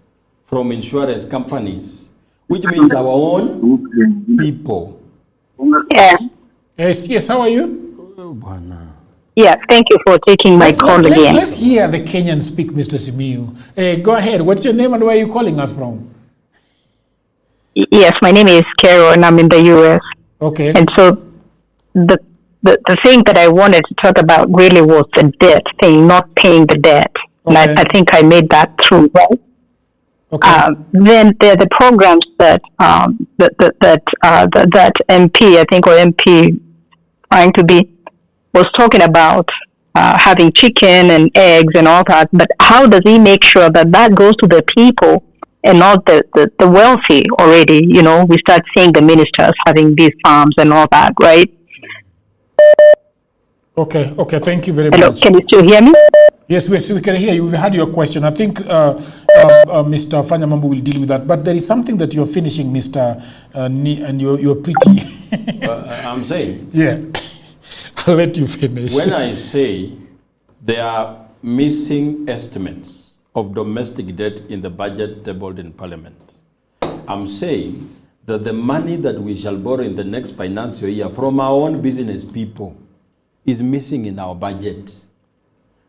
[SPEAKER 10] from insurance companies, which means our own people.
[SPEAKER 8] Yes, how are you?
[SPEAKER 12] Yeah, thank you for taking my call again.
[SPEAKER 8] Let's hear the Kenyan speak, Mr. Simiyu. Go ahead. What's your name and where are you calling us from?
[SPEAKER 12] Yes, my name is Carol and I'm in the US.
[SPEAKER 8] Okay.
[SPEAKER 12] And so the thing that I wanted to talk about really was the debt thing, not paying the debt. Okay. And I think I made that true, right?
[SPEAKER 8] Okay.
[SPEAKER 12] Then there are the programs that that MP, I think, or MP trying to be, was talking about having chicken and eggs and all that. But how does he make sure that that goes to the people and not the wealthy already? You know, we start seeing the ministers having these farms and all that, right?
[SPEAKER 8] Okay, thank you very
[SPEAKER 12] Hello,
[SPEAKER 8] much.
[SPEAKER 12] can you still hear me?
[SPEAKER 8] Yes, we can hear you. We've had your question. I think Mr. Fanyamambo will deal with that. But there is something that you're finishing, Mr. And you're pretty...
[SPEAKER 10] I'm saying...
[SPEAKER 8] Yeah, I'll let you finish.
[SPEAKER 10] When I say there are missing estimates of domestic debt in the budget tabled in Parliament, I'm saying that the money that we shall borrow in the next financial year from our own business people is missing in our budget.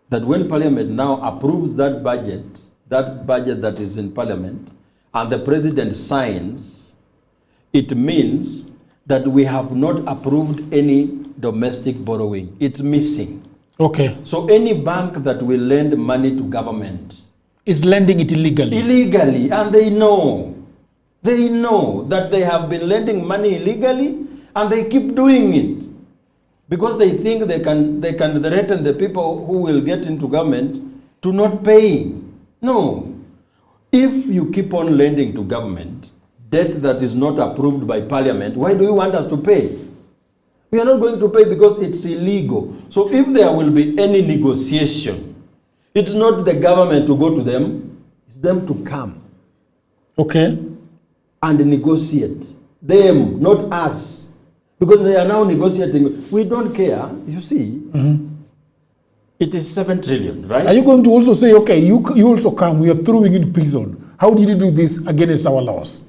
[SPEAKER 10] That when Parliament now approves that budget that is in Parliament, and the President signs, it means that we have not approved any domestic borrowing. It's missing.
[SPEAKER 8] Okay.
[SPEAKER 10] So any bank that will lend money to government
[SPEAKER 8] is lending it illegally.
[SPEAKER 10] Illegally, and they know. They know that they have been lending money illegally, and they keep doing it because they think they can threaten the people who will get into government to not pay. No. If you keep on lending to government debt that is not approved by Parliament, why do you want us to pay? We are not going to pay because it's illegal. So if there will be any negotiation, it's not the government to go to them, it's them to come.
[SPEAKER 8] Okay.
[SPEAKER 10] And negotiate. Them, not us. Because they are now negotiating. We don't care, you see. It is 7 trillion, right?
[SPEAKER 8] Are you going to also say, okay, you also come, we are throwing you in prison. How did you do this against our laws?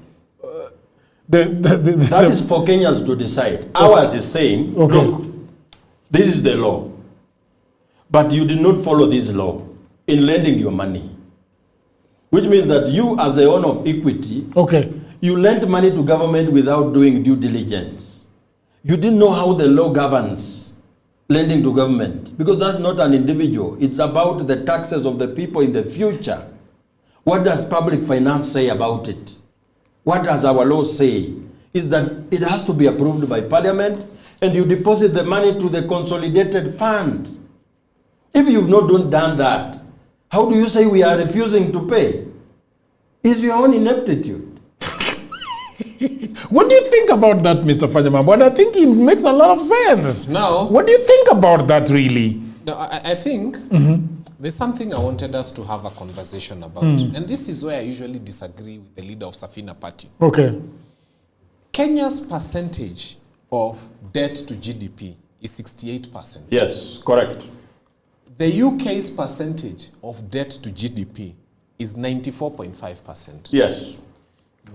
[SPEAKER 10] That is for Kenyans to decide. Ours is saying, look, this is the law. But you did not follow this law in lending your money. which means that you, as the owner of equity,
[SPEAKER 8] okay,
[SPEAKER 10] you lent money to government without doing due diligence. You didn't know how the law governs lending to government, because that's not an individual. It's about the taxes of the people in the future. What does public finance say about it? What does our law say? Is that it has to be approved by parliament, and you deposit the money to the consolidated fund. If you've not done that, how do you say we are refusing to pay? It's your own ineptitude.
[SPEAKER 8] What do you think about that, Mr. Fanyamambo? And I think it makes a lot of sense.
[SPEAKER 9] Now,
[SPEAKER 8] what do you think about that, really?
[SPEAKER 9] No, I think there's something I wanted us to have a conversation about. And this is where I usually disagree with the leader of Safina Party.
[SPEAKER 8] Okay.
[SPEAKER 9] Kenya's percentage of debt to GDP is 68%.
[SPEAKER 10] Yes, correct.
[SPEAKER 9] The UK's percentage of debt to GDP is 94.5%.
[SPEAKER 10] Yes.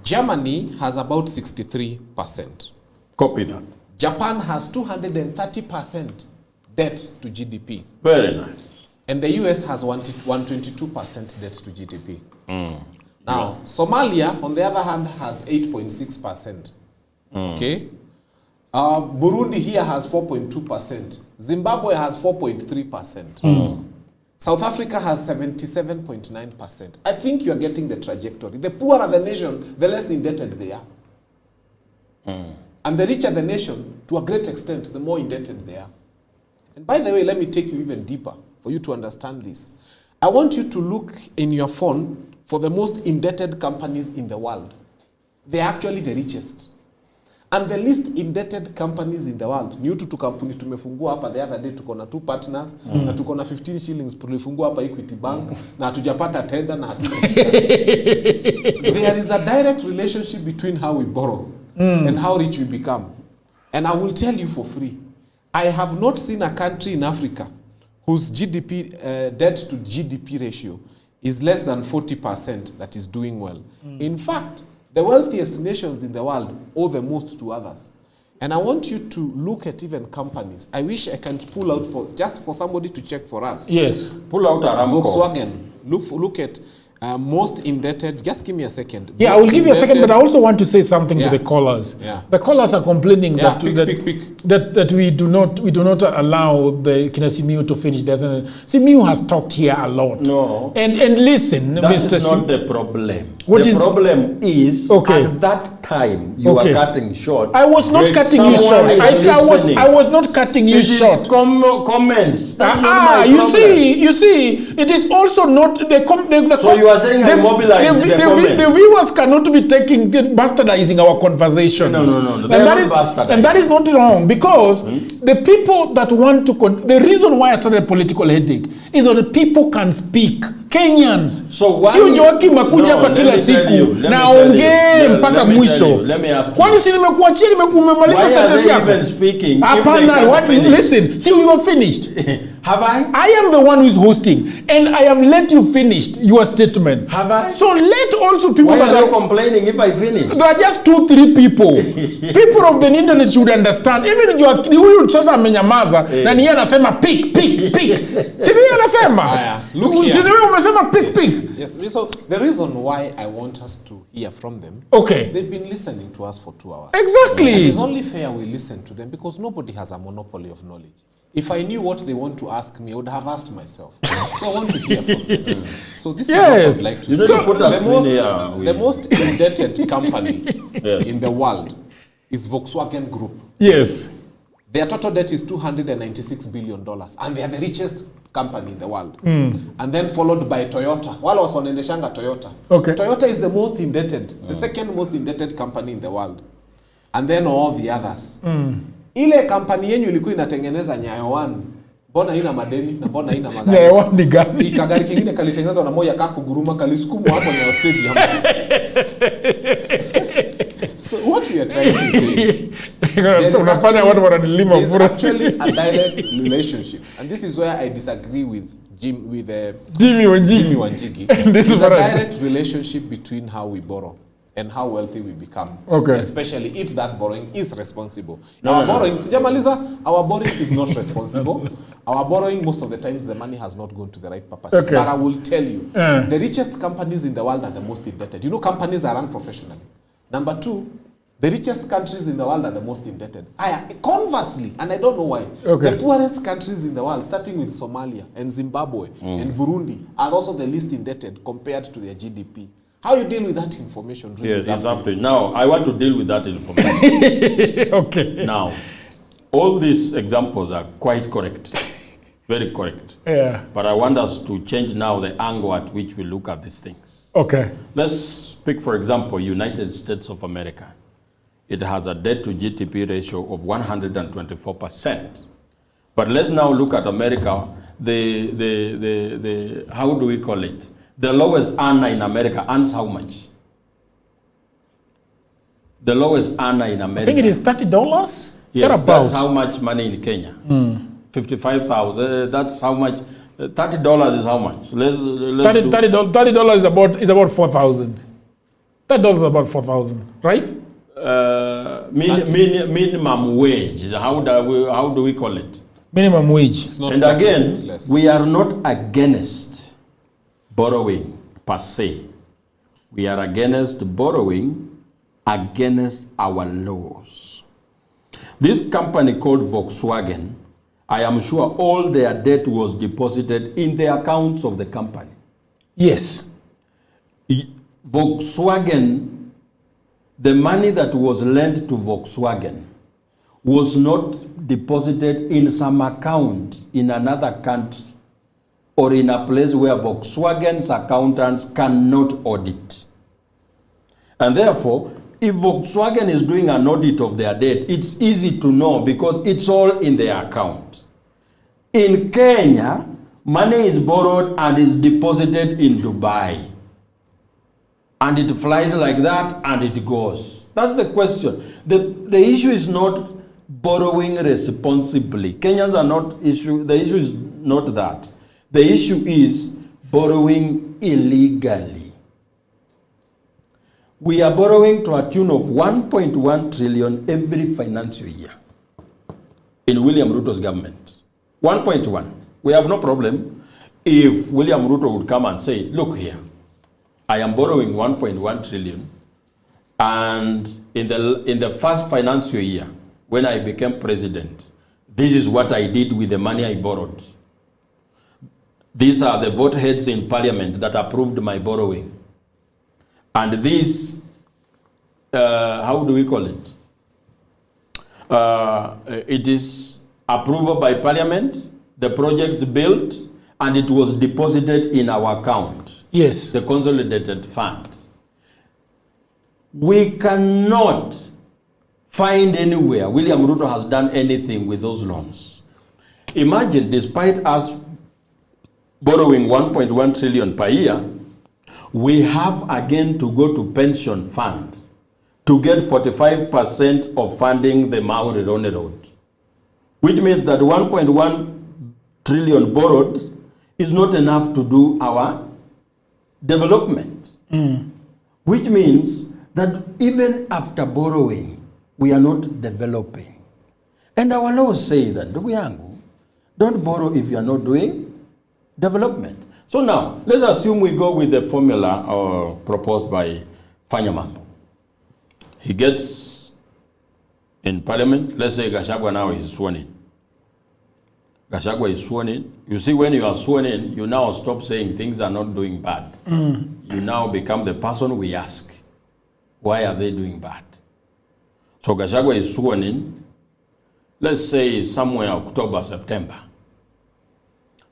[SPEAKER 9] Germany has about 63%.
[SPEAKER 10] Copy that.
[SPEAKER 9] Japan has 230% debt to GDP.
[SPEAKER 10] Very nice.
[SPEAKER 9] And the US has 122% debt to GDP. Now, Somalia, on the other hand, has 8.6%. Okay? Burundi here has 4.2%. Zimbabwe has 4.3%. South Africa has 77.9%. I think you are getting the trajectory. The poorer the nation, the less indebted they are. And the richer the nation, to a great extent, the more indebted they are. And by the way, let me take you even deeper for you to understand this. I want you to look in your phone for the most indebted companies in the world. They're actually the richest. And the least indebted companies in the world. Ni utu kampuni tumefungua hapa the other day, tuko na 2 partners, na tuko na 15 shillings tulifungua hapa Equity Bank, na hatujapata tenda na There is a direct relationship between how we borrow and how rich we become. And I will tell you for free, I have not seen a country in Africa whose GDP, debt to GDP ratio is less than 40% that is doing well. In fact, the wealthiest nations in the world owe the most to others. And I want you to look at even companies. I wish I can pull out just for somebody to check for us.
[SPEAKER 8] Yes.
[SPEAKER 10] Pull out Aramco.
[SPEAKER 9] Volkswagen. Look at most indebted. Just give me a second.
[SPEAKER 8] Yeah, I will give you a second, but I also want to say something to the callers.
[SPEAKER 9] Yeah.
[SPEAKER 8] The callers are complaining that we do not allow the Simiu to finish. Simiu has talked here a lot.
[SPEAKER 10] No.
[SPEAKER 8] And listen,
[SPEAKER 10] that
[SPEAKER 8] Mr.
[SPEAKER 10] is not the problem.
[SPEAKER 8] The
[SPEAKER 10] problem is at that time you are cutting short.
[SPEAKER 8] I was not cutting you short. I was not cutting you short.
[SPEAKER 10] It is comments. That's not my
[SPEAKER 8] you
[SPEAKER 10] problem.
[SPEAKER 8] see, it is also not the
[SPEAKER 10] so you are saying I mobilize the comments.
[SPEAKER 8] The viewers cannot be bastardizing our conversation.
[SPEAKER 10] No.
[SPEAKER 8] And that is not wrong, because the people that want to the reason why I started a political headache is that the people can speak. Kenyans.
[SPEAKER 10] So why
[SPEAKER 8] sio Joakim makuja hapa kila siku na ongee mpaka mwisho. Kwani si nimekuachia umemaliza sentence yako? Hapana, listen. See, you are finished.
[SPEAKER 10] Have I?
[SPEAKER 8] I am the one who is hosting, and I have let you finish your statement.
[SPEAKER 10] Have I?
[SPEAKER 8] So let also people
[SPEAKER 10] Why are you complaining if I finish?
[SPEAKER 8] There are just 2-3 people. People of the internet should understand. Even huyu sasa amenyamaza na niye anasema pick. Si niye anasema.
[SPEAKER 9] Look here.
[SPEAKER 8] Si niye umesema pick.
[SPEAKER 9] Yes. So the reason why I want us to hear from them.
[SPEAKER 8] Okay.
[SPEAKER 9] They've been listening to us for 2 hours.
[SPEAKER 8] Exactly.
[SPEAKER 9] And it's only fair we listen to them, because nobody has a monopoly of knowledge. If I knew what they want to ask me, I would have asked myself. So I want to hear from them. So this is what I would like to say. The most indebted company in the world is Volkswagen Group.
[SPEAKER 8] Yes.
[SPEAKER 9] Their total debt is $296 billion. And they are the richest company in the world. And then followed by Toyota. Wala was wanaendeshanga Toyota.
[SPEAKER 8] Okay.
[SPEAKER 9] Toyota is the most indebted, the second most indebted company in the world. And then all the others. Ile kampani yenu ilikuwa inatengeneza Nyayo 1. Mbona haina madeni na mbona haina magari?
[SPEAKER 8] Nyayo 1 ni gani?
[SPEAKER 9] Ikagari kingine kalitengenezwa na moja kakuguruma kalisukumwa hapo Nyayo Stadium. So what we are trying to say, there's actually a direct relationship, and this is where I disagree with Jimmy Wanjigi. There's a direct relationship between how we borrow and how wealthy we become, especially if that borrowing is responsible. Our borrowing is not responsible. Our borrowing, most of the times, the money has not gone to the right purposes.
[SPEAKER 8] Okay.
[SPEAKER 9] But I will tell you, the richest companies in the world are the most indebted. You know, companies are run professionally. Number two, the richest countries in the world are the most indebted. Conversely, and I don't know why, the poorest countries in the world, starting with Somalia and Zimbabwe and Burundi, are also the least indebted compared to their GDP. How you deal with that information? Really
[SPEAKER 10] yes, exactly. Now, I want to deal with that information.
[SPEAKER 8] Okay.
[SPEAKER 10] Now, all these examples are quite correct. Very correct.
[SPEAKER 8] Yeah.
[SPEAKER 10] But I want us to change now the angle at which we look at these things.
[SPEAKER 8] Okay.
[SPEAKER 10] Let's pick, for example, United States of America. It has a debt to GDP ratio of 124%. But let's now look at America, how do we call it? The lowest earner in America earns how much? The lowest earner in America.
[SPEAKER 8] I think it is $30.
[SPEAKER 10] Yes, that's how much money in Kenya. 55,000. That's how much. $30 is how much?
[SPEAKER 8] $30 is about 4,000. $30 is about 4,000, right?
[SPEAKER 10] Minimum wage. How do we call it?
[SPEAKER 8] Minimum wage.
[SPEAKER 10] And again, we are not against borrowing per se. We are against borrowing against our laws. This company called Volkswagen, I am sure all their debt was deposited in the accounts of the company.
[SPEAKER 8] Yes.
[SPEAKER 10] Volkswagen, the money that was lent to Volkswagen was not deposited in some account in another country or in a place where Volkswagen's accountants cannot audit. And therefore, if Volkswagen is doing an audit of their debt, it's easy to know because it's all in their account. In Kenya, money is borrowed and is deposited in Dubai. And it flies like that and it goes. That's the question. The issue is not borrowing responsibly. Kenyans are not issue. The issue is not that. The issue is borrowing illegally. We are borrowing to a tune of 1.1 trillion every financial year in William Ruto's government. 1.1. We have no problem if William Ruto would come and say, look here, I am borrowing 1.1 trillion, and in the first financial year, when I became president, this is what I did with the money I borrowed. These are the vote heads in parliament that approved my borrowing. And this, how do we call it? It is approval by parliament, the projects built, and it was deposited in our account.
[SPEAKER 8] Yes.
[SPEAKER 10] The consolidated fund. We cannot find anywhere William Ruto has done anything with those loans. Imagine, despite us borrowing 1.1 trillion per year, we have again to go to pension fund to get 45% of funding the Maori Road, which means that 1.1 trillion borrowed is not enough to do our development, which means that even after borrowing, we are not developing. And our laws say that, don't borrow if you are not doing development. So now, let's assume we go with the formula proposed by Fanyamambo. He gets in parliament, let's say Gachagua now is sworn in. Gachagua is sworn in. You see, when you are sworn in, you now stop saying things are not doing bad. You now become the person we ask, why are they doing bad? So Gachagua is sworn in, let's say somewhere October, September.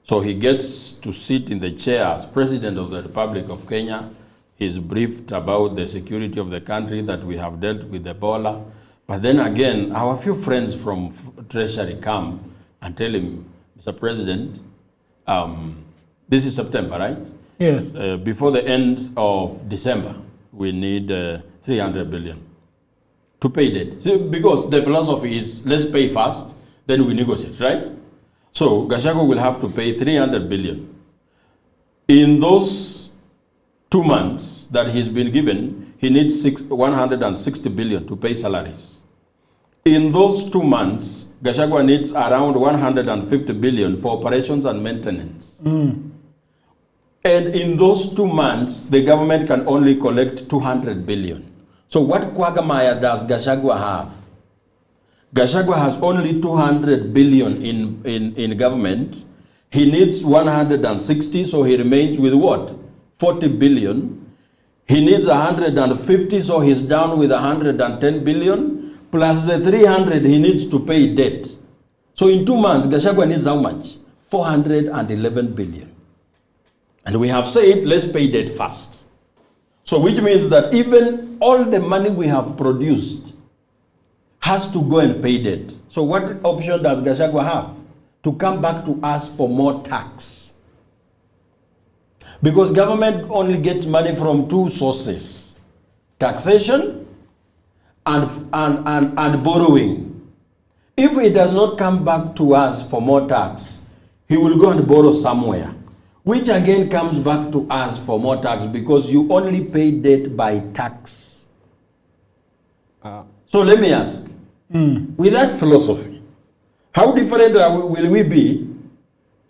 [SPEAKER 10] So he gets to sit in the chair as President of the Republic of Kenya. He's briefed about the security of the country, that we have dealt with Ebola. But then again, our few friends from Treasury come and tell him, Mr. President, this is September, right?
[SPEAKER 8] Yes.
[SPEAKER 10] Before the end of December, we need 300 billion to pay debt. Because the philosophy is, let's pay first, then we negotiate, right? So Gachagua will have to pay 300 billion. In those 2 months that he's been given, he needs 160 billion to pay salaries. In those 2 months, Gachagua needs around 150 billion for operations and maintenance. And in those 2 months, the government can only collect 200 billion. So what quagmire does Gachagua have? Gachagua has only 200 billion in government. He needs 160, so he remains with what? 40 billion. He needs 150, so he's down with 110 billion. Plus the 300 he needs to pay debt. So in 2 months, Gachagua needs how much? 411 billion. And we have said, let's pay debt first. So which means that even all the money we have produced has to go and pay debt. So what option does Gachagua have? To come back to us for more tax. Because government only gets money from 2 sources: taxation and borrowing. If he does not come back to us for more tax, he will go and borrow somewhere, which again comes back to us for more tax, because you only pay debt by tax. So let me ask, with that philosophy, how different will we be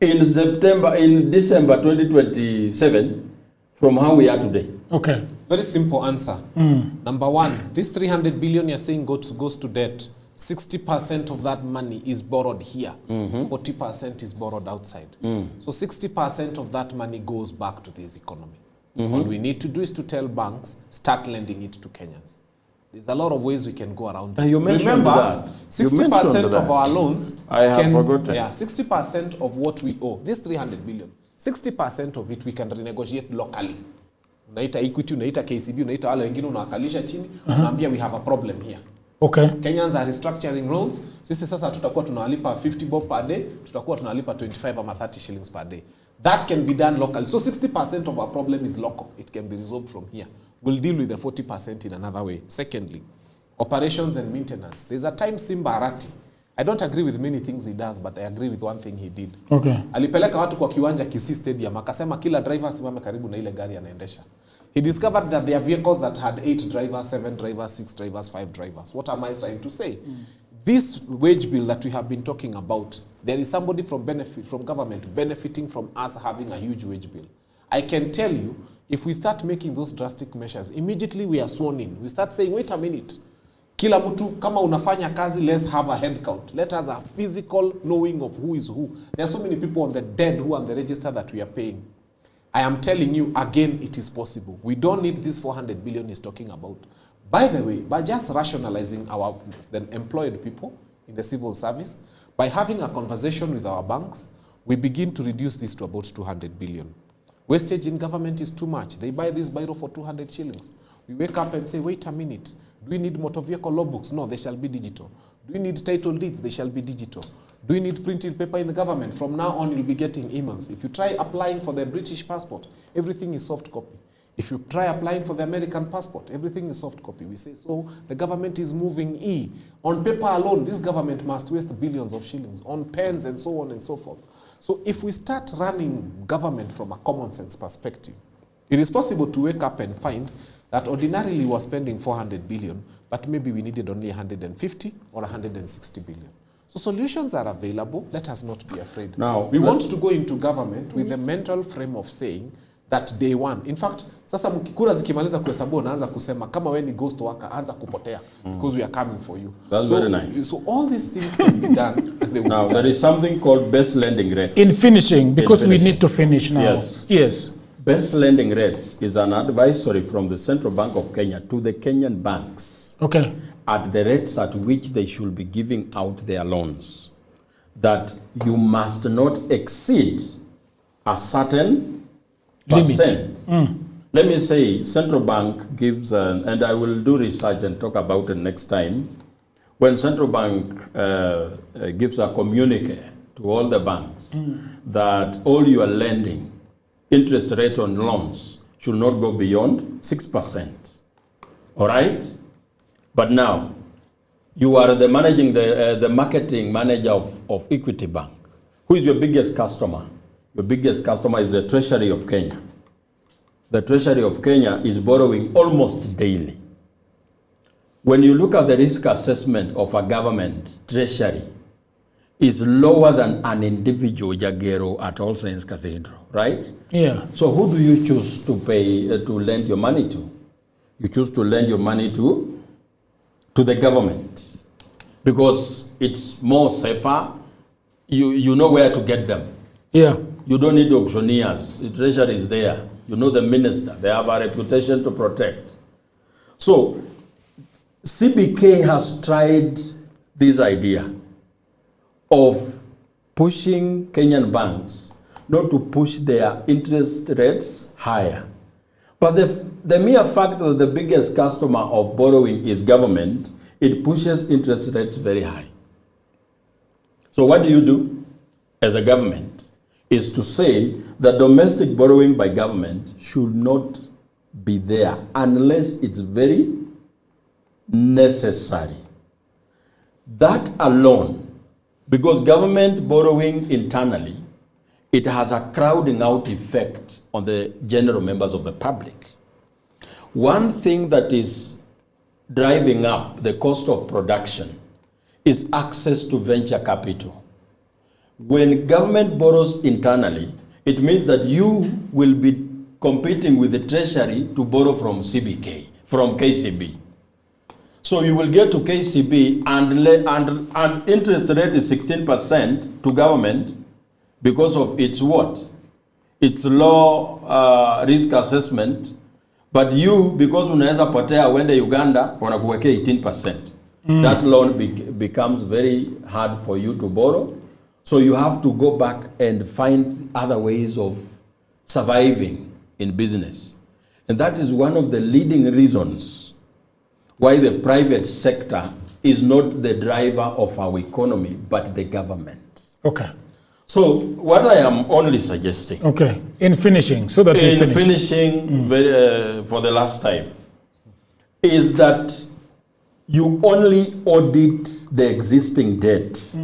[SPEAKER 10] in December 2027 from how we are today?
[SPEAKER 9] Okay. Very simple answer. Number one, this 300 billion you're saying goes to debt. 60% of that money is borrowed here. 40% is borrowed outside. So 60% of that money goes back to this economy. All we need to do is to tell banks, start lending it to Kenyans. There's a lot of ways we can go around this.
[SPEAKER 10] You mentioned
[SPEAKER 9] Remember, 60% of our loans
[SPEAKER 10] I have forgotten.
[SPEAKER 9] Yeah, 60% of what we owe, this 300 billion, 60% of it we can renegotiate locally. Unaita Equity, unaita KCB, unaita wale wengine unawakalisha chini, unaambia we have a problem here.
[SPEAKER 8] Okay.
[SPEAKER 9] Kenyans are restructuring loans. Sisi sasa tutakuwa tunalipa 50 bob per day, tutakuwa tunalipa 25 ama 30 shillings per day. That can be done locally. So 60% of our problem is local. It can be resolved from here. We'll deal with the 40% in another way. Secondly, operations and maintenance. There's a time Simba Arati. I don't agree with many things he does, but I agree with one thing he did.
[SPEAKER 8] Okay.
[SPEAKER 9] Alipeleka watu kwa kiwanja Kisii Stadium, akasema kila driver simame karibu na ile gari anaendesha. He discovered that there are vehicles that had 8 drivers, 7 drivers, 6 drivers, 5 drivers. What am I trying to say? This wage bill that we have been talking about, there is somebody from government benefiting from us having a huge wage bill. I can tell you, if we start making those drastic measures, immediately we are sworn in. We start saying, wait a minute. Kila mtu, kama unafanya kazi, let's have a head count. Let us have physical knowing of who is who. There are so many people on the dead who are on the register that we are paying. I am telling you, again, it is possible. We don't need this 400 billion he's talking about. By the way, by just rationalizing the employed people in the civil service, by having a conversation with our banks, we begin to reduce this to about 200 billion. Wastage in government is too much. They buy this biro for 200 shillings. We wake up and say, wait a minute. Do we need motor vehicle logbooks? No, they shall be digital. Do we need title deeds? They shall be digital. Do we need printed paper in the government? From now on, you'll be getting emails. If you try applying for the British passport, everything is soft copy. If you try applying for the American passport, everything is soft copy. We say, so the government is moving On paper alone, this government must waste billions of shillings on pens and so on and so forth. So if we start running government from a common sense perspective, it is possible to wake up and find that ordinarily we're spending 400 billion, but maybe we needed only 150 or 160 billion. So solutions are available. Let us not be afraid.
[SPEAKER 10] Now,
[SPEAKER 9] we want to go into government with the mental frame of saying that day one. In fact, sasa kura zikimaliza kuhesabu naanza kusema kama we ni ghost worker, anza kupotea because we are coming for you.
[SPEAKER 10] That's very nice.
[SPEAKER 9] So all these things can be done.
[SPEAKER 10] Now, there is something called best lending rates.
[SPEAKER 8] In finishing, because we need to finish now.
[SPEAKER 10] Yes.
[SPEAKER 8] Yes.
[SPEAKER 10] Best lending rates is an advisory from the Central Bank of Kenya to the Kenyan banks.
[SPEAKER 8] Okay.
[SPEAKER 10] At the rates at which they should be giving out their loans. That you must not exceed a certain percent. Let me say, Central Bank gives, and I will do research and talk about it next time. When Central Bank gives a communique to all the banks that all your lending, interest rate on loans should not go beyond 6%. All right? But now, you are the marketing manager of Equity Bank. Who is your biggest customer? Your biggest customer is the Treasury of Kenya. The Treasury of Kenya is borrowing almost daily. when you look at the risk assessment of a government treasury, is lower than an individual Jagero at All Saints Cathedral, right?
[SPEAKER 8] Yeah.
[SPEAKER 10] So who do you choose to pay, to lend your money to? You choose to lend your money to the government because it's more safer. You know where to get them.
[SPEAKER 8] Yeah.
[SPEAKER 10] You don't need auctioneers. The treasury is there. You know the minister. They have a reputation to protect. So CBK has tried this idea of pushing Kenyan banks not to push their interest rates higher. But the mere fact that the biggest customer of borrowing is government, it pushes interest rates very high. So what do you do as a government is to say that domestic borrowing by government should not be there unless it's very necessary. That alone, because government borrowing internally, it has a crowding out effect on the general members of the public. One thing that is driving up the cost of production is access to venture capital. When government borrows internally, it means that you will be competing with the treasury to borrow from CBK, from KCB. So you will get to KCB and interest rate is 16% to government because of its what? Its low risk assessment. But you, because unaweza potea wende Uganda, wanakuwekea 18%. That loan becomes very hard for you to borrow. So you have to go back and find other ways of surviving in business. And that is one of the leading reasons why the private sector is not the driver of our economy, but the government.
[SPEAKER 8] Okay.
[SPEAKER 10] So what I am only suggesting.
[SPEAKER 8] Okay. In finishing, so that we finish.
[SPEAKER 10] Finishing for the last time, is that you only audit the existing debt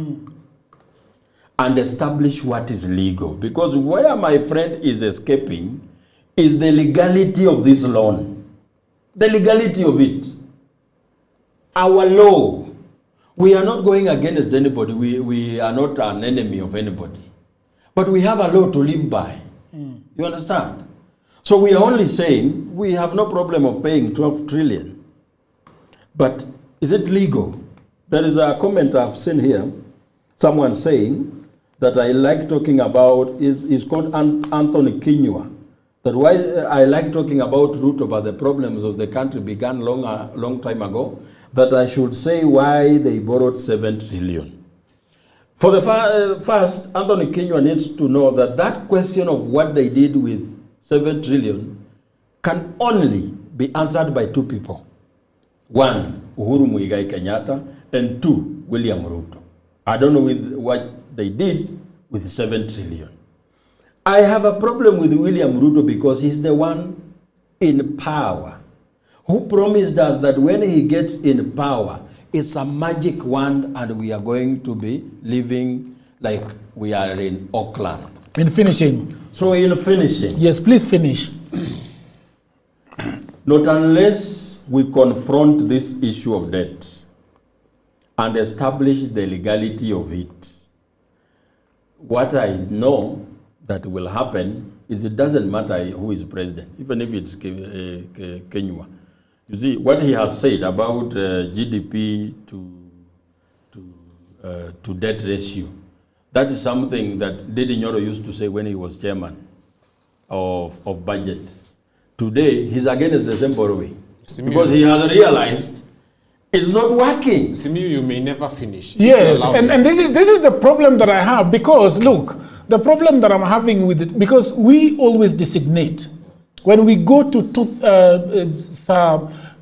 [SPEAKER 10] and establish what is legal. Because where my friend is escaping is the legality of this loan. The legality of it. Our law, we are not going against anybody. We are not an enemy of anybody. But we have a law to live by. You understand? So we are only saying we have no problem of paying 12 trillion. But is it legal? There is a comment I've seen here. Someone saying that I like talking about is called Anthony Kinyua. That why I like talking about Ruto, but the problems of the country began long time ago. That I should say why they borrowed 7 trillion. For the first, Anthony Kinyua needs to know that that question of what they did with 7 trillion can only be answered by two people. One, Uhuru Muigai Kenyatta, and two, William Ruto. I don't know what they did with 7 trillion. I have a problem with William Ruto because he's the one in power who promised us that when he gets in power, it's a magic wand and we are going to be living like we are in Auckland.
[SPEAKER 8] In finishing.
[SPEAKER 10] So in finishing.
[SPEAKER 8] Yes, please finish.
[SPEAKER 10] Not unless we confront this issue of debt and establish the legality of it. What I know that will happen is it doesn't matter who is president, even if it's Kenyua. You see, what he has said about GDP to debt ratio, that is something that Dede Nyoro used to say when he was chairman of budget. Today, he's against the same borrowing. Because he has realized it's not working.
[SPEAKER 9] Simiyu, you may never finish.
[SPEAKER 8] Yes, and this is the problem that I have, because look, the problem that I'm having with it, because we always designate. When we go to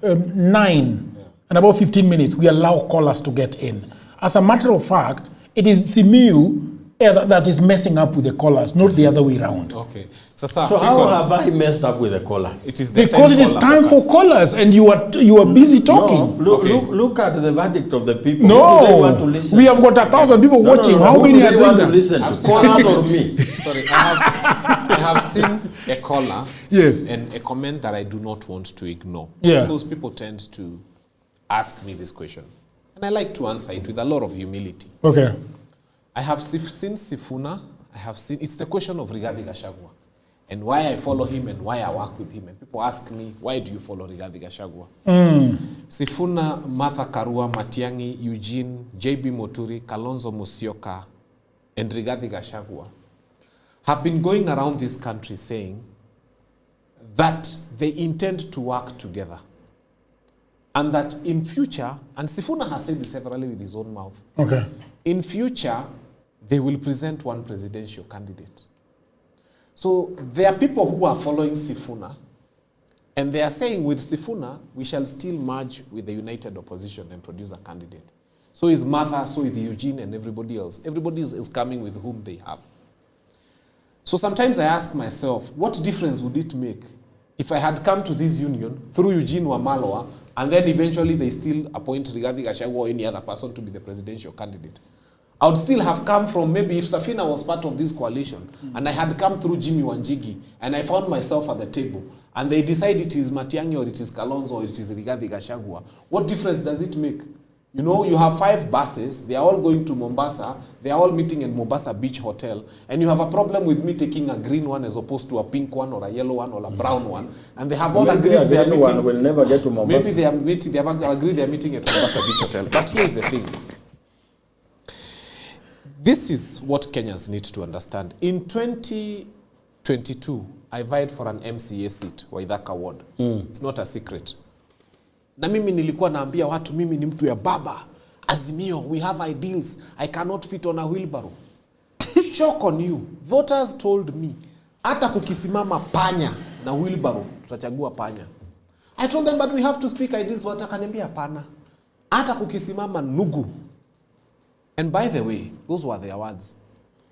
[SPEAKER 8] 9 and about 15 minutes, we allow callers to get in. As a matter of fact, it is Simiyu that is messing up with the callers, not the other way around.
[SPEAKER 9] Okay.
[SPEAKER 10] So how have I messed up with the caller?
[SPEAKER 9] It is the
[SPEAKER 8] because it is time for callers and you are busy talking.
[SPEAKER 10] No, look at the verdict of the people.
[SPEAKER 8] No,
[SPEAKER 10] they want to listen.
[SPEAKER 8] We have got 1,000 people watching. How many are saying that?
[SPEAKER 10] Listen to callers or me?
[SPEAKER 9] Sorry, I have seen a caller
[SPEAKER 8] yes,
[SPEAKER 9] and a comment that I do not want to ignore.
[SPEAKER 8] Yeah.
[SPEAKER 9] Because people tend to ask me this question. And I like to answer it with a lot of humility.
[SPEAKER 8] Okay.
[SPEAKER 9] I have seen Sifuna. It's the question of Rigathi Gachagua. And why I follow him and why I work with him. And people ask me, why do you follow Rigathi Gachagua? Sifuna, Martha Karua, Matiang'i, Eugene, J.B. Moturi, Kalonzo Musyoka, and Rigathi Gachagua have been going around this country saying that they intend to work together. And that in future, and Sifuna has said this severally with his own mouth,
[SPEAKER 8] Okay.
[SPEAKER 9] in future, they will present one presidential candidate. So there are people who are following Sifuna, and they are saying with Sifuna, we shall still merge with the united opposition and produce a candidate. So is Martha, so is Eugene and everybody else. Everybody is coming with whom they have. So sometimes I ask myself, what difference would it make if I had come to this union through Eugene Wamalwa, and then eventually they still appoint Rigathi Gachagua or any other person to be the presidential candidate? I would still have come from, maybe if Safina was part of this coalition, and I had come through Jimmy Wanjigi, and I found myself at the table, and they decide it is Matiang'i or it is Kalonzo or it is Rigathi Gachagua, what difference does it make? You know, you have 5 buses, they are all going to Mombasa, they are all meeting in Mombasa Beach Hotel, and you have a problem with me taking a green one as opposed to a pink one or a yellow one or a brown one, and they have all agreed they are meeting.
[SPEAKER 10] One will never get to Mombasa.
[SPEAKER 9] Maybe they have agreed they are meeting at Mombasa Beach Hotel. But here's the thing. This is what Kenyans need to understand. In 2022, I vied for an MCA seat, Waithaka Ward. It's not a secret. Na mimi nilikuwa naambia watu, mimi ni mtu ya baba. Azimio, we have ideals. I cannot fit on a wheelbarrow. Shock on you. Voters told me, hata kukisimama panya na wheelbarrow, tutachagua panya. I told them, but we have to speak ideals. Watakaniambia hapana. Hata kukisimama nugu. And by the way, those were their words.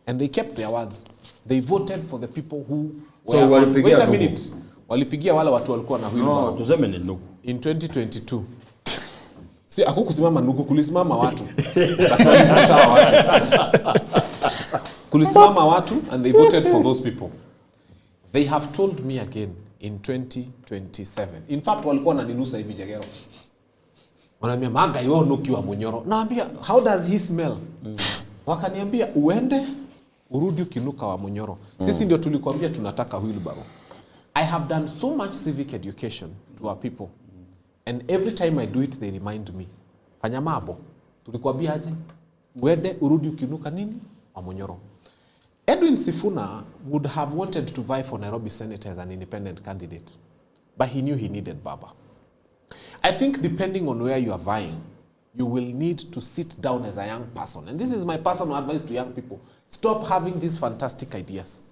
[SPEAKER 9] And they kept their words. They voted for the people who were...
[SPEAKER 10] So
[SPEAKER 9] wait a minute. Walipigia wale watu walikuwa na wheelbarrow.
[SPEAKER 10] No, tuseme ni nugu.
[SPEAKER 9] In 2022. Si hakukusimama nugu, kulisimama watu. Walifuta watu. Kulisimama watu and they voted for those people. They have told me again in 2027. In fact, walikuwa wananinusa hivi Jagero. Wananiambia maga yao nuki wa Munyoro. Naambia how does he smell? Wakaniambia uende urudi ukinuka wa Munyoro. Sisi ndio tulikwambia tunataka wheelbarrow. I have done so much civic education to our people. And every time I do it, they remind me. Fanya mabo. Tulikwambia aje? Uende urudi ukinuka nini? Wa Munyoro. Edwin Sifuna would have wanted to vie for Nairobi Senate as an independent candidate. But he knew he needed Baba. I think depending on where you are vying, you will need to sit down as a young person. And this is my personal advice to young people. Stop having these fantastic ideas.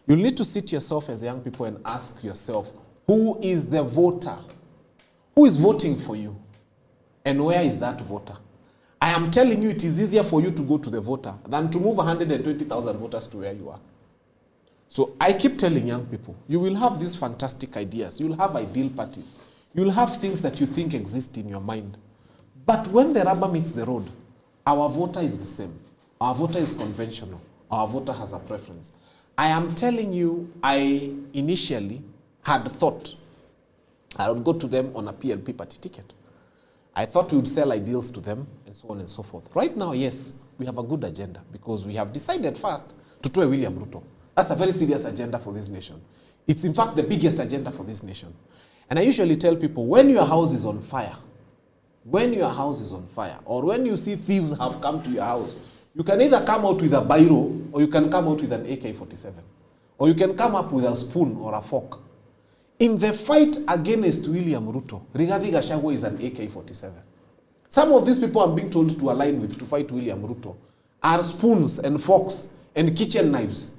[SPEAKER 9] You'll need to sit yourself as young people and ask yourself, who is the voter? Who is voting for you? And where is that voter? I am telling you, it is easier for you to go to the voter than to move 120,000 voters to where you are. So I keep telling young people, you will have these fantastic ideas. You'll have ideal parties. You'll have things that you think exist in your mind. But when the rubber meets the road, our voter is the same. Our voter is conventional. Our voter has a preference. I am telling you, I initially had thought I would go to them on a PLP party ticket. I thought we would sell ideals to them and so on and so forth. Right now, yes, we have a good agenda because we have decided first to throw William Ruto. That's a very serious agenda for this nation. It's in fact the biggest agenda for this nation. And I usually tell people, when your house is on fire, or when you see thieves have come to your house, you can either come out with a biro or you can come out with an AK-47. Or you can come up with a spoon or a fork. In the fight against William Ruto, Rigathi Gachagua is an AK-47. Some of these people I'm being told to align with to fight William Ruto are spoons and forks and kitchen knives.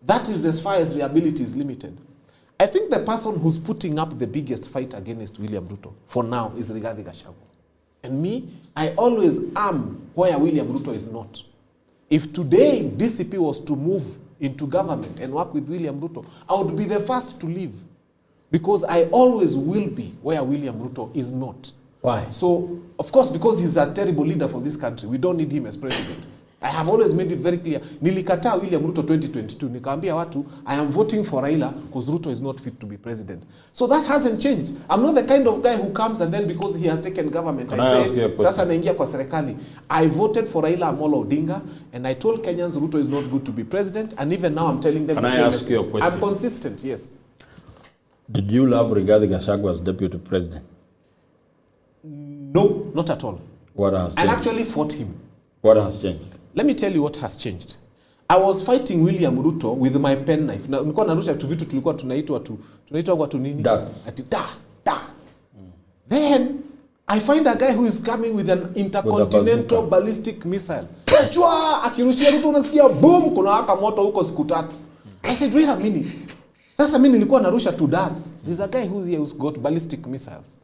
[SPEAKER 9] That is as far as the ability is limited. I think the person who's putting up the biggest fight against William Ruto for now is Rigathi Gachagua. And me, I always am where William Ruto is not. If today DCP was to move into government and work with William Ruto, I would be the first to leave. Because I always will be where William Ruto is not.
[SPEAKER 10] Why?
[SPEAKER 9] So, of course, because he's a terrible leader for this country, we don't need him as president. I have always made it very clear. Nilikataa William Ruto 2022. Nikaambia watu, I am voting for Raila because Ruto is not fit to be president. So that hasn't changed. I'm not the kind of guy who comes and then because he has taken government, I say, sasa naingia kwa serikali. I voted for Raila Amolo Odinga and I told Kenyans Ruto is not good to be president, and even now I'm telling them the same message. I'm consistent, yes.
[SPEAKER 10] Did you love Rigathi Gachagua as deputy president?
[SPEAKER 9] No, not at all.
[SPEAKER 10] What has changed?
[SPEAKER 9] I actually fought him.
[SPEAKER 10] What has changed?
[SPEAKER 9] Let me tell you what has changed. I was fighting William Ruto with my pen knife. Na nilikuwa narusha tu vitu tulikuwa tunaitwa watu nini? Ati da. Then I find a guy who is coming with an intercontinental ballistic missile. Chwa akirushia Ruto unasikia boom, kuna haka moto huko siku 3. I said wait a minute. Sasa mimi nilikuwa narusha 2 darts. There's a guy who's got ballistic missiles.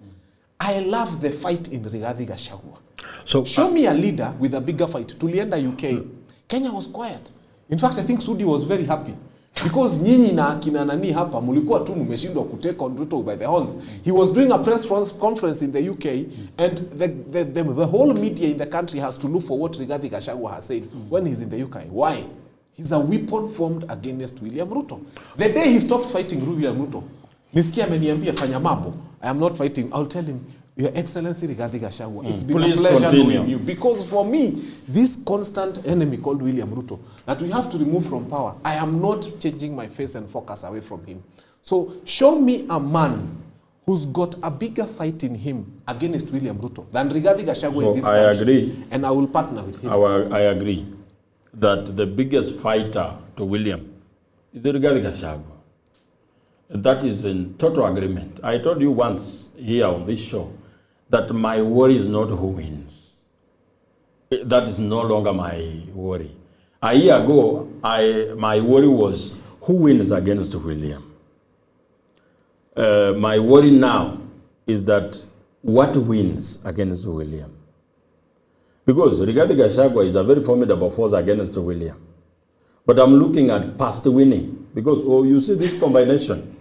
[SPEAKER 9] I love the fight in Rigathi Gachagua. So show me a leader with a bigger fight. Tulienda UK. Kenya was quiet. In fact, I think Sudi was very happy. Because nyinyi na akina nani hapa mulikuwa tu mmeshindwa kutake on Ruto by the horns. He was doing a press conference in the UK and the whole media in the country has to look for what Rigathi Gachagua has said when he's in the UK. Why? He's a weapon formed against William Ruto. The day he stops fighting William Ruto, nisikia ameniambia fanya mambo. I am not fighting. I'll tell him, Your Excellency Rigathi Gachagua, it's been a pleasure knowing you. Because for me, this constant enemy called William Ruto, that we have to remove from power, I am not changing my face and focus away from him. So show me a man who's got a bigger fight in him against William Ruto than Rigathi Gachagua in this country. I agree. And I will partner with him.
[SPEAKER 10] I agree that the biggest fighter to William is the Rigathi Gachagua. That is in total agreement. I told you once here on this show that my worry is not who wins. That is no longer my worry. A year ago, my worry was who wins against William. My worry now is that what wins against William. Because Rigathi Gachagua is a very formidable force against William. But I'm looking at past winning. Because, you see this combination.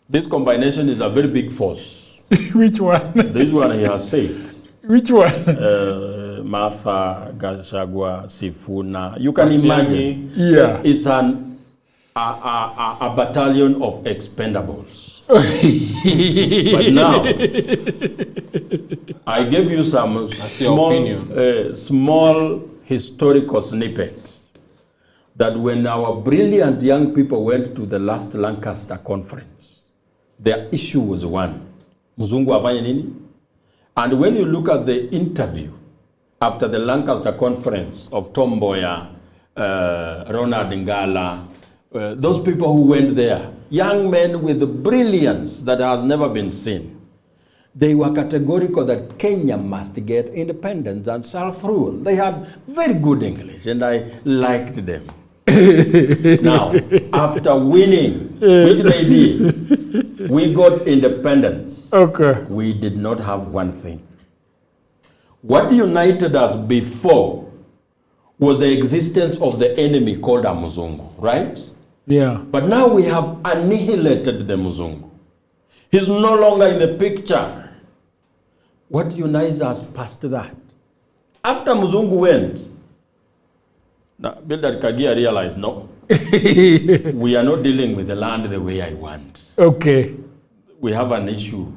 [SPEAKER 10] This combination is a very big force.
[SPEAKER 8] Which one?
[SPEAKER 10] This one he has said.
[SPEAKER 8] Which one?
[SPEAKER 10] Martha, Gachagua, Sifuna. You can imagine.
[SPEAKER 8] Yeah.
[SPEAKER 10] It's a battalion of expendables. But now, I gave you some small historical snippet that when our brilliant young people went to the last Lancaster conference, their issue was one. Muzungu afanye nini? And when you look at the interview after the Lancaster conference of Tom Mboya, Ronald Ngala, those people who went there, young men with the brilliance that has never been seen, they were categorical that Kenya must get independence and self-rule. They had very good English and I liked them. Now, after winning, which they did, we got independence.
[SPEAKER 8] Okay.
[SPEAKER 10] We did not have one thing. What united us before was the existence of the enemy called a Muzungu, right?
[SPEAKER 8] Yeah.
[SPEAKER 10] But now we have annihilated the Muzungu. He's no longer in the picture. What unites us past that? After Muzungu went, now, Bildad Kagia realized, no, we are not dealing with the land the way I want.
[SPEAKER 8] Okay.
[SPEAKER 10] We have an issue.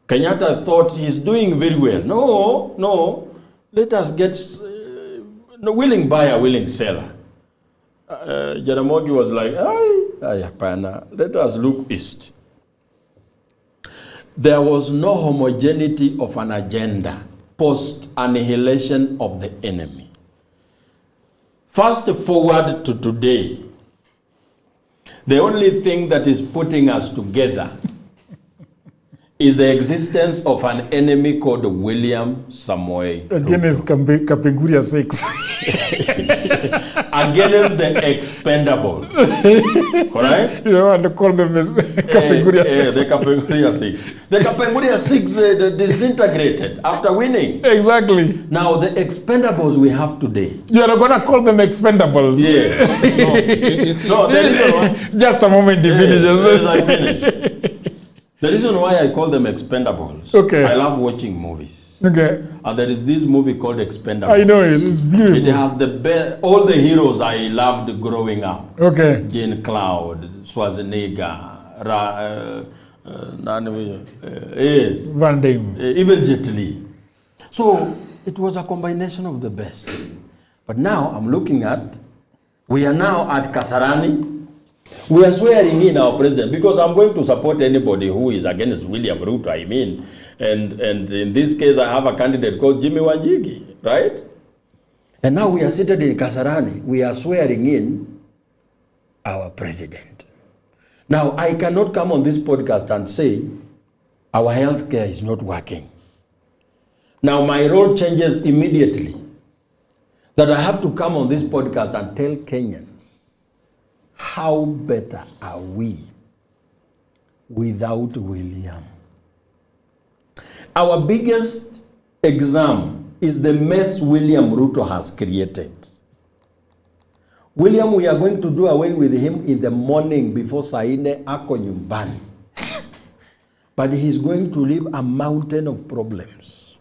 [SPEAKER 10] Kenyatta thought he's doing very well. No, let us get willing buyer, willing seller. Jaramogi was like, let us look east. There was no homogeneity of an agenda post-annihilation of the enemy. Fast forward to today, the only thing that is putting us together is the existence of an enemy called William Samoei.
[SPEAKER 8] Against Kapenguria 6.
[SPEAKER 10] Against the expendable. Alright?
[SPEAKER 8] You want to call them Kapenguria 6.
[SPEAKER 10] The Kapenguria 6. The Kapenguria 6 disintegrated after winning.
[SPEAKER 8] Exactly.
[SPEAKER 10] Now the expendables we have today.
[SPEAKER 8] You are going to call them expendables.
[SPEAKER 10] Yeah.
[SPEAKER 8] Just a moment,
[SPEAKER 10] I finish. The reason why I call them expendables,
[SPEAKER 8] okay.
[SPEAKER 10] I love watching movies.
[SPEAKER 8] Okay.
[SPEAKER 10] And there is this movie called Expendables.
[SPEAKER 8] I know it. It's beautiful.
[SPEAKER 10] It has the best, all the heroes I loved growing up.
[SPEAKER 8] Okay.
[SPEAKER 10] Jean-Claude, Schwarzenegger, yes.
[SPEAKER 8] Van Damme.
[SPEAKER 10] Even Jet Li. So it was a combination of the best. But now I'm looking at, we are now at Kasarani. We are swearing in our president because I'm going to support anybody who is against William Ruto, I mean. And in this case, I have a candidate called Jimmy Wanjigi, right? And now we are seated in Kasarani. We are swearing in our president. Now, I cannot come on this podcast and say our healthcare is not working. Now, my role changes immediately. That I have to come on this podcast and tell Kenyans how better are we without William. Our biggest exam is the mess William Ruto has created. William, we are going to do away with him in the morning before Saine ako nyumbani. But he's going to leave a mountain of problems,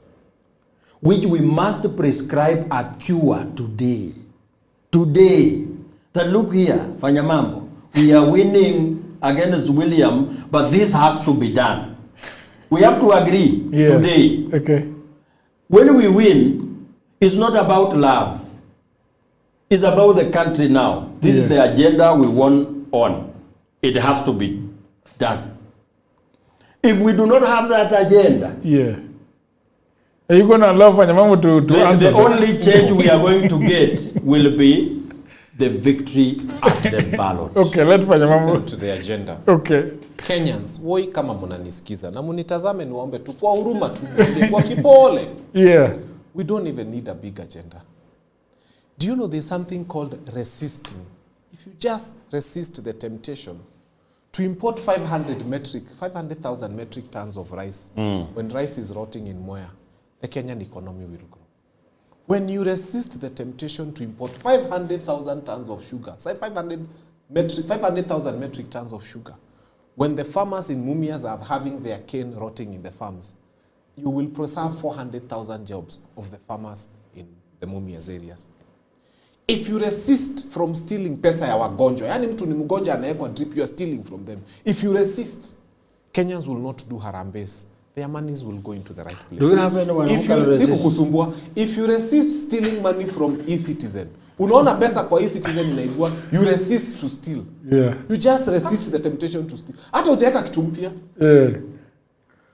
[SPEAKER 10] which we must prescribe a cure today. Today. That look here, Fanyamambo, we are winning against William, but this has to be done. We have to agree today.
[SPEAKER 8] Okay.
[SPEAKER 10] When we win, it's not about love. It's about the country now. This is the agenda we won on. It has to be done. If we do not have that agenda,
[SPEAKER 8] are you going to allow Fanyamambo to answer?
[SPEAKER 10] The only change we are going to get will be the victory at the ballot.
[SPEAKER 8] Okay, let Fanyamambo.
[SPEAKER 9] Listen to the agenda.
[SPEAKER 8] Okay.
[SPEAKER 9] Kenyans, woi kama munanisikiza na munitazame niwaombe tu kwa huruma tu kwa kipole. We don't even need a big agenda. Do you know there's something called resisting? If you just resist the temptation to import 500,000 metric tons of rice when rice is rotting in Moya, the Kenyan economy will grow. When you resist the temptation to import 500,000 tons of sugar, say 500,000 metric tons of sugar, when the farmers in Mumias are having their cane rotting in the farms, you will preserve 400,000 jobs of the farmers in the Mumias areas. If you resist from stealing pesa ya wagonjwa, yani mtu ni mgonjwa anaekwa drip, you are stealing from them. If you resist, Kenyans will not do harambes. Their monies will go into the right place.
[SPEAKER 10] Do you have anyone who can resist?
[SPEAKER 9] If you resist stealing money from e-citizen, unaona pesa kwa e-citizen inaibua, you resist to steal. You just resist the temptation to steal. Hata utaweka kitu mpya,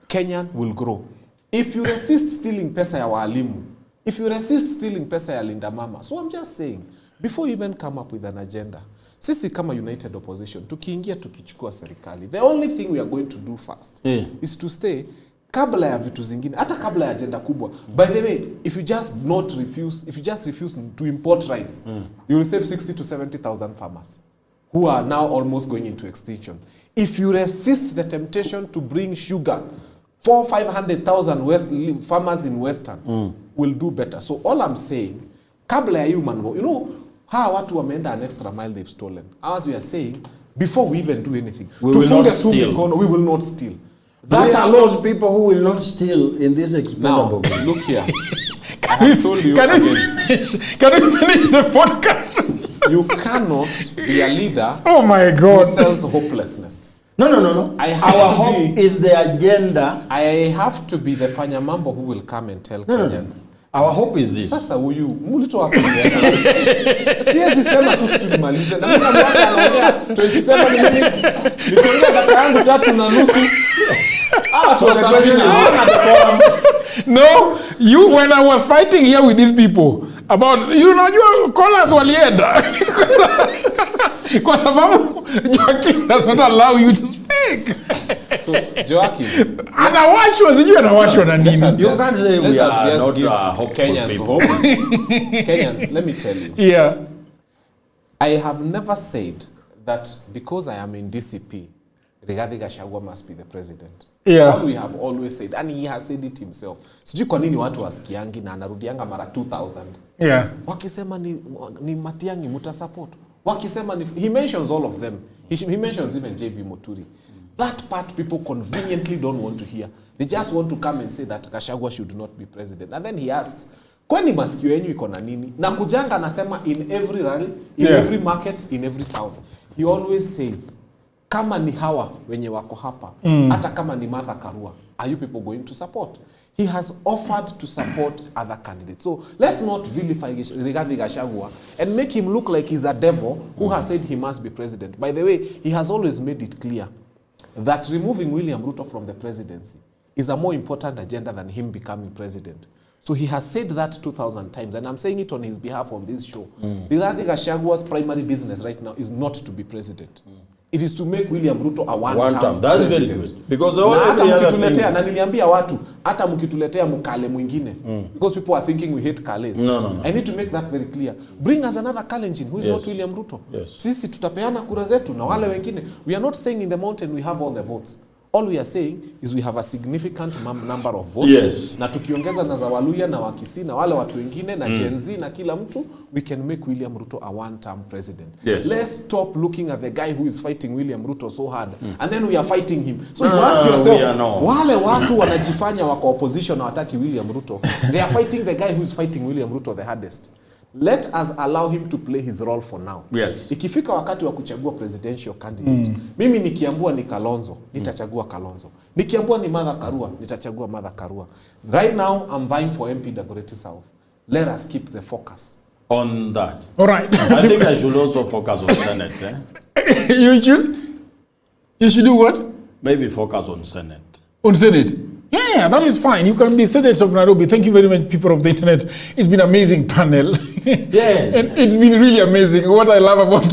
[SPEAKER 9] Kenyan will grow. If you resist stealing pesa ya walimu, if you resist stealing pesa ya Linda Mama. So I'm just saying, before you even come up with an agenda, sisi kama united opposition, tukiingia tukichukua serikali, the only thing we are going to do first is to stay kabla ya vitu zingine, hata kabla ya agenda kubwa. By the way, if you just refuse to import rice, you will save 60 to 70,000 farmers who are now almost going into extinction. If you resist the temptation to bring sugar, 500,000 farmers in Western will do better. So all I'm saying, kabla ya hiyo manbo, you know, hawa watu wameenda an extra mile they've stolen. As we are saying, before we even do anything,
[SPEAKER 10] we will not steal.
[SPEAKER 9] We will not steal.
[SPEAKER 10] That are those people who will not steal in this expendable.
[SPEAKER 9] Now, look here. Can
[SPEAKER 8] you finish the podcast?
[SPEAKER 9] You cannot be a leader
[SPEAKER 8] who
[SPEAKER 9] sells hopelessness.
[SPEAKER 10] No. Our hope is the agenda.
[SPEAKER 9] I have to be the Fanyamambo who will come and tell Kenyans.
[SPEAKER 10] Our hope is this.
[SPEAKER 9] Sasa huyu mulito hapo. Siwezi sema tu kitu nimalize. Na mimi namwacha anaongea 27 minutes. Nikiongea dakika yangu 3:30.
[SPEAKER 8] No, when I was fighting here with these people about, you callers walienda. Kwa sababu Joaquin does not allow you to speak.
[SPEAKER 9] So Joaquin,
[SPEAKER 8] anawashwa na nini?
[SPEAKER 10] You can't say we are not hopeful
[SPEAKER 9] Kenyans
[SPEAKER 10] people.
[SPEAKER 9] Kenyans, let me tell you. I have never said that because I am in DCP, Rigathi Gachagua must be the president. All we have always said, and he has said it himself. Sijui kwa nini watu wasikiangi na anarudianga mara 2000. Wakisema ni Matiang'i muta support. Wakisema he mentions all of them. He mentions even JB Muturi. That part people conveniently don't want to hear. They just want to come and say that Gachagua should not be president. And then he asks, kwani masikio yenu iko na nini? Na kujanga anasema in every rally, in every market, in every town. He always says, kama ni hawa wenye wako hapa, hata kama ni Martha Karua, are you people going to support? He has offered to support other candidates. So let's not vilify Rigathi Gachagua and make him look like he's a devil who has said he must be president. By the way, he has always made it clear that removing William Ruto from the presidency is a more important agenda than him becoming president. So he has said that 2,000 times, and I'm saying it on his behalf on this show. Rigathi Gachagua's primary business right now is not to be president. It is to make William Ruto a one-term
[SPEAKER 10] That's
[SPEAKER 9] president.
[SPEAKER 10] very good. Because
[SPEAKER 9] na hata mkituletea, na niliambia watu, hata mkituletea mkale mwingine, because people are thinking we hate Kales.
[SPEAKER 10] No.
[SPEAKER 9] I need to make that very clear. Bring us another Kalenjin who is not William Ruto. Sisi tutapeana kura zetu na wale wengine. We are not saying in the mountain we have all the votes. All we are saying is we have a significant number of votes. Na tukiongeza na za Waluya na Wakisii na wale watu wengine na Gen Z na kila mtu, we can make William Ruto a one-term president. Let's stop looking at the guy who is fighting William Ruto so hard and then we are fighting him. So you ask yourself, wale watu wanajifanya wako opposition na wataki William Ruto, they are fighting the guy who is fighting William Ruto the hardest. Let us allow him to play his role for now. Ikifika wakati wa kuchagua presidential candidate, mimi nikiambua ni Kalonzo, nitachagua Kalonzo. Nikiambua ni Martha Karua, nitachagua Martha Karua. Right now, I'm vying for MP Dagoretti South. Let us keep the focus
[SPEAKER 10] on that.
[SPEAKER 8] All right.
[SPEAKER 10] I think I should also focus on Senate.
[SPEAKER 8] You should? You should do what?
[SPEAKER 10] Maybe focus on Senate.
[SPEAKER 8] On Senate? Yeah, that is fine. You can be Senate of Nairobi. Thank you very much, people of the internet. It's been an amazing panel. And it's been really amazing. What I love about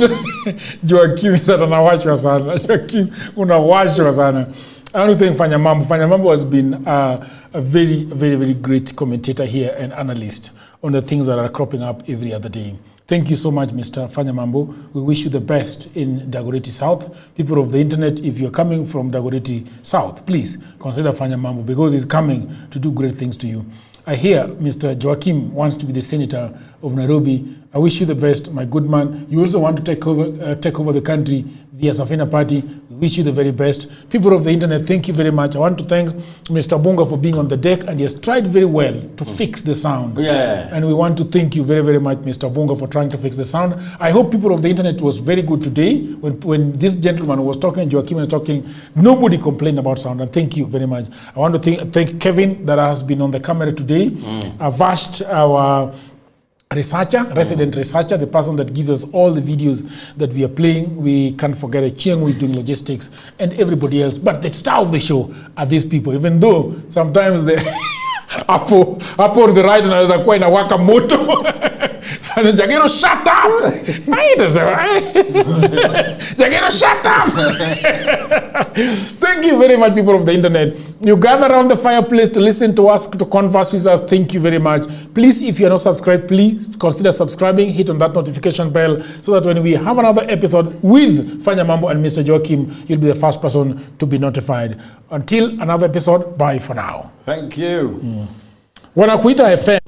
[SPEAKER 8] Joaquim is that unawashwa sana. Joaquim, unawashwa sana. I want to thank Fanya Mambo. Fanya Mambo has been a very, very, very great commentator here and analyst on the things that are cropping up every other day. Thank you so much, Mr. Fanya Mambo. We wish you the best in Dagoretti South. People of the internet, if you're coming from Dagoretti South, please consider Fanya Mambo because he's coming to do great things to you. I hear Mr. Joaquim wants to be the senator of Nairobi. I wish you the best, my good man. You also want to take over the country via Safina Party. We wish you the very best. People of the internet, thank you very much. I want to thank Mr. Bonga for being on the deck, and he has tried very well to fix the sound. And we want to thank you very, very much, Mr. Bonga, for trying to fix the sound. I hope people of the internet was very good today. When this gentleman was talking, Joaquim was talking, nobody complained about sound, and thank you very much. I want to thank Kevin that has been on the camera today. Avashed, our resident researcher, the person that gives us all the videos that we are playing. We can't forget Chiang, who is doing logistics, and everybody else. But the star of the show are these people, even though sometimes they up on the right unaweza kuwa inawaka moto. Sana Jagero, shut up! Jagero, shut up! Thank you very much, people of the internet. You gather around the fireplace to listen to us, to converse with us. Thank you very much. Please, if you're not subscribed, please consider subscribing. Hit on that notification bell so that when we have another episode with Fanya Mambo and Mr. Joaquim, you'll be the first person to be notified. Until another episode, bye for now.
[SPEAKER 10] Thank you.
[SPEAKER 8] Wanakuita FM.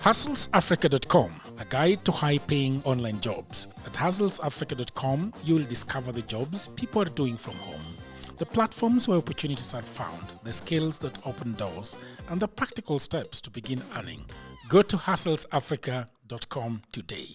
[SPEAKER 1] HustlesAfrica.com, a guide to high-paying online jobs. At HustlesAfrica.com, you will discover the jobs people are doing from home. the platforms where opportunities are found, the skills that open doors, and the practical steps to begin earning. Go to hustlesafrica.com today.